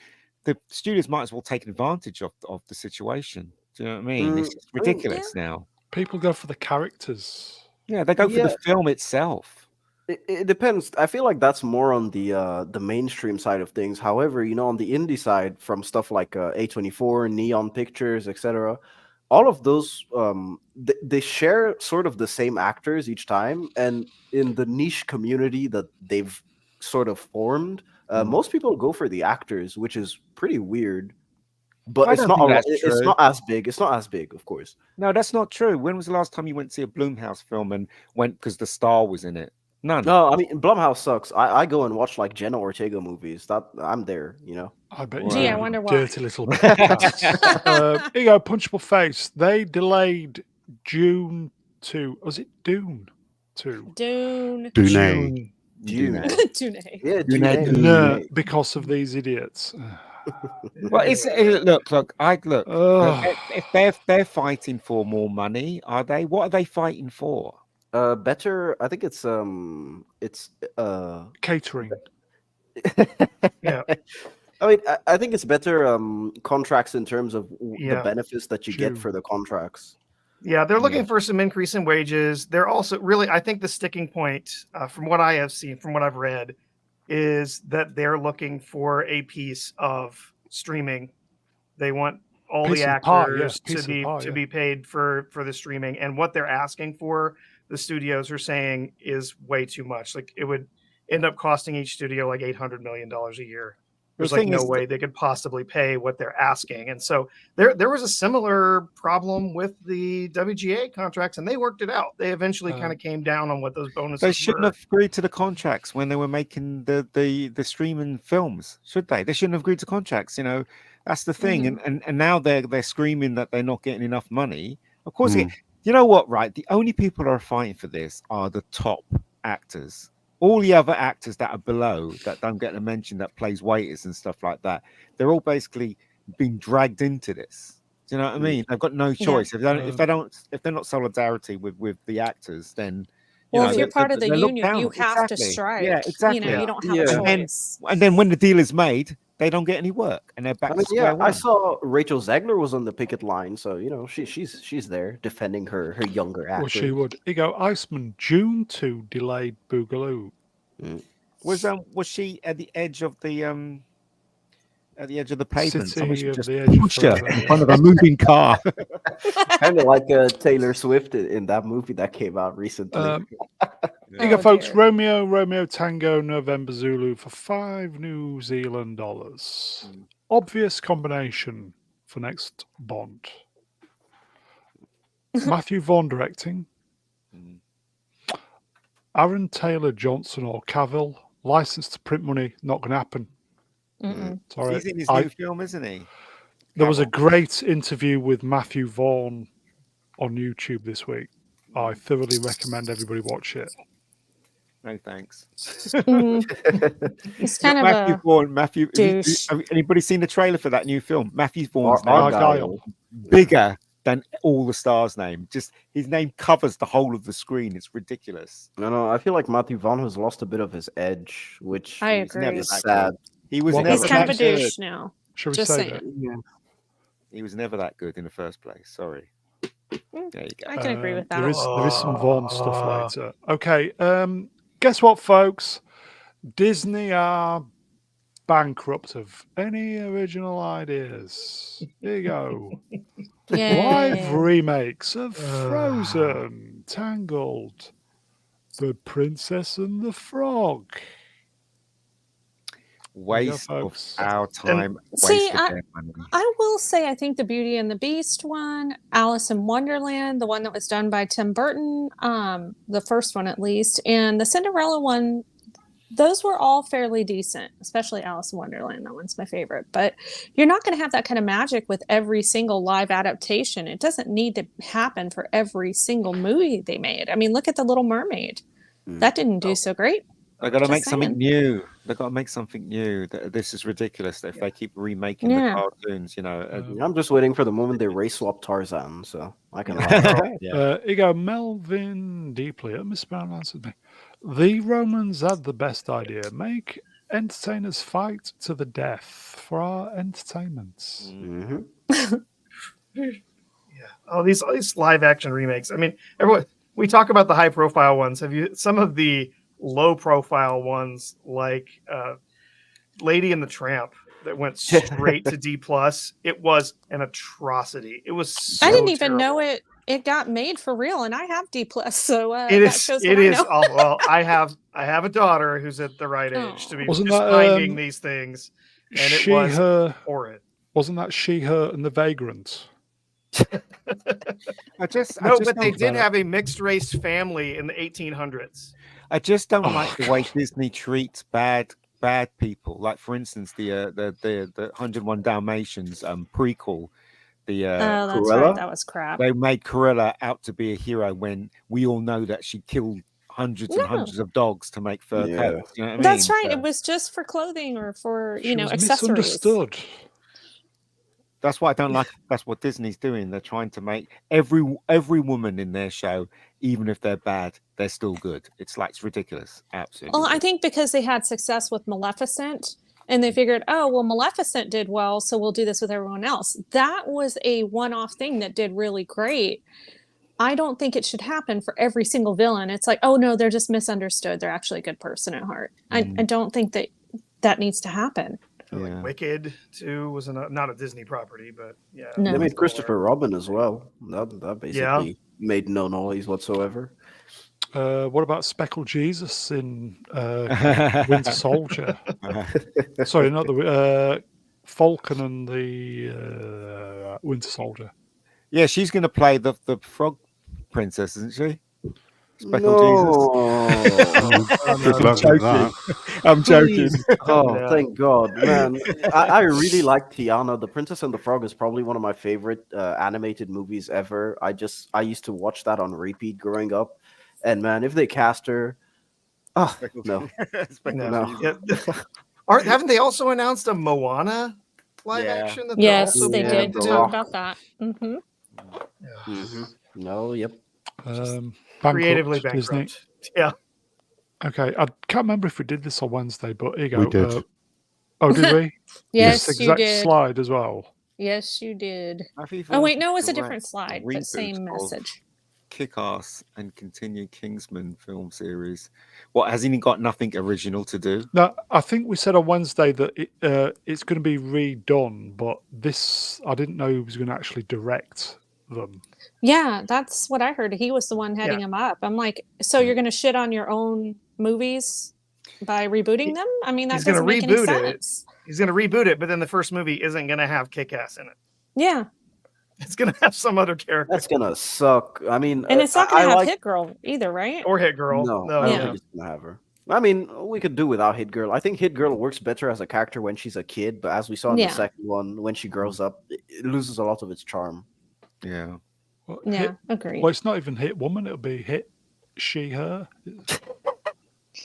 Speaker 6: the studios might as well take advantage of the situation. Do you know what I mean? It's just ridiculous now.
Speaker 1: People go for the characters.
Speaker 6: Yeah, they go for the film itself.
Speaker 3: It depends. I feel like that's more on the mainstream side of things. However, on the indie side, from stuff like A24, Neon Pictures, etc., all of those they share sort of the same actors each time, and in the niche community that they've sort of formed, most people go for the actors, which is pretty weird. But
Speaker 6: I
Speaker 3: it's
Speaker 6: don't
Speaker 3: not
Speaker 6: think
Speaker 3: a,
Speaker 6: that's
Speaker 3: it's
Speaker 6: true.
Speaker 3: not as big. It's not as big, of course.
Speaker 6: No, that's not true. When was the last time you went to see a Blumhouse film and went because the star was in it? None.
Speaker 3: No, I mean Blumhouse sucks. I go and watch like Jenna Ortega movies. That I'm there,
Speaker 1: I bet
Speaker 6: Wow.
Speaker 1: you
Speaker 2: Gee, I
Speaker 1: do,
Speaker 2: wonder why.
Speaker 1: dirty little bastard. Here you go, Punchable Face. They delayed June to, was it Dune 2?
Speaker 2: Dune.
Speaker 5: Dune.
Speaker 3: Dune.
Speaker 2: Dune.
Speaker 3: Yeah,
Speaker 6: Dune.
Speaker 3: Dune.
Speaker 1: No, because of these idiots.
Speaker 6: Well, look.
Speaker 1: Ugh.
Speaker 6: If they're fighting for more money, are they? What are they fighting for?
Speaker 3: Better. I think it's
Speaker 1: Catering.
Speaker 4: Yeah.
Speaker 3: I mean, I think it's better contracts in terms of
Speaker 4: Yeah.
Speaker 3: the benefits that you
Speaker 1: True.
Speaker 3: get for the contracts.
Speaker 4: Yeah, they're looking for some increase in wages. They're also really, I think the sticking point, from what I have seen, from what I've read, is that they're looking for a piece of streaming. They want all
Speaker 1: Piece
Speaker 4: the
Speaker 1: of the pie, yeah,
Speaker 4: actors
Speaker 1: piece of the pie,
Speaker 4: to
Speaker 1: yeah.
Speaker 4: be paid for the streaming, and what they're asking for, the studios are saying is way too much. Like it would end up costing each studio like $800 million a year. There's like
Speaker 6: thing
Speaker 4: no
Speaker 6: is
Speaker 4: way they could possibly pay what they're asking. And so there was a similar problem with the WGA contracts, and they worked it out. They eventually kind of came down on what those bonuses
Speaker 6: They shouldn't
Speaker 4: were.
Speaker 6: have agreed to the contracts when they were making the streaming films, should they? They shouldn't have agreed to contracts. That's the thing. And now they're screaming that they're not getting enough money. Of course, you know what? Right, the only people who are fighting for this are the top actors. All the other actors that are below, that don't get a mention, that plays waiters and stuff like that, they're all basically being dragged into this. Do you know what I mean? They've got no choice. If they're not solidarity with the actors, then
Speaker 2: Well, if you're part of the
Speaker 6: they're looked
Speaker 2: union, you
Speaker 6: down.
Speaker 2: have to
Speaker 6: Exactly.
Speaker 2: strike.
Speaker 6: Yeah, exactly.
Speaker 2: You don't have
Speaker 3: Yeah.
Speaker 2: a choice.
Speaker 6: And then when the deal is made, they don't get any work, and they're back
Speaker 3: I mean,
Speaker 6: to square one.
Speaker 3: I saw Rachel Zegler was on the picket line, so she's there defending her younger actor.
Speaker 1: Well, she would. Here you go, Iceman. June 2 delayed Boogaloo.
Speaker 6: Was she at the edge of the pavement?
Speaker 1: City
Speaker 6: Someone should
Speaker 1: of
Speaker 6: just
Speaker 1: the edge of
Speaker 6: push her
Speaker 1: forever.
Speaker 6: in front of a moving car.
Speaker 3: Kind of like Taylor Swift in that movie that came out recently.
Speaker 1: Here you go,
Speaker 2: Oh,
Speaker 1: folks.
Speaker 2: dear.
Speaker 1: Romeo Tango November Zulu for $5 New Zealand dollars. Obvious combination for next Bond. Matthew Vaughn directing. Aaron Taylor Johnson or Cavill, licensed to print money, not going to happen. Sorry.
Speaker 6: He's in his new film, isn't he?
Speaker 1: There was a
Speaker 6: Cavill.
Speaker 1: great interview with Matthew Vaughn on YouTube this week. I thoroughly recommend everybody watch it.
Speaker 6: No thanks.
Speaker 2: He's kind of
Speaker 6: Matthew
Speaker 2: a
Speaker 6: Vaughn. Matthew.
Speaker 2: douche.
Speaker 6: Have anybody seen the trailer for that new film? Matthew Vaughn's name
Speaker 1: Argyle.
Speaker 6: bigger than all the stars' name. Just his name covers the whole of the screen. It's ridiculous.
Speaker 3: No, I feel like Matthew Vaughn has lost a bit of his edge, which
Speaker 2: I
Speaker 6: He's never
Speaker 2: agree.
Speaker 3: is
Speaker 6: that
Speaker 3: sad.
Speaker 6: good. He was
Speaker 1: Well,
Speaker 6: never
Speaker 2: He's kind of a
Speaker 6: that good.
Speaker 2: douche now.
Speaker 1: Shall we
Speaker 2: Just
Speaker 1: say
Speaker 2: saying.
Speaker 1: that?
Speaker 6: He was never that good in the first place. Sorry. There you go.
Speaker 2: I can agree with that.
Speaker 1: There is some Vaughn stuff later. Okay, guess what, folks? Disney are bankrupt of any original ideas. Here you go. Live
Speaker 2: Yeah.
Speaker 1: remakes of Frozen, Tangled, The Princess and the Frog.
Speaker 6: Waste of
Speaker 1: folks.
Speaker 6: our time.
Speaker 2: See,
Speaker 6: Waste of their money.
Speaker 2: I will say I think the Beauty and the Beast one, Alice in Wonderland, the one that was done by Tim Burton, the first one at least, and the Cinderella one, those were all fairly decent, especially Alice in Wonderland. That one's my favorite. But you're not going to have that kind of magic with every single live adaptation. It doesn't need to happen for every single movie they made. I mean, look at The Little Mermaid. That didn't do so great.
Speaker 6: They've got to
Speaker 2: Just
Speaker 6: make something
Speaker 2: saying.
Speaker 6: new. They've got to make something new. This is ridiculous if they keep remaking
Speaker 2: Yeah.
Speaker 6: the cartoons, you know.
Speaker 3: I'm just waiting for the moment they race swap Tarzan, so I can laugh.
Speaker 1: Here you go, Melvin Deeply. Miss Brown answered me. The Romans had the best idea. Make entertainers fight to the death for our entertainment.
Speaker 4: Oh, these live action remakes. I mean, everyone. We talk about the high profile ones. Have you some of the low profile ones like Lady and the Tramp that went straight to D+? It was an atrocity. It was so
Speaker 2: I didn't even
Speaker 4: terrible.
Speaker 2: know it got made for real, and I have D+, so
Speaker 4: It
Speaker 2: that
Speaker 4: is.
Speaker 2: shows
Speaker 4: It
Speaker 2: what I
Speaker 4: is.
Speaker 2: know.
Speaker 4: Oh, well, I have a daughter who's at the right age to be
Speaker 1: Wasn't
Speaker 4: just
Speaker 1: that,
Speaker 4: finding these things, and it
Speaker 1: She,
Speaker 4: was
Speaker 1: her,
Speaker 4: horrid.
Speaker 1: wasn't that She, Her, and the Vagrant?
Speaker 6: I just
Speaker 4: No, but they
Speaker 6: don't-
Speaker 4: did have a mixed race family in the 1800s.
Speaker 6: I just don't like the way Disney treats bad people. Like, for instance, the 101 Dalmatians prequel. The
Speaker 2: Oh, that's
Speaker 3: Cruella?
Speaker 2: right. That was crap.
Speaker 6: they made Cruella out to be a hero when we all know that she killed hundreds and
Speaker 2: No.
Speaker 6: hundreds of dogs to make fur
Speaker 3: Yeah.
Speaker 6: coats. You know what I
Speaker 2: That's
Speaker 6: mean?
Speaker 2: right.
Speaker 6: So
Speaker 2: It was just for clothing or for
Speaker 1: She was
Speaker 2: accessories.
Speaker 1: misunderstood.
Speaker 6: That's what I don't like. That's what Disney's doing. They're trying to make every woman in their show, even if they're bad, they're still good. It's ridiculous. Absolutely.
Speaker 2: Well, I think because they had success with Maleficent, and they figured, oh well, Maleficent did well, so we'll do this with everyone else. That was a one-off thing that did really great. I don't think it should happen for every single villain. It's like, oh no, they're just misunderstood. They're actually a good person at heart. I don't think that needs to happen.
Speaker 6: Yeah.
Speaker 4: Like Wicked too was not a Disney property, but yeah.
Speaker 2: No.
Speaker 3: They made Christopher Robin as well. That basically made no noise whatsoever.
Speaker 1: What about Speckled Jesus in Winter Soldier? Sorry, not the Falcon and the Winter Soldier.
Speaker 6: Yeah, she's going to play the frog princess, isn't she? Speckled
Speaker 5: Good luck with that.
Speaker 6: Jesus. I'm joking.
Speaker 3: Oh,
Speaker 4: Yeah.
Speaker 3: thank God, man! I really like Tiana. The Princess and the Frog is probably one of my favorite animated movies ever. I used to watch that on repeat growing up, and man, if they cast her, oh no, no.
Speaker 4: Yeah. Haven't they also announced a Moana live action? That they're
Speaker 2: Yes,
Speaker 4: also
Speaker 2: they
Speaker 3: Yeah,
Speaker 2: did
Speaker 3: The
Speaker 2: talk
Speaker 3: Rock.
Speaker 2: about that. Mm-hmm.
Speaker 3: No, yep.
Speaker 4: creatively
Speaker 1: bankrupt, Disney.
Speaker 4: bankrupt. Yeah.
Speaker 1: Okay, I can't remember if we did this on Wednesday, but here you go.
Speaker 5: We did.
Speaker 1: Oh, did we?
Speaker 2: Yes,
Speaker 1: This
Speaker 2: you
Speaker 1: exact
Speaker 2: did.
Speaker 1: slide as well.
Speaker 2: Yes, you did.
Speaker 6: Have
Speaker 2: Oh wait, no, it was a
Speaker 6: direct
Speaker 2: different slide,
Speaker 6: reboot
Speaker 2: but same
Speaker 6: of
Speaker 2: message.
Speaker 6: Kick-Ass and continue Kingsman film series. What, has he got nothing original to do?
Speaker 1: No, I think we said on Wednesday that it's going to be redone, but this I didn't know he was going to actually direct them.
Speaker 2: Yeah, that's what I heard. He was the one heading him up. I'm like, so you're going to shit on your own movies by rebooting them? I mean, that
Speaker 4: He's gonna
Speaker 2: doesn't make any
Speaker 4: reboot it.
Speaker 2: sense.
Speaker 4: He's going to reboot it, but then the first movie isn't going to have Kick-Ass in it.
Speaker 2: Yeah.
Speaker 4: It's gonna have some other character.
Speaker 3: That's gonna suck. I mean,
Speaker 2: And it's not going to have
Speaker 3: like.
Speaker 2: Hit Girl either, right?
Speaker 4: Or Hit Girl.
Speaker 3: No,
Speaker 4: No,
Speaker 3: I don't
Speaker 2: yeah.
Speaker 3: think it's gonna have her. I mean, we could do without Hit Girl. I think Hit Girl works better as a character when she's a kid, but as we saw in the
Speaker 2: Yeah.
Speaker 3: second one, when she grows up, it loses a lot of its charm.
Speaker 6: Yeah.
Speaker 1: Well,
Speaker 2: Yeah, agreed.
Speaker 1: well, it's not even Hit Woman. It'll be Hit She Her.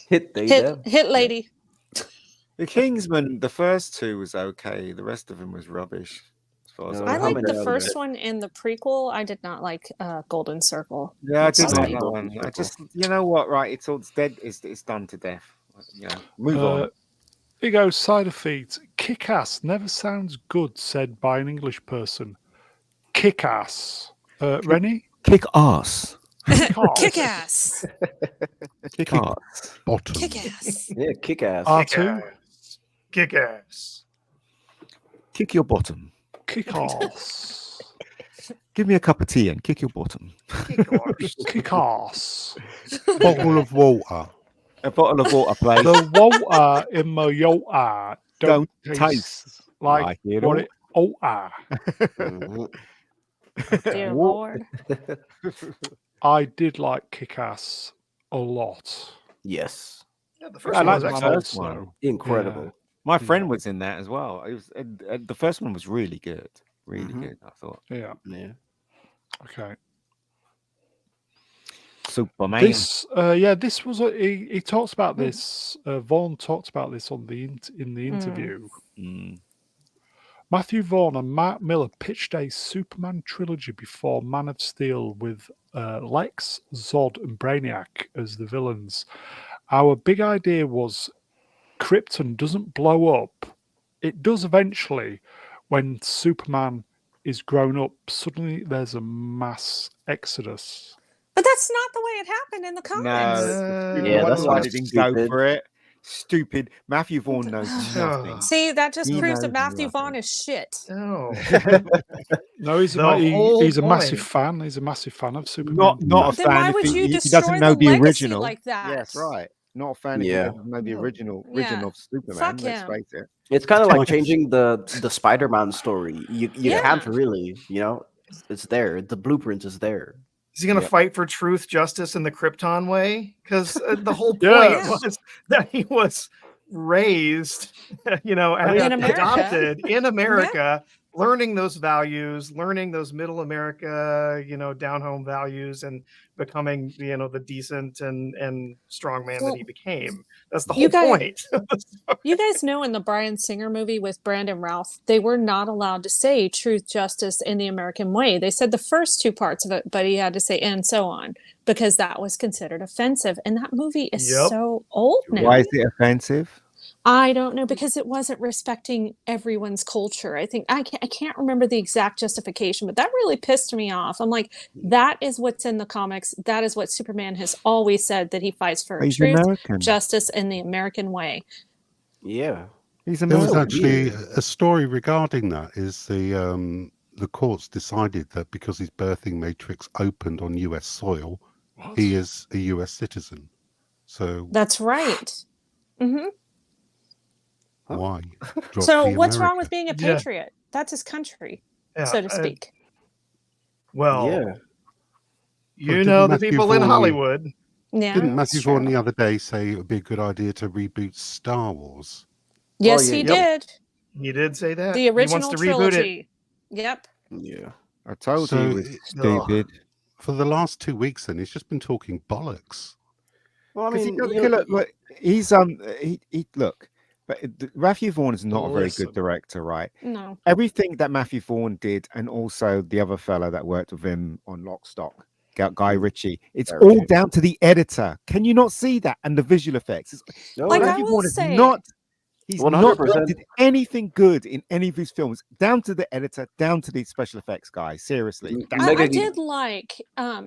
Speaker 3: Hit they them.
Speaker 2: Hit Lady.
Speaker 6: The Kingsman, the first two was okay. The rest of them was rubbish. As far as
Speaker 3: No,
Speaker 2: I
Speaker 3: how
Speaker 2: liked
Speaker 3: many
Speaker 2: the
Speaker 3: are
Speaker 2: first
Speaker 3: there?
Speaker 2: one and the prequel. I did not like Golden Circle.
Speaker 6: Yeah, I
Speaker 2: It's
Speaker 6: did
Speaker 2: just
Speaker 6: like
Speaker 2: me.
Speaker 6: that one. I just, you know what, right? It's all dead. It's done to death. You know, move on.
Speaker 1: Here goes Cider Feet. Kick-ass never sounds good, said by an English person. Kick-ass. Rennie?
Speaker 6: Kick ass.
Speaker 1: Kick-ass.
Speaker 2: Kick ass.
Speaker 6: Kick ass.
Speaker 5: Bottom.
Speaker 2: Kick ass.
Speaker 3: Yeah, kick ass.
Speaker 1: R2?
Speaker 4: Kick ass.
Speaker 6: Kick your bottom.
Speaker 1: Kick-ass.
Speaker 6: Give me a cup of tea and kick your bottom.
Speaker 1: Kick-ass.
Speaker 5: Bottle of water.
Speaker 6: A bottle of water, please.
Speaker 1: The water in my yota don't taste like
Speaker 6: it
Speaker 1: what
Speaker 6: all.
Speaker 1: it oughta.
Speaker 3: Mhm.
Speaker 2: Dear Lord.
Speaker 1: I did like Kick-ass a lot.
Speaker 3: Yes,
Speaker 4: Yeah, the first
Speaker 6: I
Speaker 4: one
Speaker 6: like
Speaker 4: was
Speaker 6: the
Speaker 4: excellent.
Speaker 6: first one.
Speaker 3: incredible.
Speaker 6: My friend was in that as well. It was the first one was really good. Really
Speaker 3: Mhm.
Speaker 6: good, I thought.
Speaker 1: Yeah.
Speaker 3: Yeah.
Speaker 1: Okay.
Speaker 6: Superman.
Speaker 1: This, this was he talks about this. Vaughan talked about this on in the interview.
Speaker 6: Mm.
Speaker 1: Matthew Vaughn and Mark Miller pitched a Superman trilogy before Man of Steel with Lex, Zod, and Brainiac as the villains. Our big idea was Krypton doesn't blow up. It does eventually when Superman is grown up. Suddenly there's a mass exodus.
Speaker 2: But that's not the way it happened in the comics.
Speaker 6: No,
Speaker 3: Yeah,
Speaker 6: that's
Speaker 3: that's
Speaker 6: why
Speaker 3: not
Speaker 6: they didn't go
Speaker 3: stupid.
Speaker 6: for it. Stupid. Matthew Vaughn knows nothing.
Speaker 2: See, that just
Speaker 6: He
Speaker 2: proves that
Speaker 6: knows
Speaker 2: Matthew
Speaker 6: nothing.
Speaker 2: Vaughn is shit.
Speaker 4: No.
Speaker 1: No, he's
Speaker 4: The whole
Speaker 1: he's a massive
Speaker 4: point.
Speaker 1: fan. He's a massive fan of Superman.
Speaker 6: Not a
Speaker 2: Then why
Speaker 6: fan
Speaker 2: would
Speaker 6: if
Speaker 2: you
Speaker 6: he
Speaker 2: destroy
Speaker 6: doesn't know
Speaker 2: the
Speaker 6: the
Speaker 2: legacy
Speaker 6: original.
Speaker 2: like that?
Speaker 6: Yes, right. Not a fan if
Speaker 3: Yeah.
Speaker 6: he doesn't know the
Speaker 4: No.
Speaker 6: original
Speaker 2: Yeah.
Speaker 6: of Superman.
Speaker 2: Fuck
Speaker 6: Let's
Speaker 2: him.
Speaker 6: face it.
Speaker 3: It's kind of like
Speaker 5: Like-
Speaker 3: changing the Spider-Man story. You
Speaker 2: Yeah.
Speaker 3: can't really, it's there. The blueprint is there.
Speaker 4: Is he going to
Speaker 3: Yep.
Speaker 4: fight for truth, justice, and the Krypton way? Because the whole point
Speaker 1: Yes.
Speaker 4: was that he was raised, and
Speaker 2: In America.
Speaker 4: adopted in America, learning those values, learning those middle America, down home values, and becoming, the decent and strong man that he became. That's the
Speaker 2: You
Speaker 4: whole
Speaker 2: guys-
Speaker 4: point.
Speaker 2: You guys know in the Bryan Singer movie with Brandon Routh, they were not allowed to say truth, justice, and the American way. They said the first two parts of it, but he had to say and so on because that was considered offensive. And that movie is
Speaker 4: Yep.
Speaker 2: so old now.
Speaker 6: Why is it offensive?
Speaker 2: I don't know because it wasn't respecting everyone's culture. I think I can't remember the exact justification, but that really pissed me off. I'm like, that is what's in the comics. That is what Superman has always said, that he fights for
Speaker 6: He's
Speaker 2: truth,
Speaker 6: American.
Speaker 2: justice, and the American way.
Speaker 3: Yeah.
Speaker 6: He's
Speaker 5: There was
Speaker 6: American.
Speaker 5: actually a story regarding that. Is the courts decided that because his birthing matrix opened on U.S. soil, he is a U.S. citizen. So
Speaker 2: That's right. hmm
Speaker 5: why? drop
Speaker 2: So
Speaker 5: the
Speaker 2: what's wrong
Speaker 5: America?
Speaker 2: with being a
Speaker 4: Yeah.
Speaker 2: patriot? That's his country,
Speaker 4: Yeah,
Speaker 2: so to speak.
Speaker 4: well,
Speaker 3: Yeah.
Speaker 5: didn't
Speaker 4: the
Speaker 5: Matthew
Speaker 4: people in
Speaker 5: Vaughn-
Speaker 4: Hollywood.
Speaker 2: Yeah.
Speaker 5: Didn't
Speaker 2: that's
Speaker 5: Matthew
Speaker 2: true.
Speaker 5: Vaughn the other day say it would be a good idea to reboot Star Wars?
Speaker 2: Yes,
Speaker 3: yeah,
Speaker 2: he
Speaker 3: yep.
Speaker 2: did.
Speaker 4: He did say that.
Speaker 2: The
Speaker 4: He wants
Speaker 2: original
Speaker 4: to reboot it.
Speaker 2: trilogy. Yep.
Speaker 3: Yeah.
Speaker 6: I told
Speaker 5: So
Speaker 6: you he was
Speaker 5: it-
Speaker 6: stupid.
Speaker 5: For the last 2 weeks, then he's just been talking bollocks.
Speaker 3: Well, I
Speaker 6: Because
Speaker 3: mean,
Speaker 6: look, he's he look, but Matthew Vaughn is not a very
Speaker 4: Listen.
Speaker 6: good director, right?
Speaker 2: No.
Speaker 6: Everything that Matthew Vaughn did, and also the other fella that worked with him on Lock, Stock, Guy Ritchie, it's
Speaker 3: Very
Speaker 6: all
Speaker 3: good.
Speaker 6: down to the editor. Can you not see that? And the visual effects.
Speaker 3: No,
Speaker 2: Like,
Speaker 3: yeah.
Speaker 2: I
Speaker 6: Matthew
Speaker 2: will
Speaker 6: Vaughn is
Speaker 2: say-
Speaker 6: not. He's not
Speaker 3: 100%.
Speaker 6: directed anything good in any of his films. Down to the editor, down to the special effects guy. Seriously,
Speaker 3: Mm,
Speaker 6: That's-
Speaker 2: I
Speaker 3: Mega-
Speaker 2: did like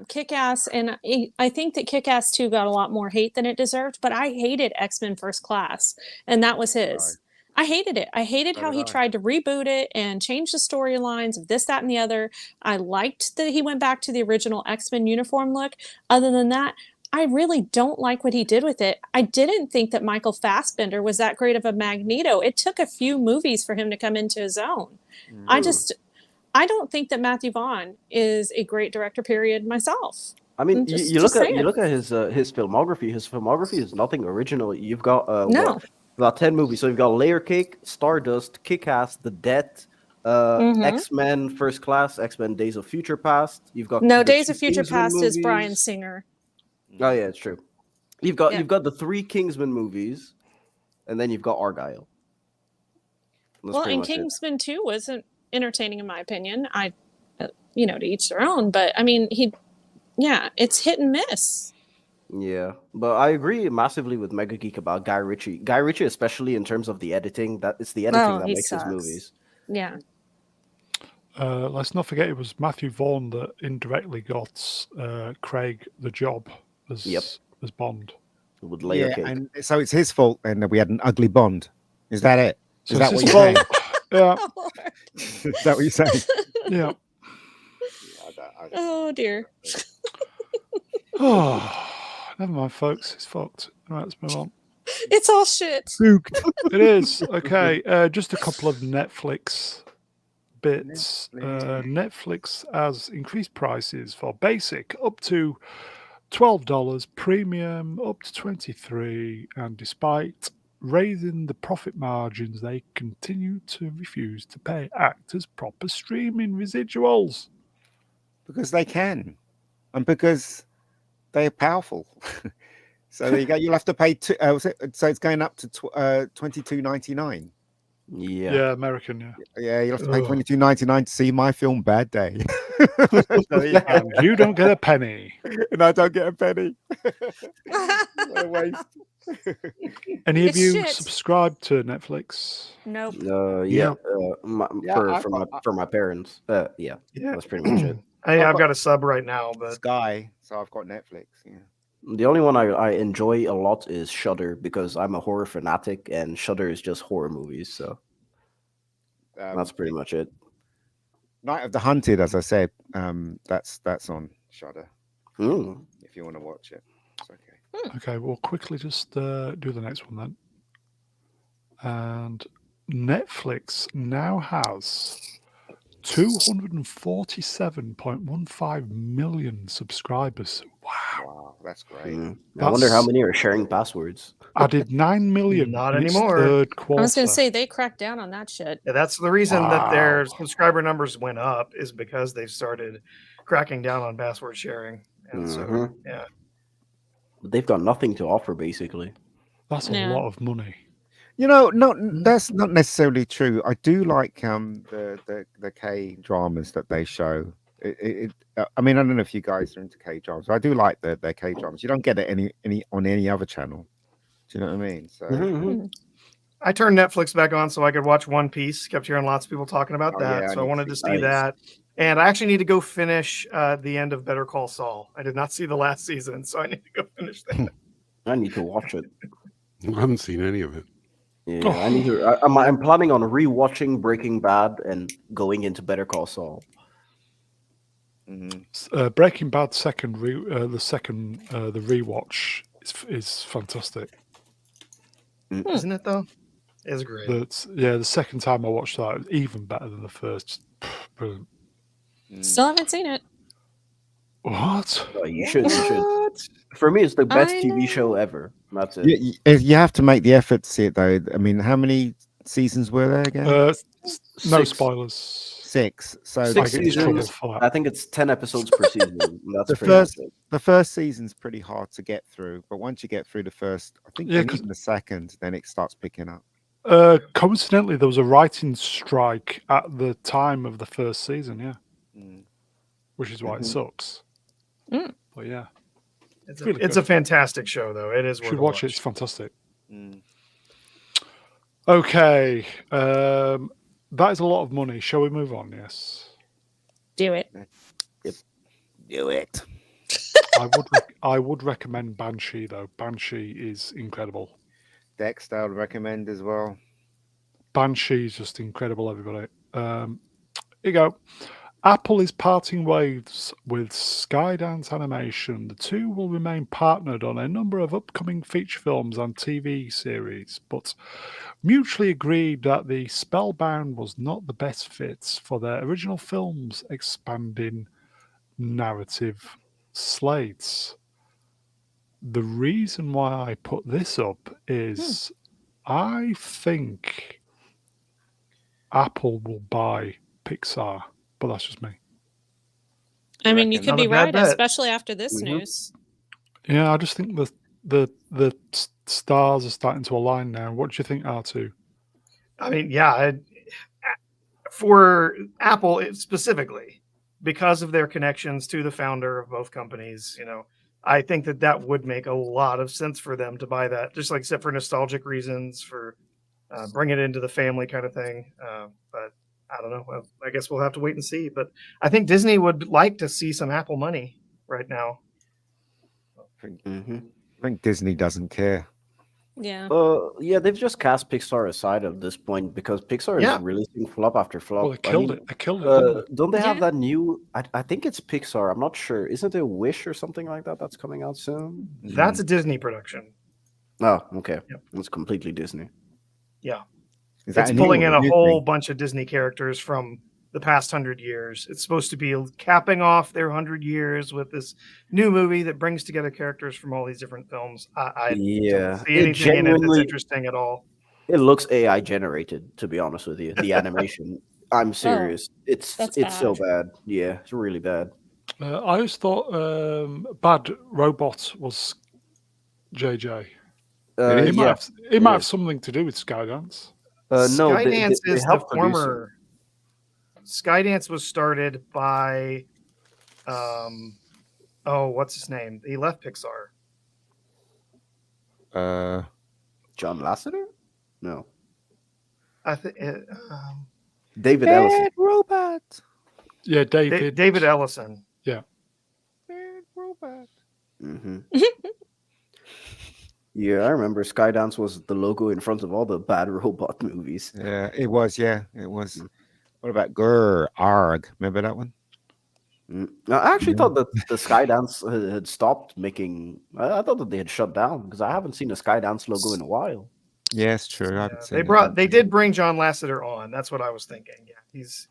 Speaker 2: Kick-Ass, and I think that Kick-Ass 2 got a lot more hate than it deserved, but I hated X-Men First Class, and that was his. I hated it. I hated
Speaker 6: So
Speaker 2: how
Speaker 6: did
Speaker 2: he
Speaker 6: I.
Speaker 2: tried to reboot it and change the storylines of this, that, and the other. I liked that he went back to the original X-Men uniform look. Other than that, I really don't like what he did with it. I didn't think that Michael Fassbender was that great of a Magneto. It took a few movies for him to come into his own.
Speaker 6: Mm.
Speaker 2: I don't think that Matthew Vaughn is a great director. Period. Myself.
Speaker 3: I mean,
Speaker 2: Just
Speaker 3: you look at
Speaker 2: saying.
Speaker 3: his filmography. His filmography is nothing original. You've got
Speaker 2: No.
Speaker 3: about 10 movies. So you've got Layer Cake, Stardust, Kick-Ass, The Debt, X-Men First Class, X-Men Days of Future Past. You've got
Speaker 2: No,
Speaker 3: the
Speaker 2: Days
Speaker 3: two
Speaker 2: of Future
Speaker 3: Kingsman
Speaker 2: Past is Bryan
Speaker 3: movies.
Speaker 2: Singer.
Speaker 3: Oh yeah, it's true. You've got the 3 Kingsman movies, and then you've got Argyle. That's
Speaker 2: Well,
Speaker 3: pretty
Speaker 2: and
Speaker 3: much it.
Speaker 2: Kingsman 2 wasn't entertaining in my opinion. To each their own. But I mean, it's hit and miss.
Speaker 3: Yeah, but I agree massively with Mega Geek about Guy Ritchie. Guy Ritchie, especially in terms of the editing, that
Speaker 2: he
Speaker 3: makes
Speaker 2: sucks.
Speaker 3: his movies.
Speaker 2: Yeah.
Speaker 1: Let's not forget it was Matthew Vaughn that indirectly got Craig the job as Bond.
Speaker 3: With Layer Cake.
Speaker 6: And so it's his fault then that we had an ugly Bond. Is that it? Is
Speaker 1: So
Speaker 6: that
Speaker 1: it's
Speaker 6: what
Speaker 1: his
Speaker 6: you're saying?
Speaker 1: fault. Yeah.
Speaker 6: Is that what you're saying?
Speaker 1: Yeah.
Speaker 2: Oh dear.
Speaker 1: Oh, never mind, folks. It's fucked. All right, let's move on.
Speaker 2: It's all shit.
Speaker 6: Spooked.
Speaker 1: It is. Okay, just a couple of Netflix bits. Netflix has increased prices for basic up to $12, premium up to $23, and despite raising the profit margins, they continue to refuse to pay actors proper streaming residuals.
Speaker 6: Because they can. And because they're powerful. So there you go. You'll have to pay so it's going up to $22.99.
Speaker 3: Yeah,
Speaker 1: American.
Speaker 6: Yeah, you'll have to pay $22.99 to see my film Bad Day.
Speaker 1: And you don't get a penny.
Speaker 6: And I don't get a penny. What a waste.
Speaker 1: Any of
Speaker 2: It's
Speaker 1: you
Speaker 2: shit.
Speaker 1: subscribe to Netflix?
Speaker 2: Nope.
Speaker 3: For my parents. Yeah, that's pretty much it.
Speaker 4: I've got a sub right now, but
Speaker 6: Sky, so I've got Netflix. Yeah.
Speaker 3: The only one I enjoy a lot is Shudder because I'm a horror fanatic, and Shudder is just horror movies. So that's pretty much it.
Speaker 6: Night of the Hunted, as I said, that's on Shudder. If you want to watch it, it's okay.
Speaker 1: Okay, we'll quickly just do the next one then. And Netflix now has 247.15 million subscribers.
Speaker 6: Wow, that's great.
Speaker 3: I wonder how many are sharing passwords.
Speaker 1: Added 9 million.
Speaker 4: Not
Speaker 1: in its
Speaker 4: anymore.
Speaker 1: third quarter.
Speaker 2: I was going to say they cracked down on that shit.
Speaker 4: yeah, that's the reason that their subscriber numbers went up is because they've started cracking down on password sharing. And so, yeah.
Speaker 3: But they've got nothing to offer, basically.
Speaker 1: That's a lot of money.
Speaker 6: That's not necessarily true. I do like the K dramas that they show. I mean, I don't know if you guys are into K dramas. I do like the K dramas. You don't get it any on any other channel. Do you know what I mean? So
Speaker 4: I turned Netflix back on so I could watch One Piece. Kept hearing lots of people talking about that,
Speaker 6: yeah,
Speaker 4: so I wanted to see
Speaker 3: Nice.
Speaker 4: that. And I actually need to go finish the end of Better Call Saul. I did not see the last season, so I need to go finish that.
Speaker 3: I need to watch it.
Speaker 5: I haven't seen any of it.
Speaker 3: Yeah, I need to. I'm planning on rewatching Breaking Bad and going into Better Call Saul.
Speaker 1: Breaking Bad the rewatch is fantastic.
Speaker 4: Isn't it though? It's great.
Speaker 1: The second time I watched that, it was even better than the first. Brilliant.
Speaker 2: Still haven't seen it.
Speaker 1: What?
Speaker 3: Oh, you should. For me, it's the best TV show ever. That's it.
Speaker 6: you have to make the effort to see it, though. I mean, how many seasons were there again?
Speaker 1: No
Speaker 3: 6.
Speaker 1: spoilers.
Speaker 6: 6. So
Speaker 3: 6 seasons. I think it's 10 episodes per season. That's
Speaker 6: the first season's pretty hard to get through, but once you get through the first, I think even the second, then it starts picking up.
Speaker 1: Coincidentally, there was a writing strike at the time of the first season. Which is why it sucks. But yeah,
Speaker 4: it's a fantastic show, though. It is.
Speaker 1: You should watch it. It's fantastic. Okay, that is a lot of money. Shall we move on? Yes.
Speaker 2: Do it.
Speaker 3: Yep.
Speaker 6: Do it.
Speaker 1: I would recommend Banshee though. Banshee is incredible.
Speaker 6: Dexter, I would recommend as well.
Speaker 1: Banshee is just incredible, everybody. Here you go. Apple is parting ways with Skydance Animation. The two will remain partnered on a number of upcoming feature films and TV series, but mutually agreed that the Spellbound was not the best fit for their original film's expanding narrative slates. The reason why I put this up is I think Apple will buy Pixar, but that's just me.
Speaker 2: I mean, you
Speaker 4: reckon?
Speaker 2: could
Speaker 4: Not
Speaker 2: be
Speaker 4: a bad
Speaker 2: right,
Speaker 4: bet.
Speaker 2: especially after this
Speaker 3: Mhm.
Speaker 2: news.
Speaker 1: Yeah, I just think the stars are starting to align now. What do you think, R2?
Speaker 4: I mean, yeah, for Apple specifically, because of their connections to the founder of both companies, I think that would make a lot of sense for them to buy that, just like I said, for nostalgic reasons, for bring it into the family kind of thing. But I don't know. Well, I guess we'll have to wait and see. But I think Disney would like to see some Apple money right now.
Speaker 3: Mm-hmm.
Speaker 6: I think Disney doesn't care.
Speaker 2: Yeah.
Speaker 3: Yeah, they've just cast Pixar aside at this point because Pixar
Speaker 4: Yeah.
Speaker 3: is releasing flop after flop.
Speaker 1: Well, they killed it. They killed it, didn't they?
Speaker 3: Don't they have
Speaker 2: Yeah.
Speaker 3: that new? I think it's Pixar. I'm not sure. Isn't it Wish or something like that that's coming out soon?
Speaker 4: That's a Disney production.
Speaker 3: Oh, okay.
Speaker 4: Yep.
Speaker 3: It's completely Disney.
Speaker 4: Yeah.
Speaker 6: Is that
Speaker 4: It's
Speaker 6: a new
Speaker 4: pulling
Speaker 6: or
Speaker 4: in a
Speaker 6: new
Speaker 4: whole
Speaker 6: thing?
Speaker 4: bunch of Disney characters from the past 100 years. It's supposed to be capping off their 100 years with this new movie that brings together characters from all these different films. I
Speaker 3: Yeah,
Speaker 4: don't see
Speaker 3: it
Speaker 4: anything in it that's
Speaker 3: genuinely
Speaker 4: interesting at all.
Speaker 3: it looks AI generated. To be honest with you, the animation. I'm serious. It's
Speaker 2: that's
Speaker 3: so
Speaker 2: bad.
Speaker 3: bad. Yeah, it's really bad.
Speaker 1: I always thought Bad Robot was JJ.
Speaker 6: Really?
Speaker 1: It might
Speaker 3: Yeah.
Speaker 1: have, it might have
Speaker 3: is.
Speaker 1: something to do with Skydance.
Speaker 3: No,
Speaker 4: Skydance
Speaker 3: they
Speaker 4: is the
Speaker 3: helped produce it.
Speaker 4: former. Skydance was started by, what's his name? He left Pixar.
Speaker 3: John Lasseter? No,
Speaker 4: I think
Speaker 3: David Ellison.
Speaker 6: Bad robot.
Speaker 1: Yeah, David.
Speaker 4: David Ellison.
Speaker 1: Yeah.
Speaker 6: Bad robot.
Speaker 3: Mm-hmm. Yeah, I remember Skydance was the logo in front of all the Bad Robot movies.
Speaker 6: Yeah, it was. Yeah, it was. What about Grr Arg? Remember that one?
Speaker 3: Now, I actually thought that the Skydance had stopped making. I thought that they had shut down because I haven't seen a Skydance logo in a while.
Speaker 6: Yeah, it's true. I haven't seen
Speaker 4: They did bring John Lasseter on. That's what I was thinking. Yeah, he's.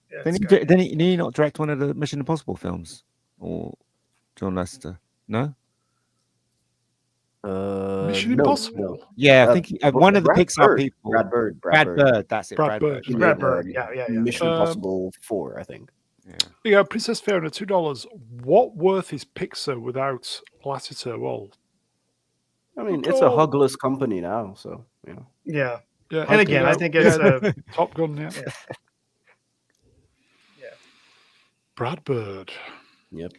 Speaker 4: Yeah,
Speaker 6: Didn't he not direct one of the Mission Impossible films? Or John Lasseter? No.
Speaker 1: Mission
Speaker 3: no,
Speaker 1: Impossible.
Speaker 3: no.
Speaker 6: Yeah, I think one of the
Speaker 3: Brad
Speaker 6: Pixar
Speaker 3: Bird,
Speaker 6: people.
Speaker 3: Brad Bird.
Speaker 6: Brad Bird. That's it.
Speaker 1: Brad Bird.
Speaker 3: He
Speaker 4: Brad
Speaker 3: made,
Speaker 4: Bird. Yeah.
Speaker 3: Mission
Speaker 1: Um,
Speaker 3: Impossible 4, I think.
Speaker 6: Yeah.
Speaker 1: Yeah, Princess Fiona, $2. What worth is Pixar without Lasseter? Well,
Speaker 3: I mean, it's a hugless company now, so
Speaker 4: Yeah.
Speaker 1: yeah.
Speaker 4: And again, I think it's a.
Speaker 1: Top Gun. Yeah.
Speaker 4: Yeah.
Speaker 1: Brad Bird.
Speaker 3: Yep.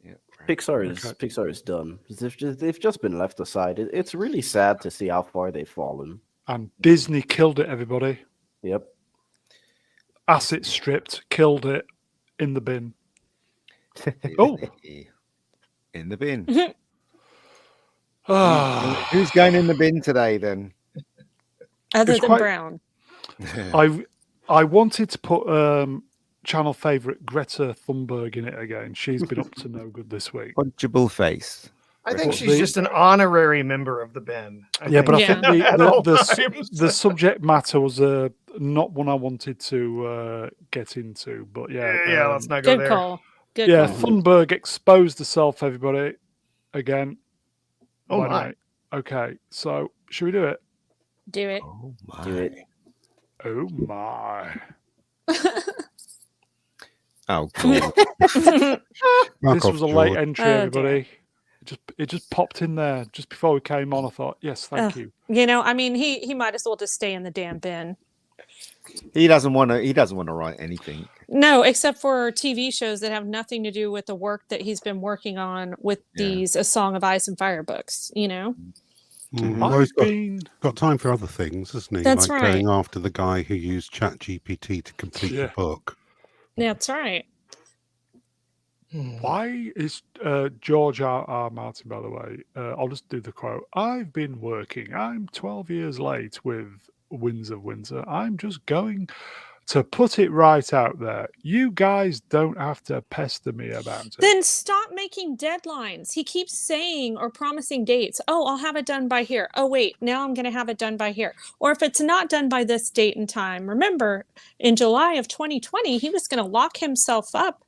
Speaker 6: Yeah.
Speaker 3: Pixar is done. They've just been left aside. It's really sad to see how far they've fallen.
Speaker 1: And Disney killed it. Everybody.
Speaker 3: Yep.
Speaker 1: Asset stripped. Killed it. In the bin. Oh.
Speaker 6: In the bin.
Speaker 1: Ah.
Speaker 6: Who's going in the bin today then?
Speaker 2: Other
Speaker 1: It's
Speaker 2: than
Speaker 1: quite-
Speaker 2: Brown.
Speaker 1: I wanted to put channel favorite Greta Thunberg in it again. She's been up to no good this week.
Speaker 6: Punchable face.
Speaker 4: I think
Speaker 1: But
Speaker 4: she's just an honorary member of the Ben.
Speaker 1: Yeah, but I
Speaker 2: Yeah.
Speaker 1: think
Speaker 4: At all
Speaker 1: the
Speaker 4: times.
Speaker 1: subject matter was not one I wanted to get into. But yeah,
Speaker 4: Yeah, let's not go
Speaker 2: Good
Speaker 4: there.
Speaker 2: call. Good
Speaker 1: yeah,
Speaker 2: call.
Speaker 1: Thunberg exposed herself, everybody, again.
Speaker 4: Oh
Speaker 1: Why
Speaker 4: my.
Speaker 1: not? Okay, so should we do it?
Speaker 2: Do it.
Speaker 6: Oh my.
Speaker 3: Do it.
Speaker 1: Oh my!
Speaker 6: Oh god.
Speaker 1: This was a late entry,
Speaker 2: Oh,
Speaker 1: everybody. It just popped in there just before we came on. I thought, yes, thank you.
Speaker 2: I mean, he might as well just stay in the damn bin.
Speaker 6: He doesn't want to write anything.
Speaker 2: No, except for TV shows that have nothing to do with the work that he's been working on with
Speaker 6: Yeah.
Speaker 2: these A Song of Ice and Fire books,
Speaker 5: Well, he's
Speaker 1: I've
Speaker 5: got time for other things, hasn't he?
Speaker 2: That's
Speaker 5: like
Speaker 2: right.
Speaker 5: going after the guy who used ChatGPT to complete
Speaker 1: Yeah.
Speaker 5: the book.
Speaker 2: That's right.
Speaker 1: Why is George R. Martin, by the way, I'll just do the quote. I've been working. I'm 12 years late with Winds of Winter. I'm just going to put it right out there, you guys don't have to pester me about it.
Speaker 2: Then stop making deadlines. He keeps saying or promising dates. Oh, I'll have it done by here. Oh, wait, now I'm going to have it done by here. Or if it's not done by this date and time, remember in July of 2020, he was going to lock himself up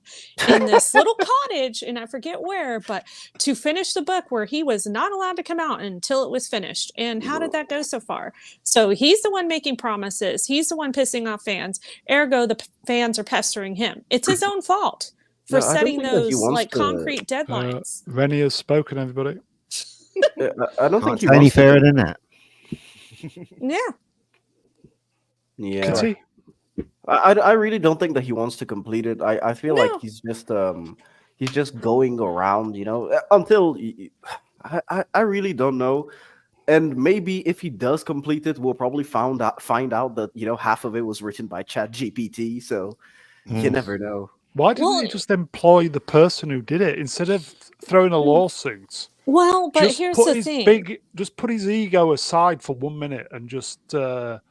Speaker 2: in this little cottage, and I forget where, but to finish the book where he was not allowed to come out until it was finished. And how did that go so far? So he's the one making promises. He's the one pissing off fans. Ergo, the fans are pestering him. It's his own fault for
Speaker 3: No, I don't
Speaker 2: setting
Speaker 3: think that he
Speaker 2: those
Speaker 3: wants
Speaker 2: like
Speaker 3: to-
Speaker 2: concrete deadlines.
Speaker 1: Rennie has spoken, everybody.
Speaker 3: I don't
Speaker 6: Can't
Speaker 3: think he
Speaker 6: say any
Speaker 3: wants to
Speaker 6: fairer than that.
Speaker 2: Yeah.
Speaker 3: Yeah.
Speaker 1: Kitty?
Speaker 3: I really don't think that he wants to complete it. I feel
Speaker 2: No.
Speaker 3: like he's just going around, until I really don't know. And maybe if he does complete it, we'll probably find out that half of it was written by ChatGPT. So you never know.
Speaker 1: Why didn't
Speaker 2: Well-
Speaker 1: he just employ the person who did it instead of throwing a lawsuit?
Speaker 2: Well, but
Speaker 1: Just
Speaker 2: here's
Speaker 1: put
Speaker 2: the
Speaker 1: his
Speaker 2: thing.
Speaker 1: just put his ego aside for 1 minute and just get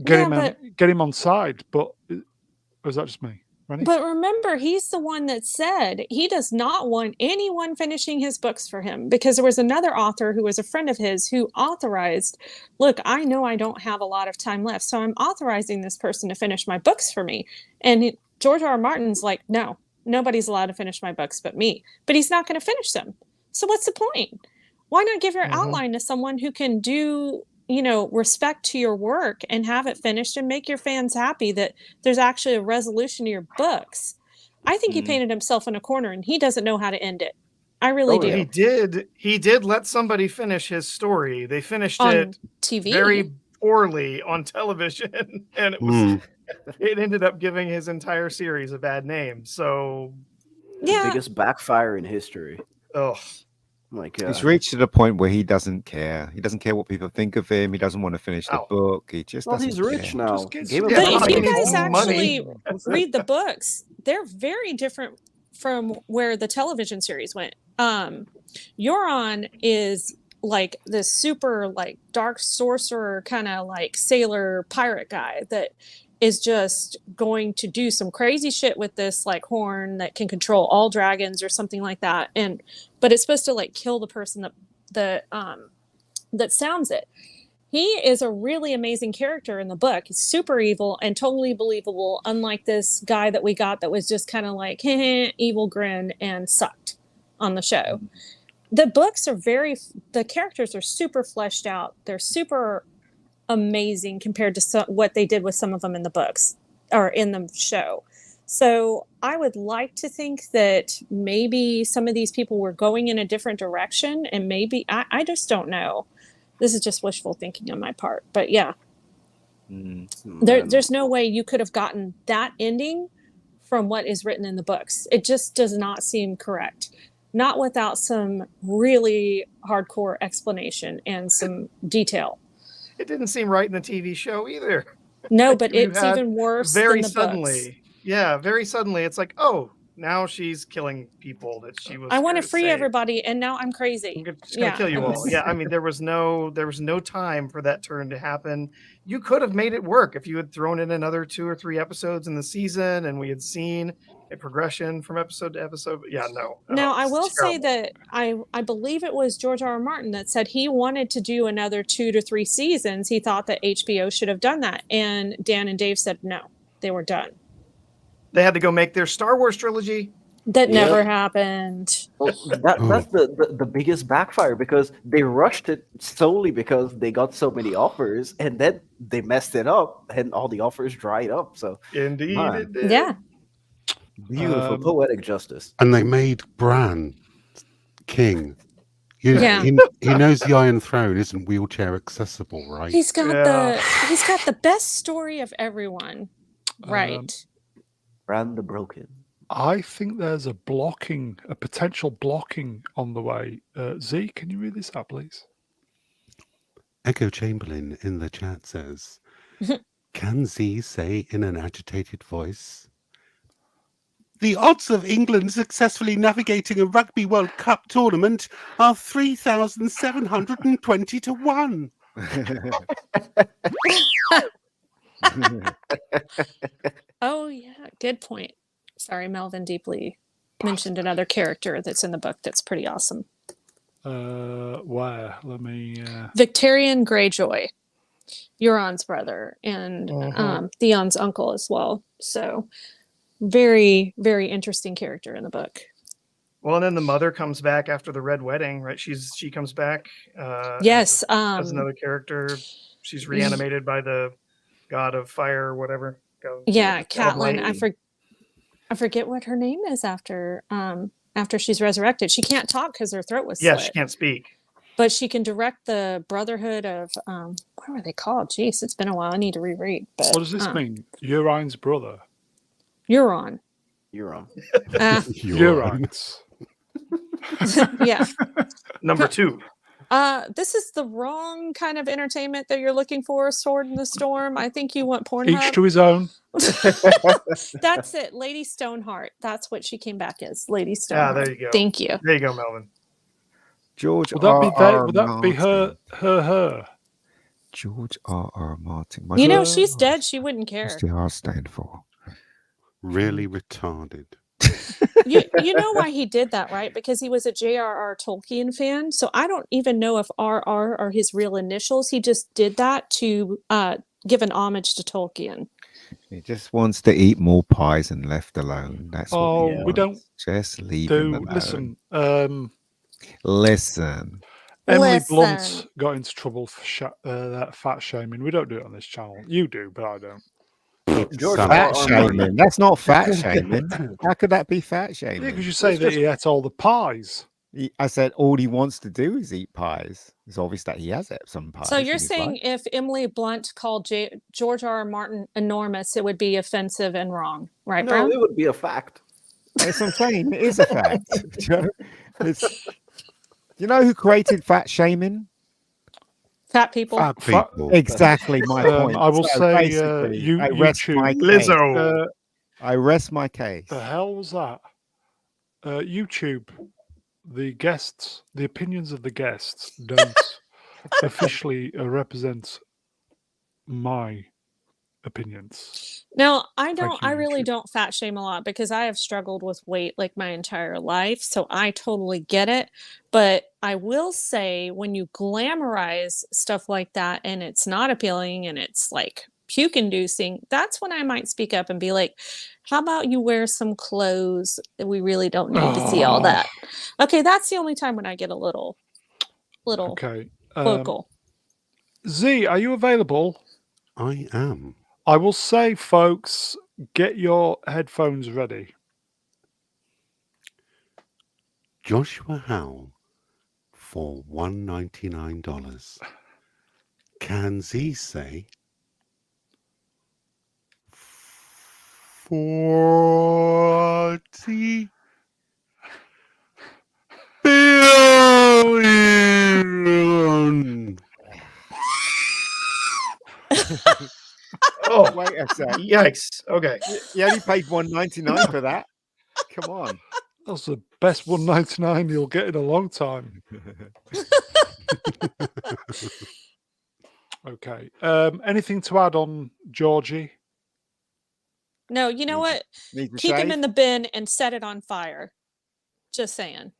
Speaker 2: Yeah,
Speaker 1: him on side. But or is that just me? Rennie?
Speaker 2: But remember, he's the one that said he does not want anyone finishing his books for him, because there was another author who was a friend of his who authorized, look, I know I don't have a lot of time left, so I'm authorizing this person to finish my books for me. And George R. R. Martin's like, no, nobody's allowed to finish my books but me. But he's not going to finish them. So what's the point? Why not give your outline to someone who can do, respect to your work and have it finished and make your fans happy that there's actually a resolution to your books? I think he painted himself in a corner and he doesn't know how to end it. I really do.
Speaker 4: He did let somebody finish his story. They finished
Speaker 2: On
Speaker 4: it
Speaker 2: TV.
Speaker 4: very poorly on television, and it ended up giving his entire series a bad name. So
Speaker 3: The biggest backfire in history.
Speaker 4: oh
Speaker 3: my God.
Speaker 6: He's reached to the point where he doesn't care. He doesn't care what people think of him. He doesn't want to finish the book. He just doesn't
Speaker 3: he's rich
Speaker 6: care.
Speaker 3: now.
Speaker 1: Just get
Speaker 3: Game of
Speaker 1: some-
Speaker 2: But
Speaker 4: Yeah,
Speaker 2: if
Speaker 4: he
Speaker 2: you
Speaker 4: needs
Speaker 2: guys
Speaker 4: more
Speaker 2: actually
Speaker 4: money.
Speaker 2: read the books, they're very different from where the television series went. Euron is like this super like dark sorcerer kind of like sailor pirate guy that is just going to do some crazy shit with this like horn that can control all dragons or something like that. But it's supposed to like kill the person that sounds it. He is a really amazing character in the book. He's super evil and totally believable, unlike this guy that we got that was just kind of like evil grin and sucked on the show. The books are the characters are super fleshed out. They're super amazing compared to what they did with some of them in the books or in the show. So I would like to think that maybe some of these people were going in a different direction, and maybe I just don't know. This is just wishful thinking on my part, but yeah, there's no way you could have gotten that ending from what is written in the books. It just does not seem correct. Not without some really hardcore explanation and some detail.
Speaker 4: it didn't seem right in the TV show either.
Speaker 2: No, but
Speaker 4: You
Speaker 2: it's
Speaker 4: had
Speaker 2: even worse
Speaker 4: Very
Speaker 2: than the
Speaker 4: suddenly,
Speaker 2: books.
Speaker 4: yeah, very suddenly, it's like, oh, now she's killing people that she was.
Speaker 2: I want to
Speaker 4: here
Speaker 2: free
Speaker 4: save.
Speaker 2: everybody, and now I'm crazy.
Speaker 4: I'm just gonna kill you all. Yeah, I mean, there was no time for that turn to happen. You could have made it work if you had thrown in another 2 or 3 episodes in the season, and we had seen a progression from episode to episode. But yeah, no.
Speaker 2: Now, I
Speaker 4: it's
Speaker 2: will say
Speaker 4: terrible.
Speaker 2: that I believe it was George R. R. Martin that said he wanted to do another 2 to 3 seasons. He thought that HBO should have done that, and Dan and Dave said no, they were done.
Speaker 4: They had to go make their Star Wars trilogy.
Speaker 2: That
Speaker 3: Yep.
Speaker 2: never happened.
Speaker 3: That's the biggest backfire, because they rushed it solely because they got so many offers, and then they messed it up and all the offers dried up. So
Speaker 4: Indeed,
Speaker 3: Man.
Speaker 4: it did.
Speaker 2: Yeah.
Speaker 3: beautiful poetic justice.
Speaker 5: And they made Bran king.
Speaker 2: Yeah.
Speaker 5: He knows the Iron Throne isn't wheelchair accessible, right?
Speaker 2: He's got
Speaker 4: Yeah.
Speaker 2: he's got the best story of everyone. Right.
Speaker 3: Bran the Broken.
Speaker 1: I think there's a potential blocking on the way. Z, can you read this out, please?
Speaker 5: Echo Chamberlain in the chat says, can Z say in an agitated voice, the odds of England successfully navigating a Rugby World Cup tournament are 3,720 to 1.
Speaker 2: Oh yeah, good point. Sorry, Melvin deeply mentioned another character that's in the book that's pretty awesome.
Speaker 1: Where? Let me.
Speaker 2: Victorian Greyjoy, Euron's brother, and
Speaker 4: Mhm.
Speaker 2: Theon's uncle as well. So very, very interesting character in the book.
Speaker 4: Well, and then the mother comes back after the Red Wedding, right? She comes back
Speaker 2: Yes,
Speaker 4: as another character. She's reanimated by the god of fire or whatever.
Speaker 2: yeah,
Speaker 4: God of
Speaker 2: Catelyn.
Speaker 4: light.
Speaker 2: I forget what her name is after she's resurrected. She can't talk because her throat was
Speaker 4: Yeah,
Speaker 2: slit.
Speaker 4: she can't speak.
Speaker 2: But she can direct the Brotherhood of what were they called? Jeez, it's been a while. I need to reread. But
Speaker 1: What does this mean? Urine's brother.
Speaker 2: Euron.
Speaker 3: Euron.
Speaker 1: Urine's.
Speaker 2: Yeah.
Speaker 4: Number 2.
Speaker 2: This is the wrong kind of entertainment that you're looking for, Sword in the Storm. I think you want Pornhub.
Speaker 1: Each to his own.
Speaker 2: That's it. Lady Stoneheart. That's what she came back as. Lady Stoneheart.
Speaker 4: Ah, there you go.
Speaker 2: Thank you.
Speaker 4: There you go, Melvin.
Speaker 6: George
Speaker 1: Would that be
Speaker 6: R.
Speaker 1: would that be her?
Speaker 6: George R. Martin.
Speaker 2: You know, she's dead. She wouldn't care.
Speaker 6: What's the R stand for?
Speaker 5: Really retarded.
Speaker 2: You know why he did that, right? Because he was a J.R.R. Tolkien fan. So I don't even know if R.R. are his real initials. He just did that to give an homage to Tolkien.
Speaker 6: He just wants to eat more pies and left alone. That's what he
Speaker 1: we
Speaker 6: wants.
Speaker 1: don't
Speaker 6: Just leave him alone.
Speaker 1: listen.
Speaker 6: Listen.
Speaker 1: Emily Blunt got into trouble for that fat shaming. We don't do it on this channel. You do, but I don't.
Speaker 3: George
Speaker 6: Fat
Speaker 3: R.
Speaker 6: shaming. That's not fat shaming. How could that be fat
Speaker 1: Yeah,
Speaker 6: shaming?
Speaker 1: because you say that he ate all the pies.
Speaker 6: I said all he wants to do is eat pies. It's obvious that he has some pies.
Speaker 2: So you're
Speaker 6: in his
Speaker 2: saying
Speaker 6: life.
Speaker 2: if Emily Blunt called George R. R. Martin enormous, it would be offensive and wrong, right,
Speaker 3: No,
Speaker 2: Brown?
Speaker 3: it would be a fact.
Speaker 6: That's what I'm saying. It is a fact. You know who created fat shaming?
Speaker 2: Fat people.
Speaker 5: Fat people.
Speaker 6: Exactly my point.
Speaker 1: I will
Speaker 6: So
Speaker 1: say
Speaker 6: basically, I rest my case.
Speaker 4: Lizzo.
Speaker 6: I rest my case.
Speaker 1: The hell was that? YouTube. The guests, the opinions of the guests don't officially represent my opinions.
Speaker 2: Now,
Speaker 1: Thank you,
Speaker 2: I really
Speaker 1: YouTube.
Speaker 2: don't fat shame a lot because I have struggled with weight like my entire life. So I totally get it. But I will say when you glamorize stuff like that and it's not appealing and it's like puke inducing, that's when I might speak up and be like, how about you wear some clothes? We really don't need to see all that. Okay, that's the only time when I get a little
Speaker 1: Okay.
Speaker 2: vocal.
Speaker 1: Z, are you available?
Speaker 5: I am.
Speaker 1: I will say, folks, get your headphones ready.
Speaker 5: Joshua Howell for $199. Can Z say 40 billion?
Speaker 4: Oh,
Speaker 6: Wait a sec.
Speaker 4: yikes. Okay.
Speaker 6: You only paid $1.99 for that. Come on.
Speaker 1: That's the best 199 you'll get in a long time. Okay. Anything to add on Georgie?
Speaker 2: No, you know what?
Speaker 6: Need to
Speaker 2: Keep him
Speaker 6: shave?
Speaker 2: in the bin and set it on fire. Just saying.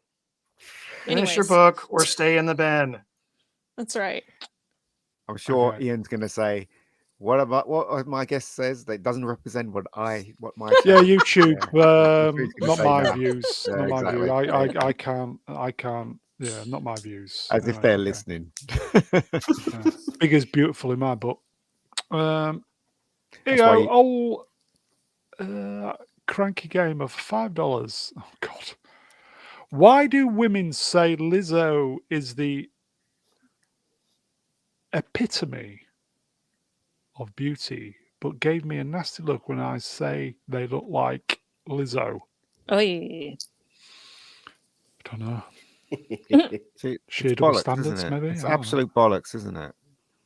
Speaker 4: Finish your
Speaker 2: Anyways.
Speaker 4: book or stay in the bin.
Speaker 2: That's right.
Speaker 6: I'm sure
Speaker 1: Okay.
Speaker 6: Ian's going to say, what my guest says that doesn't represent what my
Speaker 1: Yeah, YouTube.
Speaker 6: Who's gonna
Speaker 1: Not
Speaker 6: say
Speaker 1: my
Speaker 6: that?
Speaker 1: views.
Speaker 6: Yeah,
Speaker 1: Not my
Speaker 6: exactly.
Speaker 1: views.
Speaker 6: Yeah.
Speaker 1: I can't. Yeah, not my views.
Speaker 6: As if
Speaker 1: Anyway,
Speaker 6: they're
Speaker 1: okay.
Speaker 6: listening.
Speaker 1: Yeah. Big is beautiful in my book. Here you
Speaker 6: That's why
Speaker 1: go. Cranky game of $5. Oh God. Why do women say Lizzo is the epitome of beauty, but gave me a nasty look when I say they look like Lizzo?
Speaker 2: Oy.
Speaker 1: I don't know.
Speaker 6: See,
Speaker 1: Sheer
Speaker 6: it's
Speaker 1: double
Speaker 6: bollocks,
Speaker 1: standards,
Speaker 6: isn't it?
Speaker 1: maybe?
Speaker 6: It's
Speaker 1: I don't know.
Speaker 6: absolute bollocks, isn't it?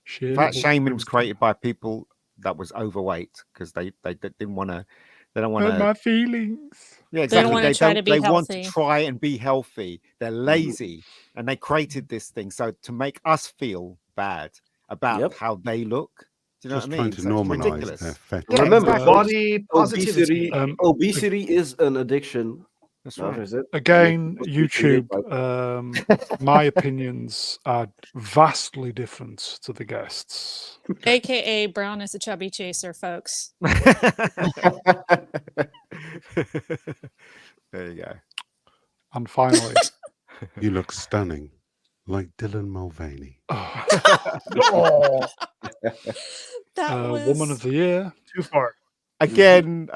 Speaker 1: Sheer
Speaker 6: Fat
Speaker 1: double
Speaker 6: shaming was
Speaker 1: standards.
Speaker 6: created by people that was overweight because they didn't want to. They don't want
Speaker 1: Hurt
Speaker 6: to.
Speaker 1: my feelings.
Speaker 6: Yeah,
Speaker 2: They don't
Speaker 6: exactly.
Speaker 2: wanna try to be
Speaker 6: They want to
Speaker 2: healthy.
Speaker 6: try and be healthy. They're lazy, and they created this thing so to make us feel bad about
Speaker 3: Yep.
Speaker 6: how they look. Do you know
Speaker 5: Just
Speaker 6: what I
Speaker 5: trying
Speaker 6: mean?
Speaker 5: to
Speaker 6: So it's
Speaker 5: normalize
Speaker 6: ridiculous.
Speaker 5: their fetish.
Speaker 6: Yeah,
Speaker 3: Remember,
Speaker 6: exactly.
Speaker 3: folks,
Speaker 4: Body positivity.
Speaker 3: obesity is an addiction.
Speaker 6: That's
Speaker 3: No,
Speaker 6: right.
Speaker 3: is it?
Speaker 1: Again,
Speaker 3: Makes people treated
Speaker 1: YouTube.
Speaker 3: like-
Speaker 1: My opinions are vastly different to the guests.
Speaker 2: AKA Brown is a chubby chaser, folks.
Speaker 6: There you go.
Speaker 1: And finally,
Speaker 5: You look stunning, like Dylan Mulvaney.
Speaker 4: Oh,
Speaker 2: That was
Speaker 1: Woman of the Year.
Speaker 4: too far.
Speaker 6: Again,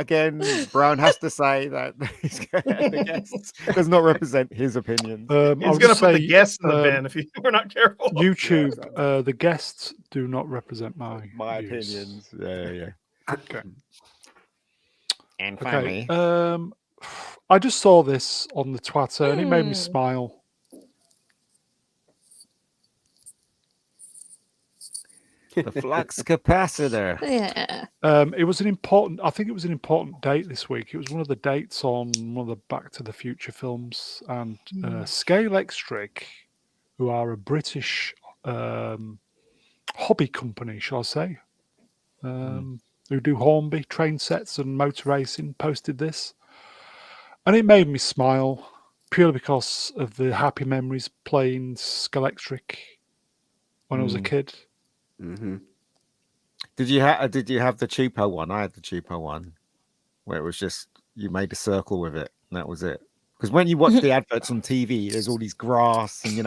Speaker 6: Brown has to say that the guests does not represent his opinions.
Speaker 1: I
Speaker 4: He's
Speaker 1: would
Speaker 4: gonna
Speaker 1: just
Speaker 4: put the
Speaker 1: say,
Speaker 4: guests in the bin if we're not careful.
Speaker 1: YouTube,
Speaker 6: Yeah,
Speaker 1: the guests do not represent my views.
Speaker 6: opinions. Yeah.
Speaker 1: Okay.
Speaker 6: And
Speaker 1: Okay.
Speaker 6: finally,
Speaker 1: I just saw this on the Twitter and it made me
Speaker 2: Hmm.
Speaker 1: smile.
Speaker 6: the flux capacitor.
Speaker 2: yeah.
Speaker 1: It was an important. I think it was an important date this week. It was one of the dates on one of the Back to the Future films, and Scale Electric, who are a British hobby company, shall I say, who do Hornby train sets and motor racing, posted this, and it made me smile purely because of the happy memories playing Scale Electric when I was a kid.
Speaker 3: Mm-hmm.
Speaker 6: Did you have the cheapo one? I had the cheapo one, where it was just you made a circle with it, and that was it. Because when you watch the adverts on TV, there's all these grass, and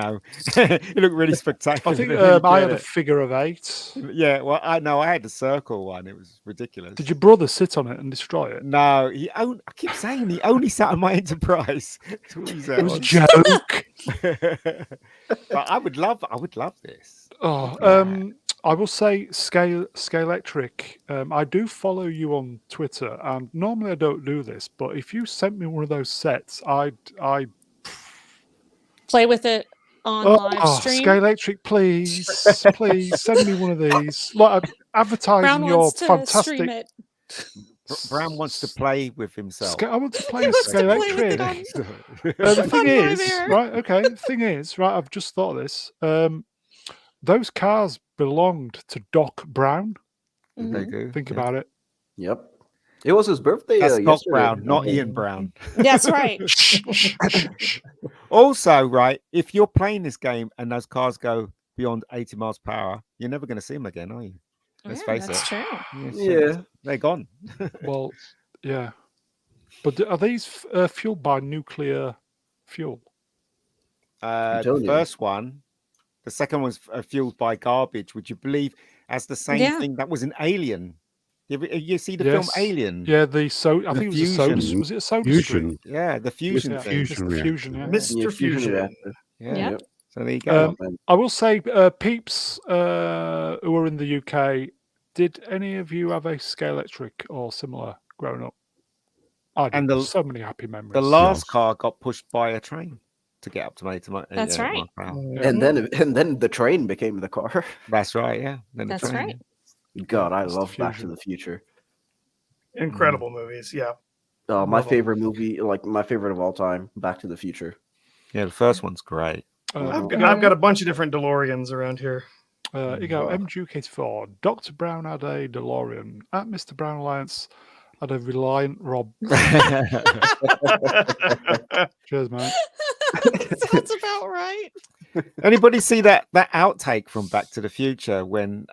Speaker 6: it looked really spectacular.
Speaker 1: I think
Speaker 6: Really
Speaker 1: I
Speaker 6: get
Speaker 1: had a
Speaker 6: it.
Speaker 1: figure of 8.
Speaker 6: Yeah, well, I had the circle one. It was ridiculous.
Speaker 1: Did your brother sit on it and destroy it?
Speaker 6: No, I keep saying he only sat on my Enterprise. That's all he's
Speaker 1: It was a
Speaker 6: on.
Speaker 1: joke.
Speaker 6: But I would love this.
Speaker 1: Oh, I will say, Scale Electric. I do follow you on Twitter, and normally I don't do this, but if you sent me one of those sets, I'd
Speaker 2: Play with it on live stream.
Speaker 1: Scale Electric, please send me one of these. Like advertising
Speaker 2: Brown
Speaker 1: your
Speaker 2: wants to stream
Speaker 1: fantastic.
Speaker 2: it.
Speaker 6: Brown wants to play with himself.
Speaker 1: I want to play
Speaker 2: He
Speaker 1: with
Speaker 2: wants to
Speaker 1: Scale
Speaker 2: play with it
Speaker 1: Electric.
Speaker 2: on-
Speaker 1: The thing
Speaker 2: on live
Speaker 1: is,
Speaker 2: air.
Speaker 1: right? Okay. The thing is, right? I've just thought of this. Those cars belonged to Doc Brown.
Speaker 6: They do.
Speaker 1: Think
Speaker 6: yeah.
Speaker 1: about it.
Speaker 3: Yep. It was his birthday
Speaker 6: That's Doc
Speaker 3: yesterday.
Speaker 6: Brown, not Ian Brown.
Speaker 2: That's right.
Speaker 6: Also, right, if you're playing this game and those cars go beyond 80 miles per hour, you're never going to see them again, are you? Let's face
Speaker 2: that's
Speaker 6: it.
Speaker 2: true.
Speaker 3: Yeah.
Speaker 6: They're gone.
Speaker 1: Well, yeah. But are these fueled by nuclear fuel?
Speaker 6: The
Speaker 3: Plutonium.
Speaker 6: first one, the second one's fueled by garbage. Would you believe as the same
Speaker 2: Yeah.
Speaker 6: thing that was an Alien? You see the film
Speaker 1: Yes.
Speaker 6: Alien?
Speaker 1: Yeah, I think it was a soda.
Speaker 6: fusion.
Speaker 1: Was it a soda stream?
Speaker 5: Fusion.
Speaker 6: Yeah, the fusion
Speaker 1: Yeah,
Speaker 6: thing.
Speaker 5: Fusion
Speaker 1: the
Speaker 5: reactor.
Speaker 1: fusion. Yeah.
Speaker 4: Mr.
Speaker 3: Yeah,
Speaker 4: Fusion.
Speaker 3: reactor.
Speaker 6: Yeah.
Speaker 2: Yeah.
Speaker 6: So there you go.
Speaker 3: Man.
Speaker 1: I will say, peeps who are in the UK, did any of you have a Scale Electric or similar growing up? I did.
Speaker 6: And
Speaker 1: So many happy memories.
Speaker 6: The last
Speaker 5: Yes.
Speaker 6: car got pushed by a train to get up to 80 miles.
Speaker 2: That's right.
Speaker 6: miles per hour.
Speaker 3: And then the train became the car.
Speaker 6: That's right. Yeah. Then the
Speaker 2: That's
Speaker 6: train.
Speaker 2: right.
Speaker 3: God, I
Speaker 1: It's the
Speaker 3: love Back to
Speaker 1: fusion.
Speaker 3: the Future.
Speaker 4: Incredible movies. Yeah.
Speaker 3: My
Speaker 4: Love 'em.
Speaker 3: favorite movie, like my favorite of all time, Back to the Future.
Speaker 6: Yeah, the first one's great.
Speaker 4: I've got a bunch of different DeLoreans around here.
Speaker 1: Here you go. MGK4. Dr. Brown had a DeLorean. At Mr. Brown Alliance had a Reliant Rob. Cheers, mate.
Speaker 2: Sounds about right.
Speaker 6: Anybody see that outtake from Back to the Future when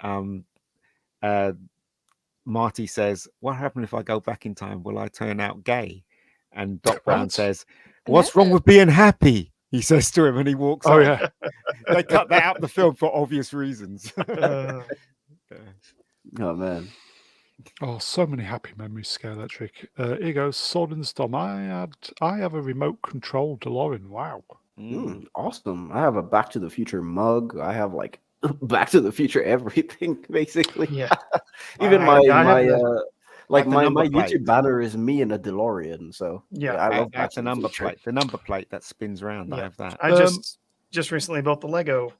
Speaker 6: Marty says, "What happened if I go back in time? Will I turn out gay?" And Doc Brown
Speaker 1: What?
Speaker 6: says, "What's wrong with being happy?" He says to him, and he walks
Speaker 1: Oh,
Speaker 6: off.
Speaker 1: yeah.
Speaker 6: They cut that out of the film for obvious reasons.
Speaker 3: Oh man.
Speaker 1: Oh, so many happy memories, Scale Electric. Here goes Sword and Storm. I have a remote control DeLorean. Wow.
Speaker 3: Awesome. I have a Back to the Future mug. I have like Back to the Future everything, basically.
Speaker 4: Yeah.
Speaker 3: Even
Speaker 4: I have
Speaker 3: my
Speaker 4: the-
Speaker 6: Like the
Speaker 3: my
Speaker 6: number
Speaker 3: YouTube
Speaker 6: plate.
Speaker 3: banner is me in a DeLorean. So
Speaker 4: Yeah.
Speaker 3: I love Back
Speaker 6: That's
Speaker 3: to
Speaker 6: the
Speaker 3: the
Speaker 6: number
Speaker 3: Future.
Speaker 6: plate. The number plate that spins round. I
Speaker 4: Yeah.
Speaker 6: have that.
Speaker 4: I just recently built the Lego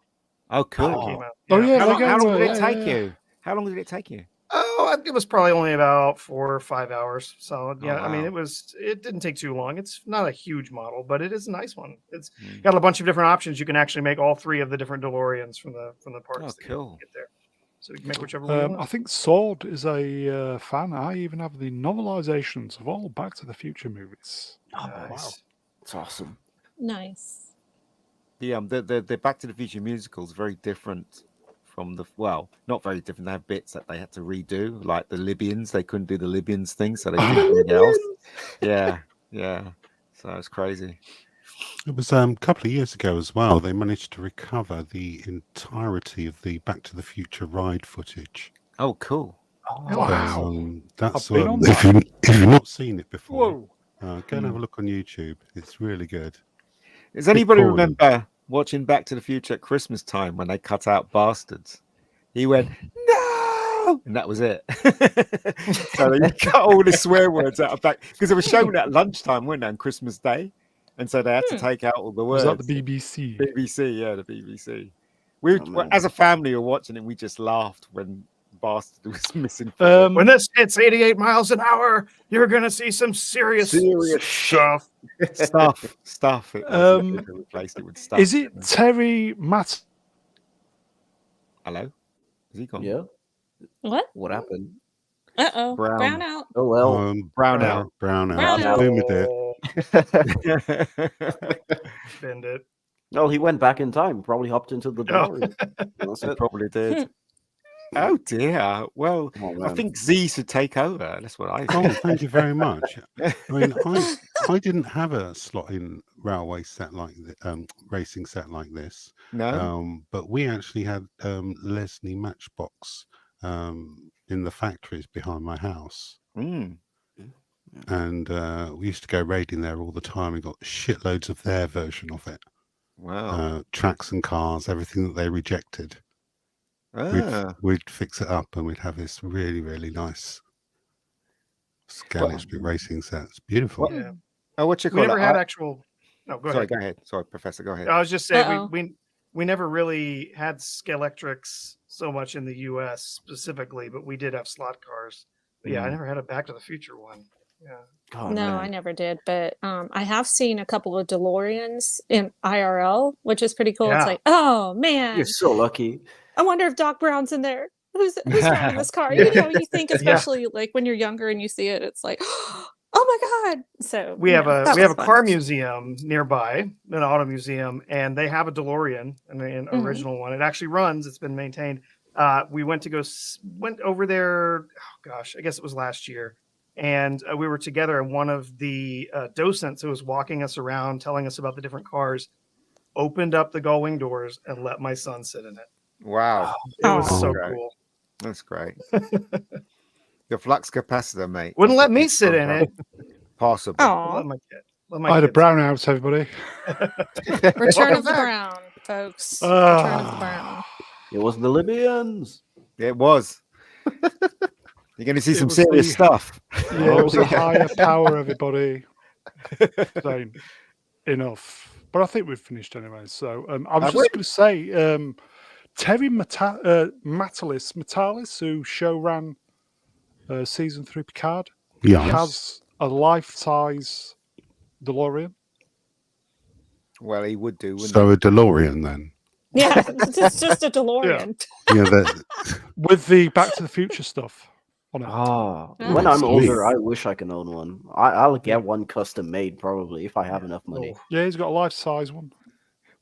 Speaker 6: Oh, cool.
Speaker 4: that came out.
Speaker 1: Oh, yeah.
Speaker 6: How long,
Speaker 1: Lego,
Speaker 6: did it
Speaker 1: yeah,
Speaker 6: take
Speaker 1: yeah.
Speaker 6: you? How long did it take you?
Speaker 4: Oh, it was probably only about 4 or 5 hours solid.
Speaker 6: Oh,
Speaker 4: Yeah, I mean,
Speaker 6: wow.
Speaker 4: it didn't take too long. It's not a huge model, but it is a nice one. It's
Speaker 6: Mm.
Speaker 4: got a bunch of different options. You can actually make all 3 of the different DeLoreans from the parts.
Speaker 6: Oh,
Speaker 4: that you
Speaker 6: cool.
Speaker 4: get there. So you can make whichever one you
Speaker 1: I
Speaker 4: want.
Speaker 1: think Sword is a fan. I even have the novelizations of all Back to the Future movies.
Speaker 3: Oh,
Speaker 1: Wow.
Speaker 4: Nice.
Speaker 3: it's awesome.
Speaker 2: Nice.
Speaker 6: The Back to the Future musical is very different from not very different. They have bits that they had to redo, like the Libyans. They couldn't do the Libyans thing, so they did something else. Yeah. So it's crazy.
Speaker 5: It was a couple of years ago as well. They managed to recover the entirety of the Back to the Future ride footage.
Speaker 6: Oh, cool.
Speaker 4: Wow.
Speaker 5: That's
Speaker 1: I've been on
Speaker 5: if,
Speaker 1: that.
Speaker 5: if you've not seen it before,
Speaker 1: Whoa.
Speaker 5: go and have a look on YouTube. It's really good.
Speaker 6: Does anybody
Speaker 5: corny.
Speaker 6: remember watching Back to the Future at Christmas time when they cut out bastards? He went, no! And that was it. So they cut all the swear words out of back because they were showing at lunchtime, weren't they, on Christmas Day? And so they had to take out all the
Speaker 1: Was
Speaker 6: words.
Speaker 1: that the BBC?
Speaker 6: BBC, yeah, the BBC. We
Speaker 3: Oh, man.
Speaker 6: as a family were watching it, we just laughed when bastard was missing.
Speaker 4: When this hits 88 miles an hour, you're going to see some serious stuff.
Speaker 6: Stuff. It was, they replaced it with stuff.
Speaker 1: Is it Terry Matt?
Speaker 6: Hello? Is he gone?
Speaker 3: Yeah.
Speaker 2: What?
Speaker 3: What happened?
Speaker 2: Uh-oh.
Speaker 6: Brown.
Speaker 2: Brown out.
Speaker 3: Oh well.
Speaker 6: Brown out.
Speaker 5: Brown out.
Speaker 2: Brown out.
Speaker 5: Boomed it.
Speaker 4: Bend it.
Speaker 3: No, he went back in time. Probably hopped into the
Speaker 4: Oh.
Speaker 3: DeLorean. That's
Speaker 6: He
Speaker 3: it.
Speaker 6: probably did. Oh dear. Well,
Speaker 3: Oh,
Speaker 6: I
Speaker 3: man.
Speaker 6: think Z should take over. That's what I
Speaker 5: Oh,
Speaker 6: think.
Speaker 5: thank you very much. I mean, I didn't have a slot in railway set like racing set like this.
Speaker 6: No.
Speaker 5: But we actually had Leslie Matchbox in the factories behind my house.
Speaker 6: Mm.
Speaker 5: And we used to go raiding there all the time. We got shitloads of their version of it.
Speaker 6: Wow.
Speaker 5: Tracks and cars, everything that they rejected. We'd fix it up and we'd have this really, really nice Scalextric racing set. It's beautiful.
Speaker 4: Yeah.
Speaker 6: Oh, what you
Speaker 4: We
Speaker 6: call
Speaker 4: never
Speaker 6: it?
Speaker 4: had actual. No, go
Speaker 6: Sorry,
Speaker 4: ahead.
Speaker 6: go ahead. Sorry, Professor, go ahead.
Speaker 4: I was just saying
Speaker 2: Uh-oh.
Speaker 4: we never really had Scalextrics so much in the U.S. specifically, but we did have slot cars. But yeah, I never had a Back to the Future one. Yeah.
Speaker 3: God,
Speaker 2: No,
Speaker 3: man.
Speaker 2: I never did, but I have seen a couple of DeLoreans in IRL, which is pretty cool. It's
Speaker 4: Yeah.
Speaker 2: like, oh man,
Speaker 3: You're so lucky.
Speaker 2: I wonder if Doc Brown's in there. Who's driving this car?
Speaker 4: Yeah.
Speaker 2: You know, you think especially like when you're younger and you see it, it's like, oh my god. So
Speaker 4: We have
Speaker 2: that
Speaker 4: a
Speaker 2: was fun.
Speaker 4: car museum nearby, an auto museum, and they have a DeLorean, an original one. It actually runs. It's been maintained. We went over there. Oh gosh, I guess it was last year, and we were together. And one of the docents who was walking us around, telling us about the different cars, opened up the gull-wing doors and let my son sit in it.
Speaker 6: Wow.
Speaker 4: It was
Speaker 2: Oh.
Speaker 4: so
Speaker 6: Great.
Speaker 4: cool.
Speaker 6: That's great. The flux capacitor, mate.
Speaker 4: Wouldn't
Speaker 6: That's
Speaker 4: let
Speaker 6: what
Speaker 4: me
Speaker 6: makes
Speaker 4: sit
Speaker 6: fun
Speaker 4: in
Speaker 6: run
Speaker 4: it.
Speaker 6: possible.
Speaker 2: Oh,
Speaker 4: Let my kid. Let my
Speaker 1: I had a
Speaker 4: kid
Speaker 1: brown out, everybody.
Speaker 2: Return of the
Speaker 4: back.
Speaker 2: Brown, folks. Return of the
Speaker 1: Ah.
Speaker 2: Brown.
Speaker 3: It was the Libyans.
Speaker 6: It was. You're going to see
Speaker 1: It
Speaker 6: some
Speaker 1: was
Speaker 6: serious
Speaker 1: the-
Speaker 6: stuff.
Speaker 1: Yeah, it was
Speaker 3: Oh,
Speaker 1: a
Speaker 3: yeah.
Speaker 1: higher power, everybody. Saying enough. But I think we've finished anyway. So I was
Speaker 6: Have
Speaker 1: just
Speaker 6: we?
Speaker 1: going to say, Terry Matalis, who show ran season 3 Picard,
Speaker 5: Yeah.
Speaker 1: has a life-size DeLorean.
Speaker 6: Well, he would do, wouldn't
Speaker 5: So a DeLorean then.
Speaker 2: Yeah, it's just a DeLorean.
Speaker 5: Yeah,
Speaker 1: With the Back to the Future stuff on it.
Speaker 3: Oh,
Speaker 2: Oh,
Speaker 3: when I'm
Speaker 5: sweet.
Speaker 3: older, I wish I can own one. I'll get one custom made probably if I have enough money.
Speaker 4: Oh,
Speaker 1: Yeah, he's got a life-size one.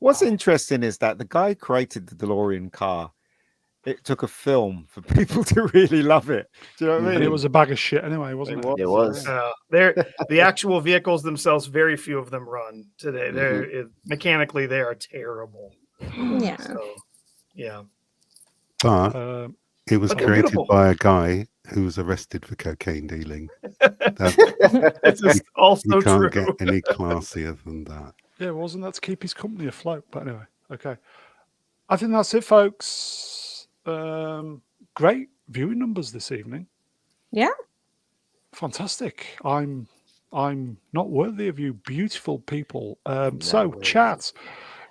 Speaker 6: What's interesting is that the guy who created the DeLorean car, it took a film for people to really love it. Do you know what I mean?
Speaker 1: And it was a bag of shit anyway, wasn't it?
Speaker 3: It was.
Speaker 4: the actual vehicles themselves, very few of them run today. Mechanically, they are terrible.
Speaker 2: Yeah.
Speaker 4: So, yeah.
Speaker 5: but
Speaker 1: Um,
Speaker 5: it was
Speaker 4: But they're
Speaker 5: created
Speaker 4: beautiful.
Speaker 5: by a guy who was arrested for cocaine dealing.
Speaker 4: This is also
Speaker 5: You can't
Speaker 4: true.
Speaker 5: get any classier than that.
Speaker 1: yeah, wasn't that to keep his company afloat? But anyway, okay. I think that's it, folks. Great viewing numbers this evening.
Speaker 2: Yeah.
Speaker 1: Fantastic. I'm not worthy of you, beautiful people. So, chat,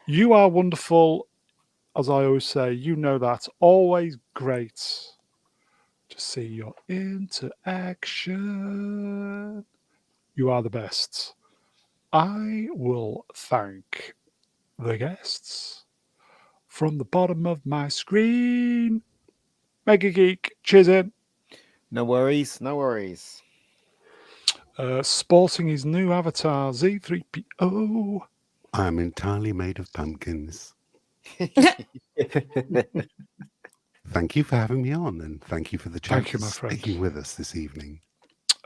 Speaker 1: you are wonderful. As I always say, you know that. Always great to see your interaction. You are the best. I will thank the guests from the bottom of my screen. Mega Geek, cheers in.
Speaker 6: No worries, no worries.
Speaker 1: Sporting his new avatar, Z3PO.
Speaker 5: I am entirely made of pumpkins. Thank you for having me on, and thank you for the chance
Speaker 1: Thank you, my
Speaker 5: of
Speaker 1: friend.
Speaker 5: speaking with us this evening.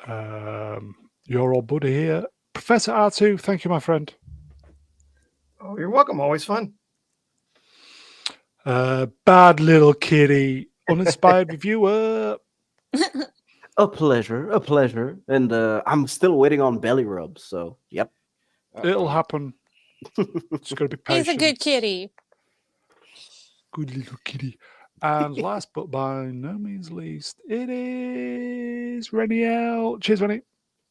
Speaker 1: Your old buddy here. Professor R2, thank you, my friend.
Speaker 4: Oh, you're welcome. Always fun.
Speaker 1: Bad little kitty, uninspired reviewer.
Speaker 3: A pleasure. And I'm still waiting on belly rubs, so yep.
Speaker 1: It'll happen. Just got to be patient.
Speaker 2: He's a good kitty.
Speaker 1: Good little kitty. And last but by no means least, it is Reniel. Cheers, Rennie.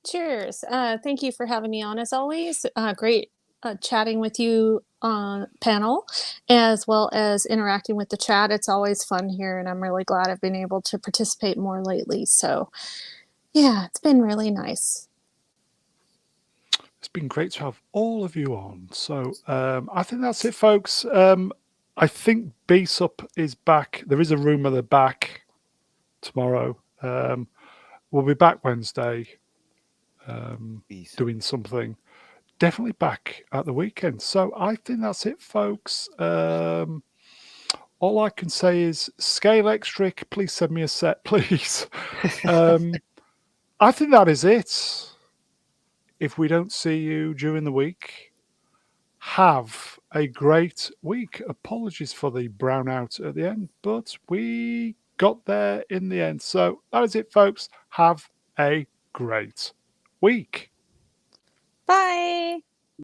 Speaker 2: Cheers. Thank you for having me on as always. Great chatting with you on panel as well as interacting with the chat. It's always fun here, and I'm really glad I've been able to participate more lately. So, yeah, it's been really nice.
Speaker 1: It's been great to have all of you on. So I think that's it, folks. I think Beesup is back. There is a rumor they're back tomorrow. We'll be back Wednesday doing something. Definitely back at the weekend. So I think that's it, folks. All I can say is Scale Extric, please send me a set, please. I think that is it. If we don't see you during the week, have a great week. Apologies for the brownout at the end, but we got there in the end. So that is it, folks. Have a great week.
Speaker 2: Bye.